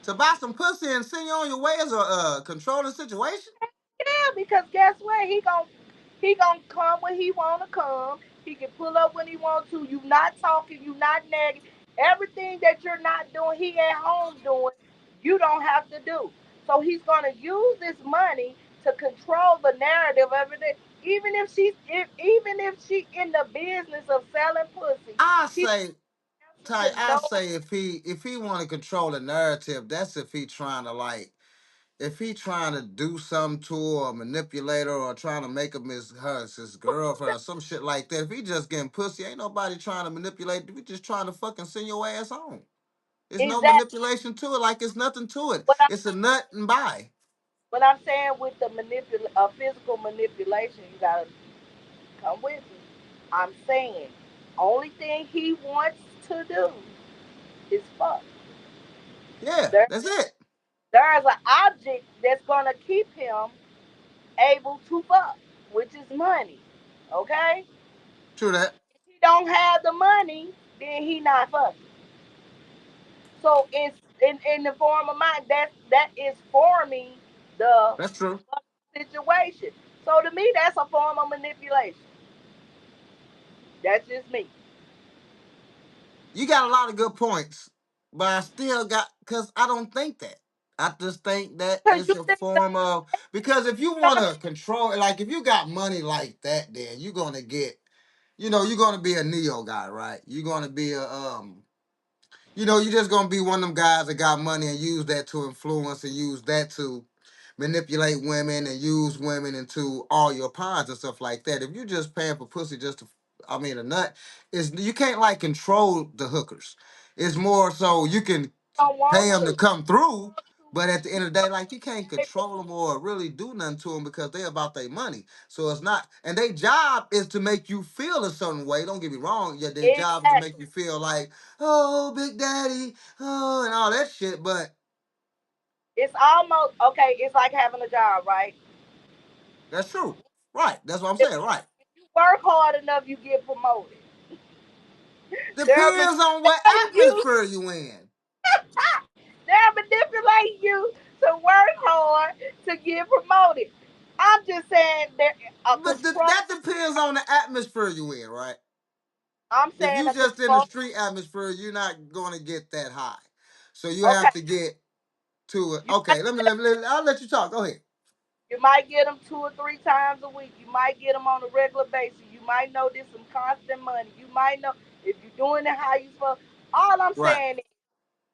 To buy some pussy and send you on your way is a controlling situation? Yeah, because guess what? He gonna come when he wanna come. He can pull up when he want to. You not talking. You not nagging. Everything that you're not doing, he at home doing. You don't have to do. So he's gonna use this money to control the narrative of it. Even if she in the business of selling pussy, I he say, to Ty, I know say if he want to control the narrative, that's if he trying to if he trying to do something to her or manipulate her or trying to make her miss her his girlfriend or some shit like that. If he just getting pussy, ain't nobody trying to manipulate. We just trying to fucking send your ass home. There's no exactly manipulation to it. Like it's nothing to it. what I It's a nut and buy. what I'm saying with the physical manipulation. You gotta come with me. I'm saying, only thing he wants to do is fuck. Yeah, There, that's it. there is an object that's gonna keep him able to fuck, which is money. Okay? True that. If he don't have the money, then he not fucking. So it's in the form of mind that is forming the That's true. situation. So to me, that's a form of manipulation. That's just me. You got a lot of good points, but I still got because I don't think that. I just think that Cause it's you a think form of, because if you want to control, like if you got money like that, then you're gonna get, you're gonna be a neo guy, right? You're gonna be a you're just gonna be one of them guys that got money and use that to influence and use that to manipulate women and use women into all your pawns and stuff like that. If you just paying for pussy just to, I mean, a nut, is you can't like control the hookers. It's more so you can don't pay want them to to. come through, but at the end of the day, like you can't control them or really do nothing to them because they're about their money. So it's not, and their job is to make you feel a certain way. Don't get me wrong. Yeah, their job is to make Exactly. you feel like, oh, Big Daddy, oh, and all that shit. But It's almost okay. It's like having a job, right? that's true, right? That's what I'm If saying, right? you work hard enough, you get promoted. They're Depends on what manipulating you. atmosphere you in. They're manipulating you to work hard to get promoted. I'm just saying that a But control. that depends on the atmosphere you in, right? I'm If saying you a just in the control. street atmosphere, you're not going to get that high. So you Okay, have to get to it. you might Okay, I'll let you talk. Go ahead. you might get them 2 or 3 times a week. You might get them on a regular basis. You might know this some constant money. You might know if you're doing it how you supposed. All I'm Right. saying is,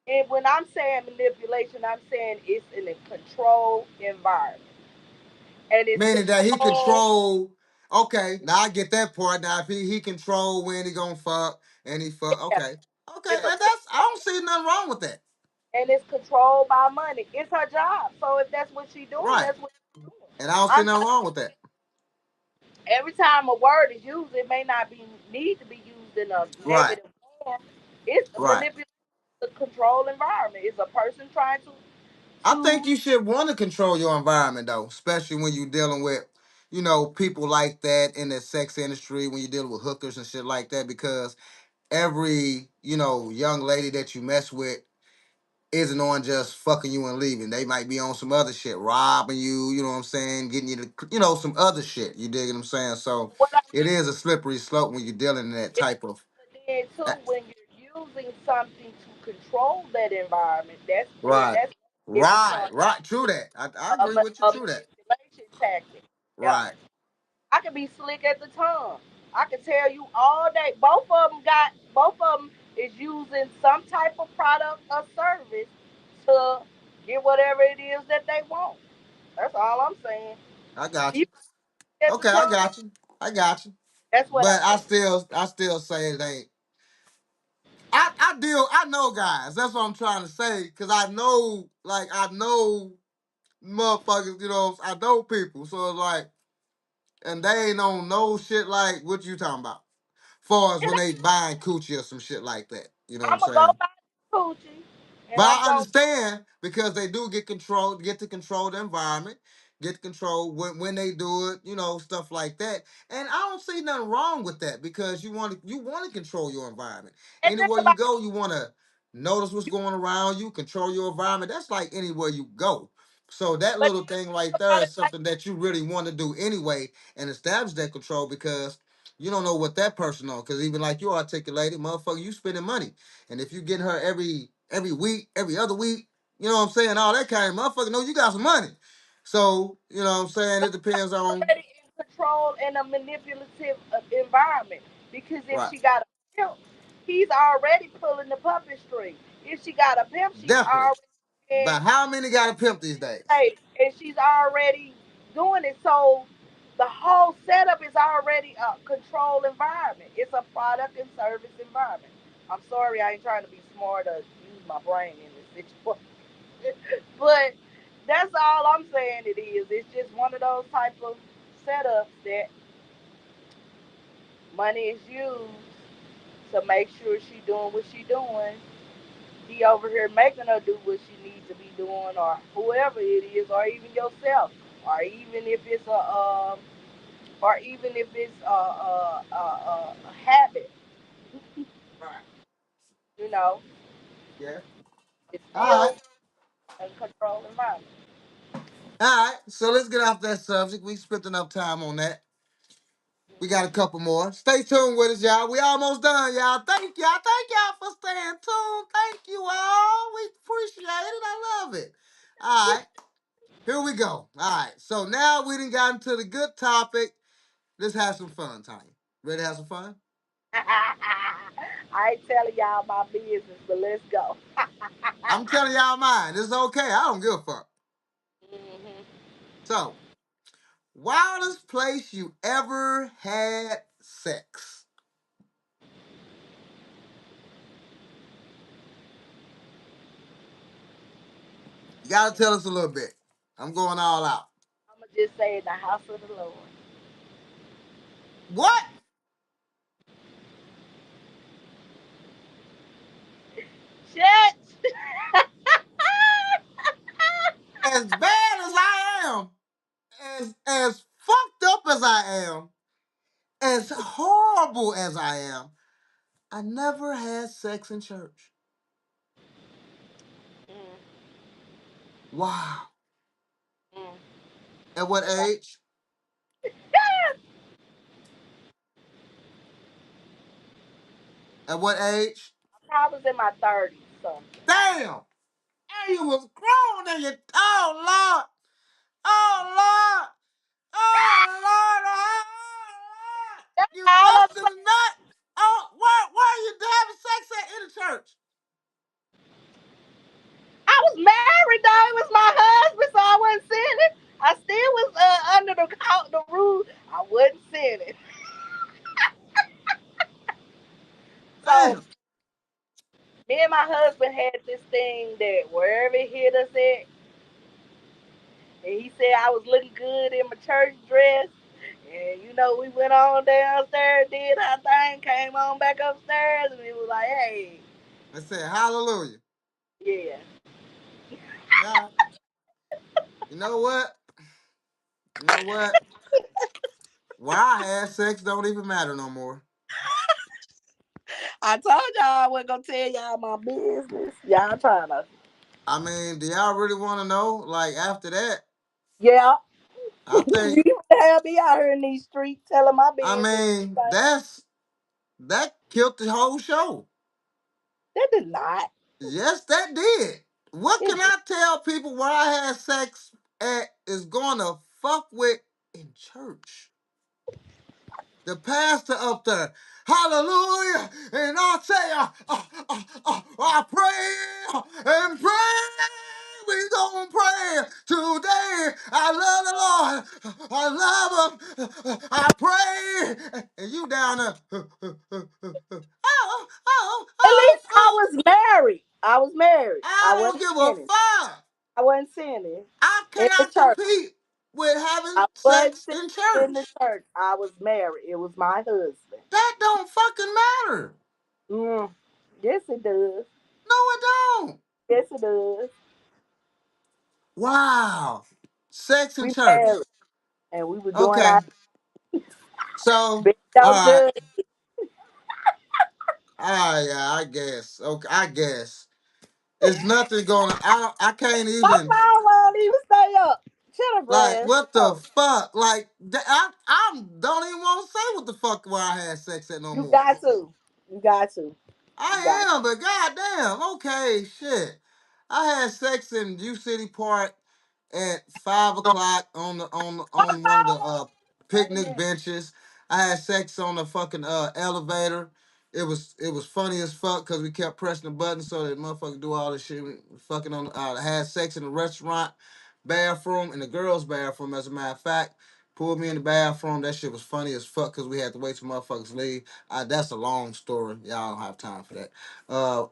and when I'm saying manipulation, I'm saying it's in a controlled environment, and it's Meaning that he controlled. control. Okay, now I get that part. Now if he control when he gonna fuck and he fuck. Yeah, Okay, okay, it's a and that's I don't see nothing wrong with that. and it's controlled by money. It's her job. So if that's what she's doing, Right, that's what she's doing. and I don't see I'm nothing wrong with that. every time a word is used, it may not be need to be used in a Right, negative form. It's a right. manipulation, the control environment. It's a person trying I think to you should want to control your environment though, especially when you're dealing with, people like that in the sex industry, when you're dealing with hookers and shit like that, because every, young lady that you mess with isn't on just fucking you and leaving. They might be on some other shit, robbing you, you know what I'm saying, getting you to, some other shit. You dig what I'm saying? So what I it is a slippery slope when you're dealing in that it, type of. but then uh, too when you're using something to control that environment, Right, that's it right, becomes right. True that. I agree with you. a True that. manipulation tactic. Yeah. Right. I can be slick at the tongue. I can tell you all day. Both of them is using some type of product or service to get whatever it is that they want. That's all I'm saying. I got You you. at the Okay, I tongue. got you. I got you. That's what But I'm saying. I still say it ain't. I know guys. That's what I'm trying to say. Cause I know motherfuckers, I know people. So it's like, and they ain't on no shit like what you talking about. Far as when they buying coochie or some shit like that. You know what I'm I'm gonna go saying? buy the coochie, and But I'm I gonna. understand because they do get to control the environment, get to control when they do it, stuff like that. And I don't see nothing wrong with that because you want to control your environment. And think Anywhere you about go, you want to notice what's you, going around you, control your environment. That's like anywhere you go. So that but little you thing right think there about it is like something that you really want to do anyway and establish that control because you don't know what that person on. Because even like you articulated, motherfucker, you spending money. And if you get her every week, every other week, you know what I'm saying, all that kind of motherfucker know you got some money. So, you know what I'm saying, it depends on already in control in a manipulative environment because if right. she got a pimp, he's already pulling the puppet string. If she got a pimp, she's Definitely. already But how many got a pimp these days? paid, and she's already doing it. So the whole setup is already a control environment. It's a product and service environment. I'm sorry, I ain't trying to be smart or use my brain in this situation, but that's all I'm saying. It is. It's just one of those type of setups that money is used to make sure she doing what she doing. He over here making her do what she needs to be doing, or whoever it is, or even yourself, or even if it's or even if it's a habit. Right. You know, Yeah. it's All still right. a controlled environment. All right. So let's get off that subject. We spent enough time on that. We got a couple more. Stay tuned with us, y'all. We almost done, y'all. Thank y'all. Thank y'all for staying tuned. Thank you all. We appreciate it. I love it. All right, here we go. All right, so now we done got into the good topic. Let's have some fun, Tanya. Ready to have some fun? I ain't telling y'all my business, but let's go. I'm telling y'all mine. It's okay. I don't give a fuck. Mhm. So, wildest place you ever had sex? You gotta tell us a little bit. I'm going all out. I'm gonna just say in the house of the Lord. What? Church. As bad as I am, as fucked up as I am, as horrible as I am, I never had sex in church. Mm, Wow. mm. At what age? At what age? I was in my 30s, something. Damn! And you was grown and you, oh Lord, oh Lord, oh Lord, oh Lord. That's You all I'm busted saying. a nut. Oh, where are you having sex at in the church? I was married though. It was my husband, so I wasn't sinning. I still was under the rule. I wasn't sinning. So Damn. me and my husband had this thing that wherever it hit us at, and he said I was looking good in my church dress. And we went on downstairs, did our thing, came on back upstairs, and it was like, hey, I said hallelujah. yeah. Yeah. You know what? You know what? Where I had sex don't even matter no more. I told y'all I wasn't gonna tell y'all my business. Y'all trying to, I mean, do y'all really want to know? Like after that, yeah. I You think. have me out here in these streets telling my I business. mean, that killed the whole show. That did not. Yes, that did. What It can I tell people where I had sex at is gonna fuck with in church? The pastor up there, hallelujah, and I say, I pray and pray. We gonna pray today. I love the Lord. I love him. I pray. And you down there. At least I Oh. was married. I was married. I I don't wasn't give a sinning. fuck. I wasn't sinning I in the cannot church. compete with having I wasn't sex in sinning in the church. church. I was married. It was my husband. That don't fucking matter. Mm. Yes, it does. No, it don't. Yes, it does. Wow. Sex in We church. married, and we were doing Okay. our So, big all don't right. judge. Yeah, I guess. Okay, I guess. It's nothing gonna I can't My even phone won't even stay up. Shut up, like Razz. what the Oh, fuck? Like I don't even want to say what the fuck where I had sex at no you more. got to. You got to. You got I am, but goddamn, okay, shit. I had sex in U City Park at 5 o'clock on one of the picnic to. benches. I had sex on the fucking elevator. It was funny as fuck because we kept pressing the button so that motherfucker do all this shit. We fucking on. I had sex in the restaurant bathroom in the girls' bathroom. As a matter of fact, pulled me in the bathroom. That shit was funny as fuck because we had to wait till motherfuckers leave. That's a long story. Y'all don't have time for that.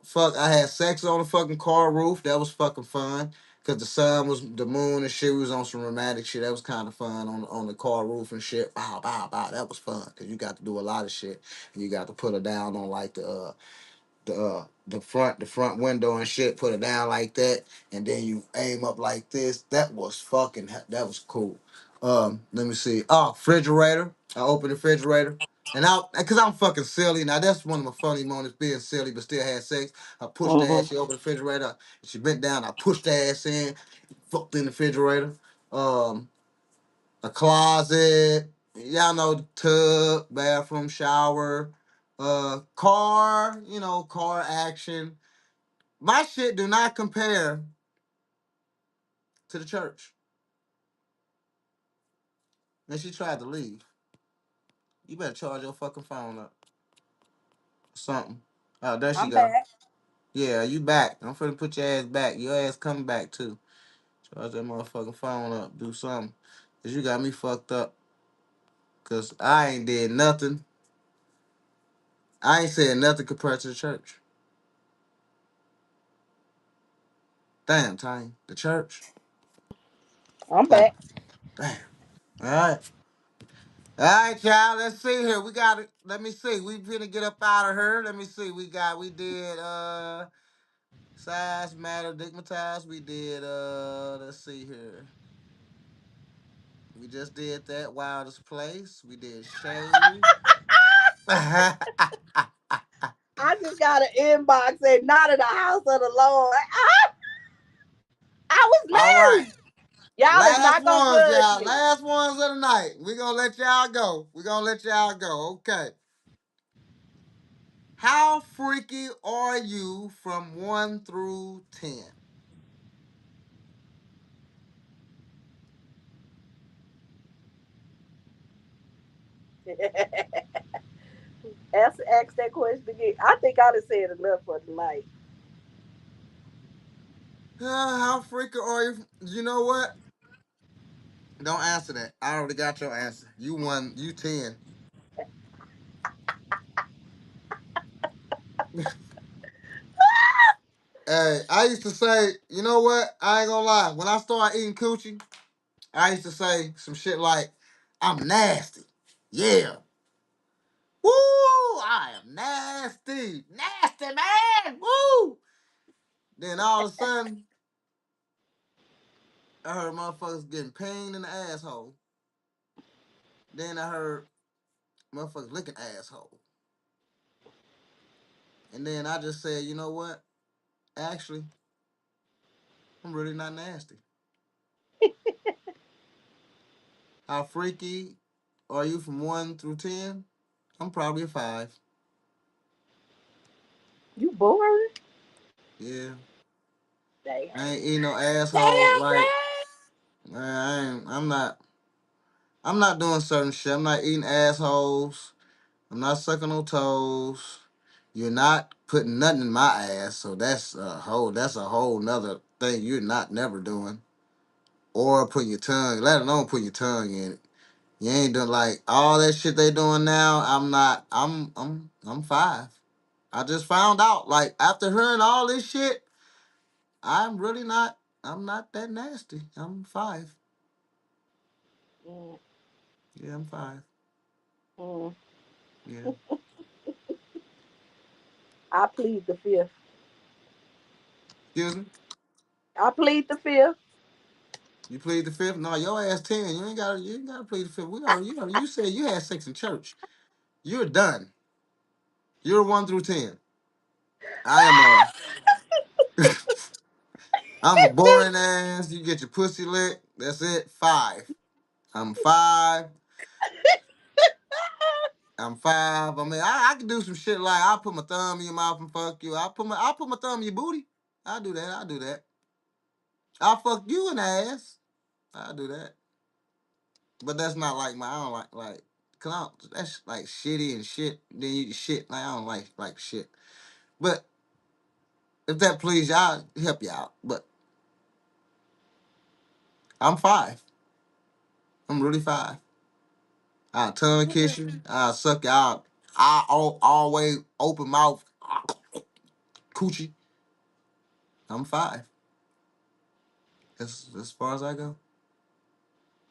Fuck, I had sex on the fucking car roof. That was fucking fun. Cause the sun was the moon and shit. We was on some romantic shit. That was kind of fun on the car roof and shit. Bow bow bow. That was fun. Cause you got to do a lot of shit. And you got to put her down on like the front window and shit. Put it down like that, and then you aim up like this. That was cool. Let me see. Oh, refrigerator. I opened the refrigerator. And cause I'm fucking silly. Now that's one of my funny moments, being silly but still had sex. I pushed the ass. Mm-hmm. She opened the refrigerator. She bent down. I pushed the ass in. Fucked in the refrigerator. Um, a closet. Y'all know the tub, bathroom, shower, car. Car action. My shit do not compare to the church, and she tried to leave. You better charge your fucking phone up. Something. Oh, there she I'm go. back. Yeah, you back. I'm finna put your ass back. Your ass coming back too. Charge that motherfucking phone up. Do something. Cause you got me fucked up. Cause I ain't did nothing. I ain't said nothing compared to the church. Damn, Tiny. The church. I'm Damn. back. Damn. All right. All right, y'all. Let's see here. We got it. Let me see. We finna get up out of her. Let me see. We did size matter digmatized. We did let's see here. We just did that wildest place. We did shade. I just got an inbox and not in the house of the Lord. I was All right. married. Y'all is Last not gonna ones, judge y'all. me. Last ones of the night. We're gonna let y'all go. We're gonna let y'all go. Okay. How freaky are you from 1 through 10? Ask that question again. I think I done said enough for tonight. How freaky are you? You know what? Don't answer that. I already got your answer. You won. You 10. Hey, I used to say, you know what? I ain't gonna lie. When I started eating coochie, I used to say some shit like, I'm nasty. Yeah. Woo! I am nasty. Nasty, man. Woo! Then all of a sudden, I heard motherfuckers getting pain in the asshole. Then I heard motherfuckers licking asshole. And then I just said, you know what? Actually, I'm really not nasty. How freaky are you from 1 through 10? I'm probably a 5. You boring? Yeah. Damn. I ain't eating no asshole. Damn, Like, Ray. man, I'm not doing certain shit. I'm not eating assholes. I'm not sucking no toes. You're not putting nothing in my ass, so that's a whole nother thing you're not never doing. Or putting your tongue, let alone putting your tongue in it. You ain't doing like all that shit they doing now. I'm not. I'm 5. I just found out like after hearing all this shit, I'm really not. I'm not that nasty. I'm 5. Mm, Yeah, I'm 5. mm. Yeah. I plead the fifth. Excuse me. I plead the fifth. You plead the fifth? No, your ass 10. You ain't got. You ain't got to plead the fifth. We already. You said you had sex in church. You're done. You're 1 through 10. I am a. I'm a boring ass. You get your pussy licked. That's it. 5. I'm 5. I'm 5. I mean, I can do some shit like I'll put my thumb in your mouth and fuck you. I'll put my thumb in your booty. I'll do that. I'll do that. I'll fuck you in the ass. I'll do that. But that's not like my. I don't like. Cause that's like shitty and shit. Then you shit. Like I don't like shit. But if that please you, I'll help you out. But I'm 5. I'm really 5. I'll tongue kiss you. I'll suck you out. I always open mouth coochie. I'm 5. That's as far as I go.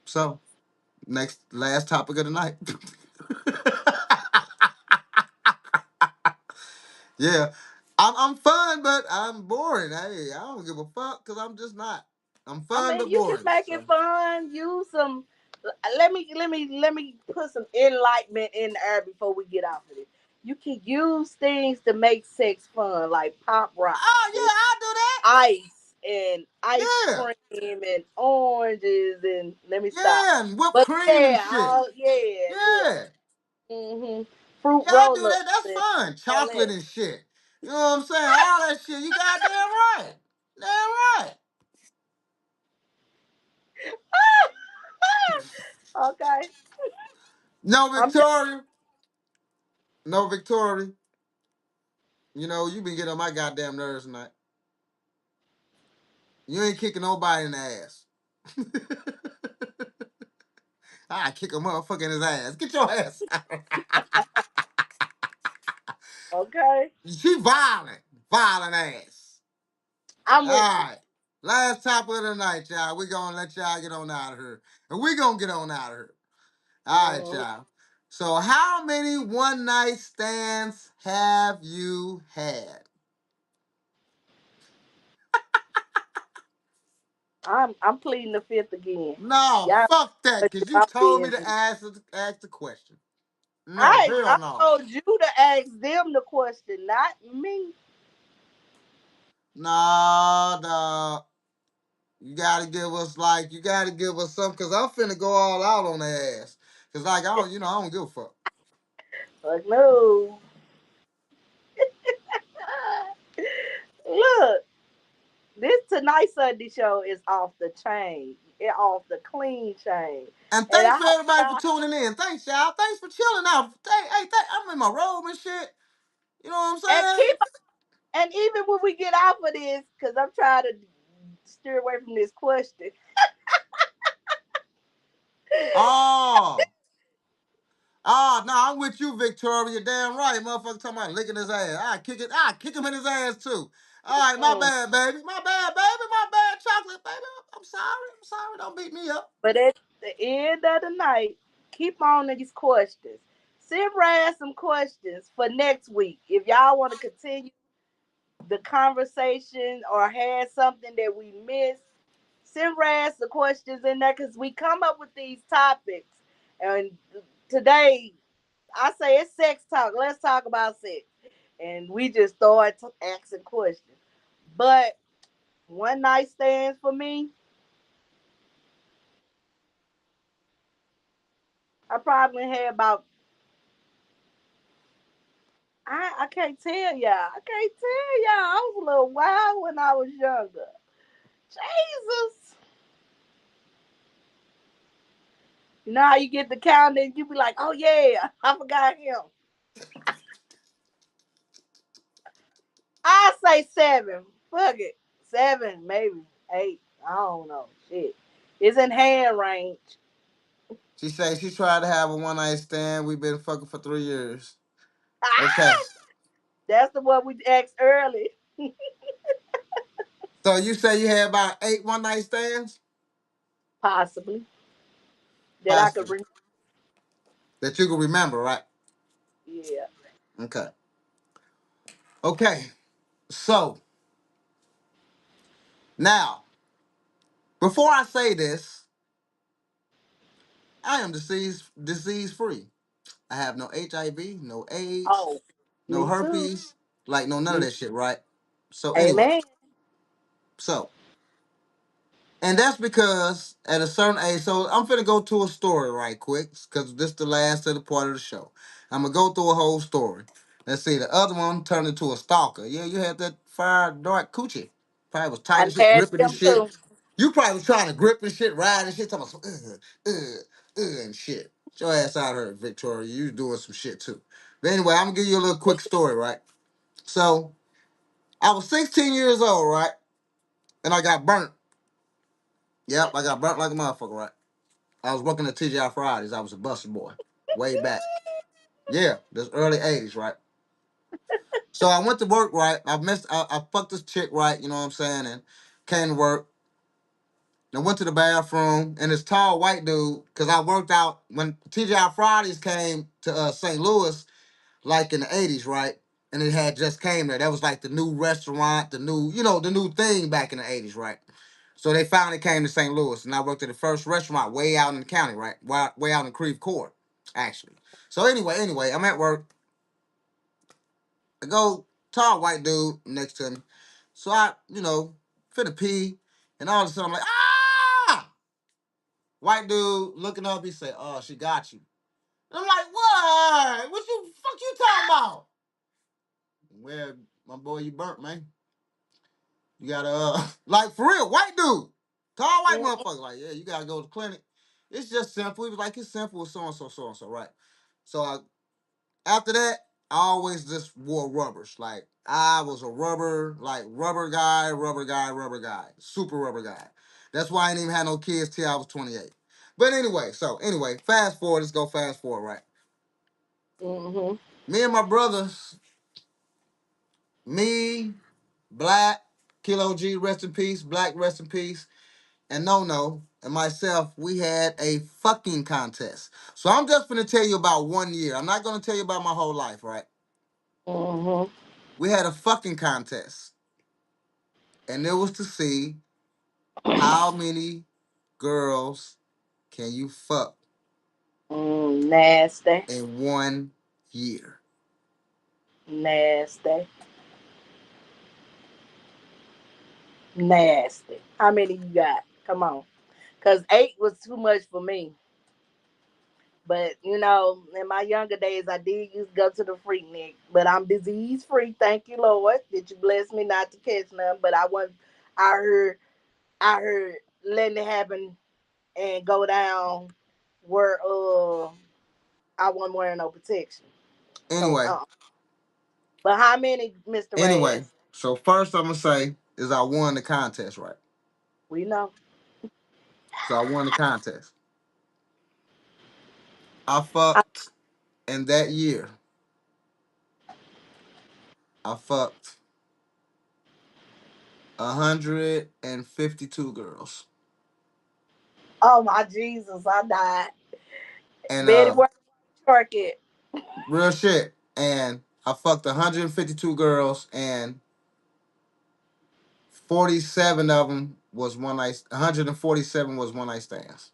So last topic of the night. Yeah, I'm fun, but I'm boring. Hey, I don't give a fuck because I'm just not. I'm I fun mean, but you can boring. make it So fun. Use some. Let me put some enlightenment in the air before we get off of this. You can use things to make sex fun, like pop rocks oh and yeah, ice and ice I'll do that. cream and oranges and let me Yeah, stop. yeah, and whipped But cream and yeah, shit. all yeah, yeah. Yeah, Fruit yeah, I do roll that. ups That's and fun. all Chocolate that. and shit. You know what I'm saying? All that shit. You goddamn right. Damn right. Okay. No, I'm just Victoria. No, Victoria. You know, you been getting on my goddamn nerves tonight. You ain't kicking nobody in the ass. I kick a motherfucker in his ass. Get your ass out. okay. She violent. Violent ass. I'm All with you. right. Last topic of the night, y'all. We gonna let y'all get on out of here. And we gonna get on out of here. All right, Mhm. y'all. So how many one night stands have you had? I'm pleading the fifth again. No, Y'all fuck that, put because you your told me business. to ask the question. No, I hell no. told you to ask them the question, not me. No, dog. You gotta give us something, because I'm finna go all out on their ass. Because, like, I don't give a fuck. Like, no. Look, this Tonight Sunday show is off the chain. It off the clean chain. And And thanks I for hope everybody for y'all, tuning in. Thanks, y'all. Thanks for chilling out. I'm in my robe and shit. You know what I'm and saying? keep and even when we get off of this, because I'm trying to steer away from this question. Oh. Oh, no, I'm with you, Victoria. You're damn right. Motherfucker talking about licking his ass. I kick him in his ass too. All right, my Mm. bad, baby. My bad, baby. My bad, chocolate, baby. I'm sorry. I'm sorry. Don't beat me up. But at the end of the night, keep on these questions. Send Razz some questions for next week. If y'all want to continue the conversation or had something that we missed, send Razz the questions in there because we come up with these topics. And today, I say it's sex talk. Let's talk about sex. And we just start asking questions. But one night stands for me, I probably had about I can't tell y'all. I can't tell y'all. I was a little wild when I was younger. Jesus. You know how you get the count and you be like, oh yeah, I forgot him. I say seven. Fuck it. Seven, maybe. Eight. I don't know. Shit. It's in hand range. She say she tried to have a one night stand. We've been fucking for 3 years. Okay. Ah! That's the one we asked early. So you say you had about 8 one night stands? Possibly. That I could Possibly. remember. That you can remember, right? Yeah. Okay. Okay. So now, before I say this, I am disease free. I have no HIV, no AIDS, Oh, no me too. herpes, like no none of Me. that shit, right? So anyway, Amen. so and that's because at a certain age, so I'm finna go to a story right quick, because this the last of the part of the show. I'm gonna go through a whole story. Let's see, the other one turned into a stalker. Yeah, you had that fire dark coochie. Probably was tight I as shit, had gripping and them shit. too. You probably was trying to grip and shit, ride and shit, talking about some and shit. Get your ass out of here, Victoria. You was doing some shit too. But anyway, I'm gonna give you a little quick story, right? So I was 16 years old, right? And I got burnt. Yep, I got burnt like a motherfucker, right? I was working at TGI Fridays. I was a busser boy way back. Yeah, this early 80s, right? So I went to work, right? I fucked this chick, right? You know what I'm saying? And came to work. And I went to the bathroom, and this tall white dude, because I worked out when TGI Fridays came to St. Louis, like in the 80s, right? And it had just came there. That was like the new restaurant, the new thing back in the 80s, right? So they finally came to St. Louis, and I worked at the first restaurant way out in the county, right? Way out in Creve Court, actually. So anyway, I'm at work. I go, tall white dude next to me. So I, finna pee, and all of a sudden I'm like, ah! White dude looking up, he said, oh, she got you. And I'm like, what? What you, fuck you talking about? Well, my boy, you burnt, man. You gotta, like, for real, white dude. Tall white Mm. motherfucker. Like, yeah, you gotta go to the clinic. It's just simple. He was like, it's simple, so and so, right? So after that, I always just wore rubbers. Like I was a rubber, like rubber guy, rubber guy, super rubber guy. That's why I didn't even have no kids till I was 28. But anyway, fast forward. Let's go fast forward, right? Mm-hmm. Me and my brothers, me, Black, Kilo G, rest in peace, Black, rest in peace, and No, and myself, we had a fucking contest. So I'm just gonna tell you about 1 year. I'm not gonna tell you about my whole life, right? Mm-hmm. We had a fucking contest, and it was to see how many girls can you fuck Nasty. in 1 year. Nasty. Nasty. How many you got? Come on. Cause 8 was too much for me. But in my younger days, I did used to go to the Freaknik. But I'm disease free. Thank you, Lord, that you blessed me not to catch none. But I wasn't. I heard. I heard letting it happen and go down where I wasn't wearing no protection. So Anyway, But how many, Mr. anyway. Razz? So first, I'm gonna say is I won the contest, right? We know. So I won the contest. I I, fucked in that year. I fucked 152 girls. oh my Jesus, I died. And Betty White Market. real shit. And I fucked 152 girls, and 47 of them was one night. 147 was one night stands.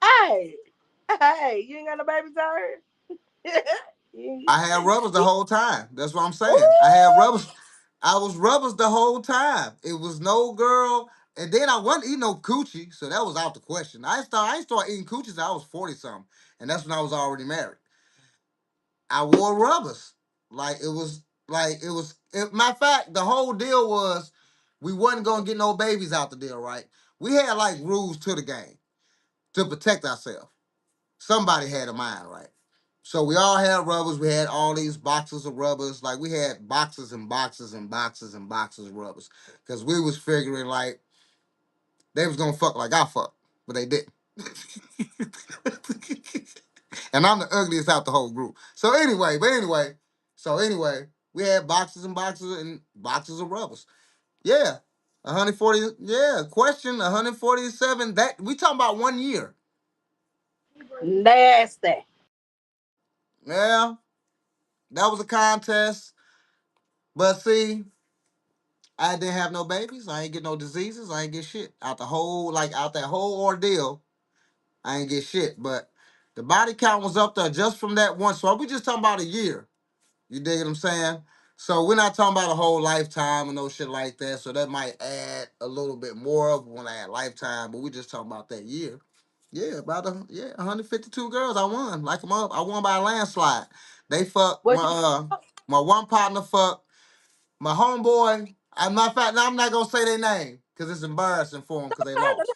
Hey, hey, you ain't got no baby tired? I had rubbers the whole time. That's what I'm saying. I had Ooh, rubbers. I was rubbers the whole time. It was no girl. And then I wasn't eating no coochie, so that was out the question. I ain't start eating coochies until I was 40 something. And that's when I was already married. I wore rubbers. Matter of fact, the whole deal was we wasn't gonna get no babies out the deal, right? We had like rules to the game to protect ourselves. Somebody had a mind, right? So we all had rubbers. We had all these boxes of rubbers. Like we had boxes and boxes and boxes and boxes of rubbers. Cause we was figuring like they was gonna fuck like I fucked, but they didn't. And I'm the ugliest out the whole group. So anyway, we had boxes and boxes and boxes of rubbers. Yeah. 140, yeah, question 147. That we talking about 1 year. nasty. Yeah, that was a contest. But see, I didn't have no babies. I ain't get no diseases. I ain't get shit. Out that whole ordeal, I ain't get shit. But the body count was up there just from that one. So we just talking about a year. You dig what I'm saying? So we're not talking about a whole lifetime and no shit like that. So that might add a little bit more of when I had lifetime, but we just talking about that year. Yeah, 152 girls. I won. Like them up. I won by a landslide. They fucked What you my one partner fucked my homeboy. As a matter of fact, now I'm not gonna say their name because it's embarrassing for them because they lost.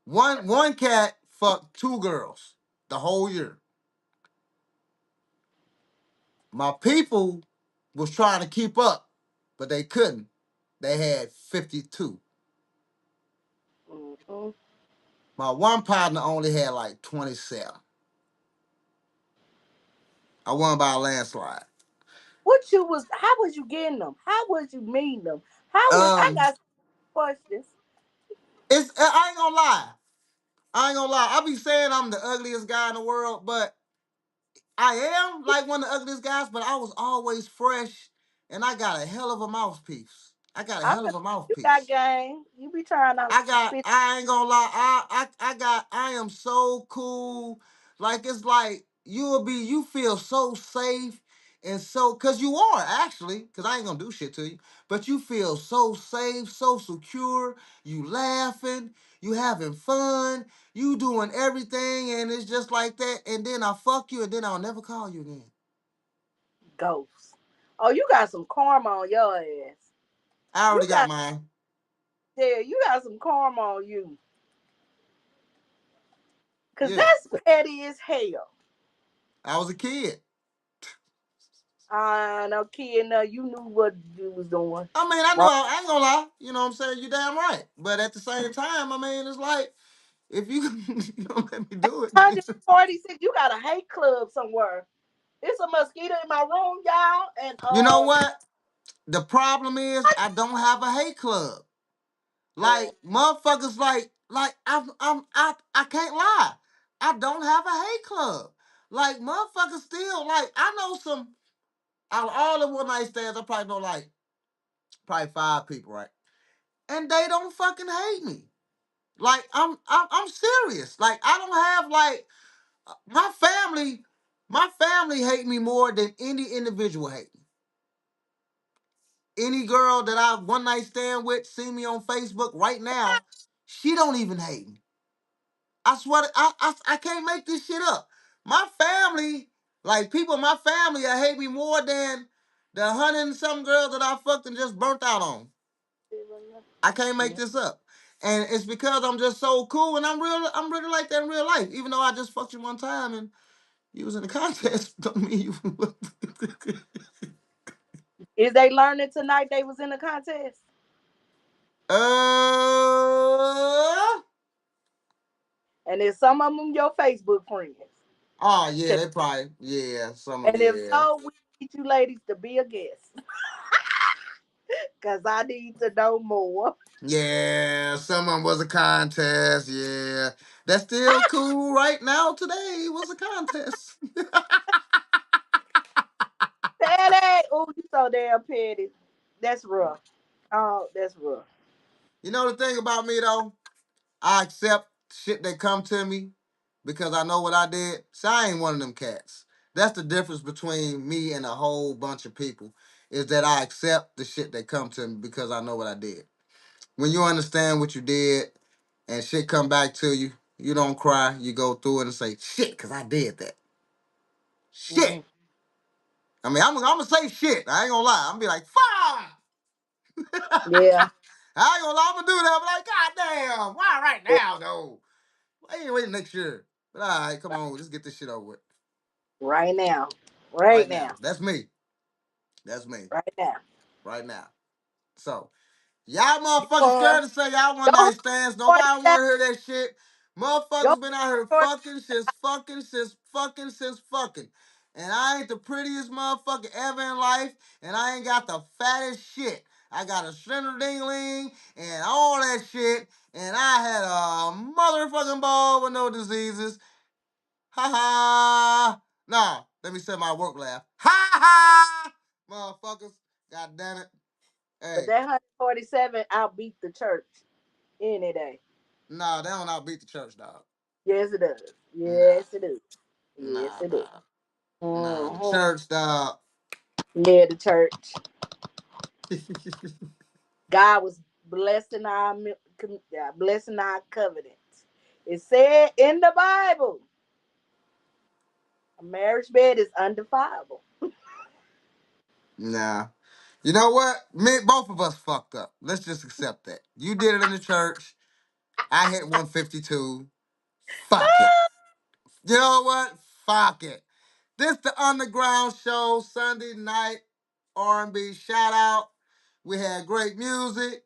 One cat fucked two girls the whole year. My people was trying to keep up, but they couldn't. They had 52. mm-hmm. My one partner only had like 27. I won by a landslide. How was you getting them? How was you meeting them? How was I Um, got some questions. I ain't gonna lie. I ain't gonna lie. I be saying I'm the ugliest guy in the world, but I am like one of the ugliest guys, but I was always fresh and I got a hell of a mouthpiece. I got a I hell know of a you got mouthpiece. game. You be trying not to spit. I ain't gonna lie, I am so cool. Like it's like you feel so safe and so cause you are actually, cause I ain't gonna do shit to you, but you feel so safe, so secure, you laughing, you having fun, you doing everything, and it's just like that, and then I fuck you and then I'll never call you again. Ghost. Oh, you got some karma on your ass. I You already got got mine. yeah, you got some karma on you. Cause Yeah, that's petty as hell. I was a kid. No kid, no, you knew what you was doing. I mean, I know Right. I ain't gonna lie. You know what I'm saying? You damn right. But at the same time, I mean, it's like if you you don't let me do it, then 146, you got a hate club somewhere. It's a mosquito in my room, y'all. And you know what? The problem is I don't have a hate club. mm, Like motherfuckers, like I can't lie. I don't have a hate club. Like motherfuckers still like I know some out of all the one night stands. I probably know like probably 5 people, right? And they don't fucking hate me. Like I'm serious. Like I don't have like my family. My family hate me more than any individual hate me. Any girl that I one night stand with, see me on Facebook right now, she don't even hate me. I swear, I can't make this shit up. My family, like people in my family, hate me more than the 100 and some girls that I fucked and just burnt out on. I can't make this up, and it's because I'm just so cool and I'm real. I'm really like that in real life. Even though I just fucked you one time and you was in the contest, don't mean you. is they learning tonight they was in the contest? uh. And is some of them your Facebook friends? Oh yeah, 'Cause- they probably And if yeah. so, we need you ladies to be a guest. Cause I need to know more. Yeah, some of them was a contest. Yeah, that's still cool right now. Today was a contest. Petty. Oh, you so damn petty. That's rough. Oh, that's rough. You know the thing about me though, I accept shit that come to me because I know what I did. So I ain't one of them cats. That's the difference between me and a whole bunch of people is that I accept the shit that come to me because I know what I did. When you understand what you did and shit come back to you, you don't cry. You go through it and say shit because I did that. Mm-hmm. Shit. I mean, I'm gonna say shit. I ain't gonna lie. I'm gonna be like, fuck. Yeah. I ain't gonna lie. I'm gonna do that. I'm like, God damn. Why right now though? Why ain't waiting next year? But all right, come on, let's get this shit over with Right now. Right right now. now. That's me. That's me. Right now. Right now. So y'all You motherfuckers won. scared to say y'all one Go night stands. Nobody 147. want to hear that shit. Go Motherfuckers been out here 147. fucking since fucking since fucking since fucking. And I ain't the prettiest motherfucker ever in life. And I ain't got the fattest shit. I got a slender dingling and all that shit. And I had a motherfucking ball with no diseases. Ha ha. Nah, let me say my work laugh. Ha ha. Motherfuckers. God damn it. But Hey. that 147 outbeat the church any day. Nah, they don't outbeat the church, dog. Yes, it does. Nah, Yes, it is. Yes, nah, it is. nah, nah. The Mm-hmm. church, dog. Yeah, the church. God was blessing our covenant. It said in the Bible, a marriage bed is undefilable. Nah. You know what? Me, both of us fucked up. Let's just accept that. You did it in the church. I hit 152. Fuck it. You know what? Fuck it. This the Underground Show, Sunday night R&B shout out. We had great music.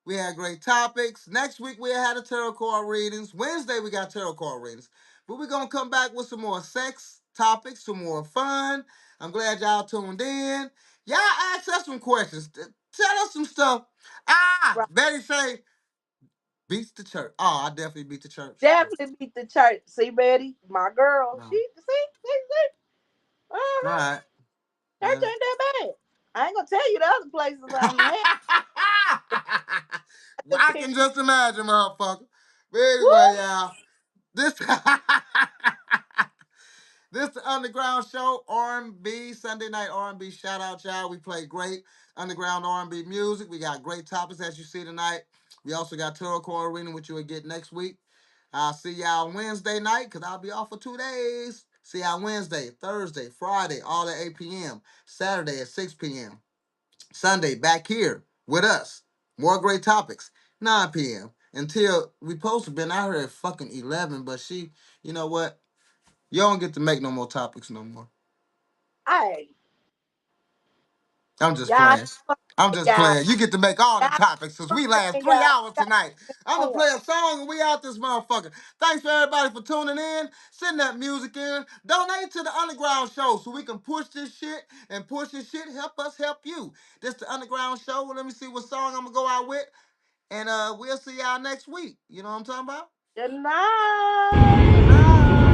We had great topics. Next week we had a tarot card readings. Wednesday we got tarot card readings. But we're gonna come back with some more sex topics, some more fun. I'm glad y'all tuned in. Y'all ask us some questions. Tell us some stuff. Right. Betty say beats the church. Oh, I definitely beat the church. Definitely beat the church. See, Betty, my girl. No. See. All Uh-huh. right. Church Yeah. ain't that bad. I ain't gonna tell you the other places I'm at. Well, I can just imagine, motherfucker. But Woo! anyway, y'all, this this the Underground Show, R&B, Sunday night R&B. Shout out, y'all. We play great underground R&B music. We got great topics, as you see tonight. We also got Tarot Card Arena, which you will get next week. I'll see y'all Wednesday night, because I'll be off for 2 days. See y'all Wednesday, Thursday, Friday, all at 8 p.m. Saturday at 6 p.m. Sunday, back here, with us. More great topics. 9 p.m. until we supposed to been out here at fucking 11, but she, you know what? You don't get to make no more topics no more. Hey, I'm just y'all, playing. I'm just y'all, playing. You get to make all the y'all, topics because we last 3 y'all, hours tonight. I'm going to y'all. play a song and we out this motherfucker. Thanks for everybody for tuning in. Send that music in. Donate to the Underground Show so we can push this shit and push this shit. Help us help you. This the Underground Show. Let me see what song I'm going to go out with. And we'll see y'all next week. You know what I'm talking about? Good night. Good night.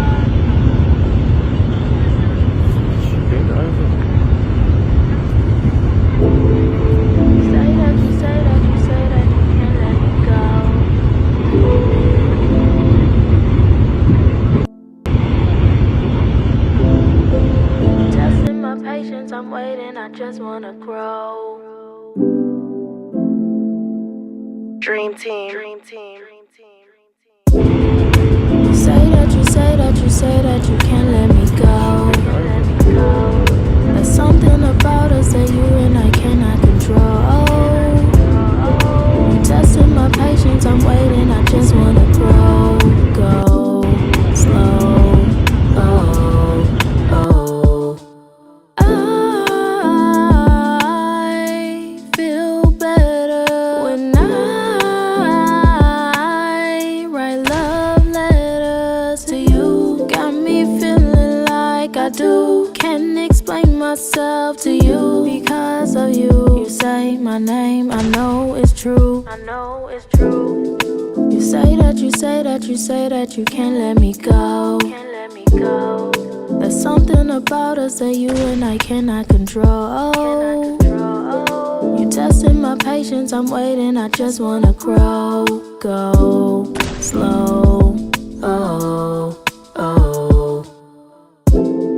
I'm waiting, I just wanna grow. Dream team. Dream team. You say that you can't let me go. There's something about us that you and I cannot control. You testing my patience, I'm waiting, I just wanna grow. Go slow. Oh, oh. I feel better when I write love letters to you. Got me feeling like I do. Can't explain myself to you because of you. You say my name, I know it's true. I know it's true. You say that you can't let me go. Can't let me go. There's something about us that you and I cannot control. You testing my patience, I'm waiting, I just wanna grow. Go slow, oh, oh.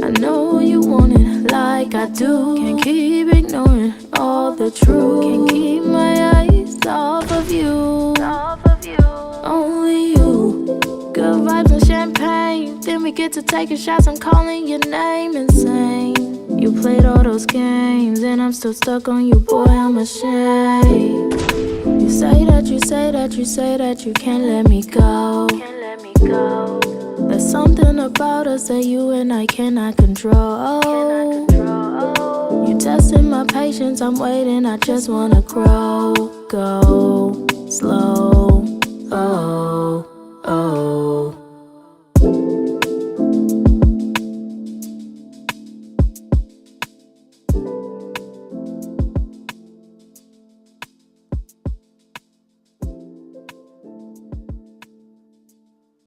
I know you want it like I do. Can't keep ignoring all the truth. Can't keep my eyes off of you. Only you. Good vibes and champagne. Then we get to taking shots. I'm calling your name insane. You played all those games and I'm still stuck on you, boy, I'm ashamed. You say that you can't let me go. There's something about us that you and I cannot control. You testing my patience, I'm waiting, I just wanna grow. Go slow, oh.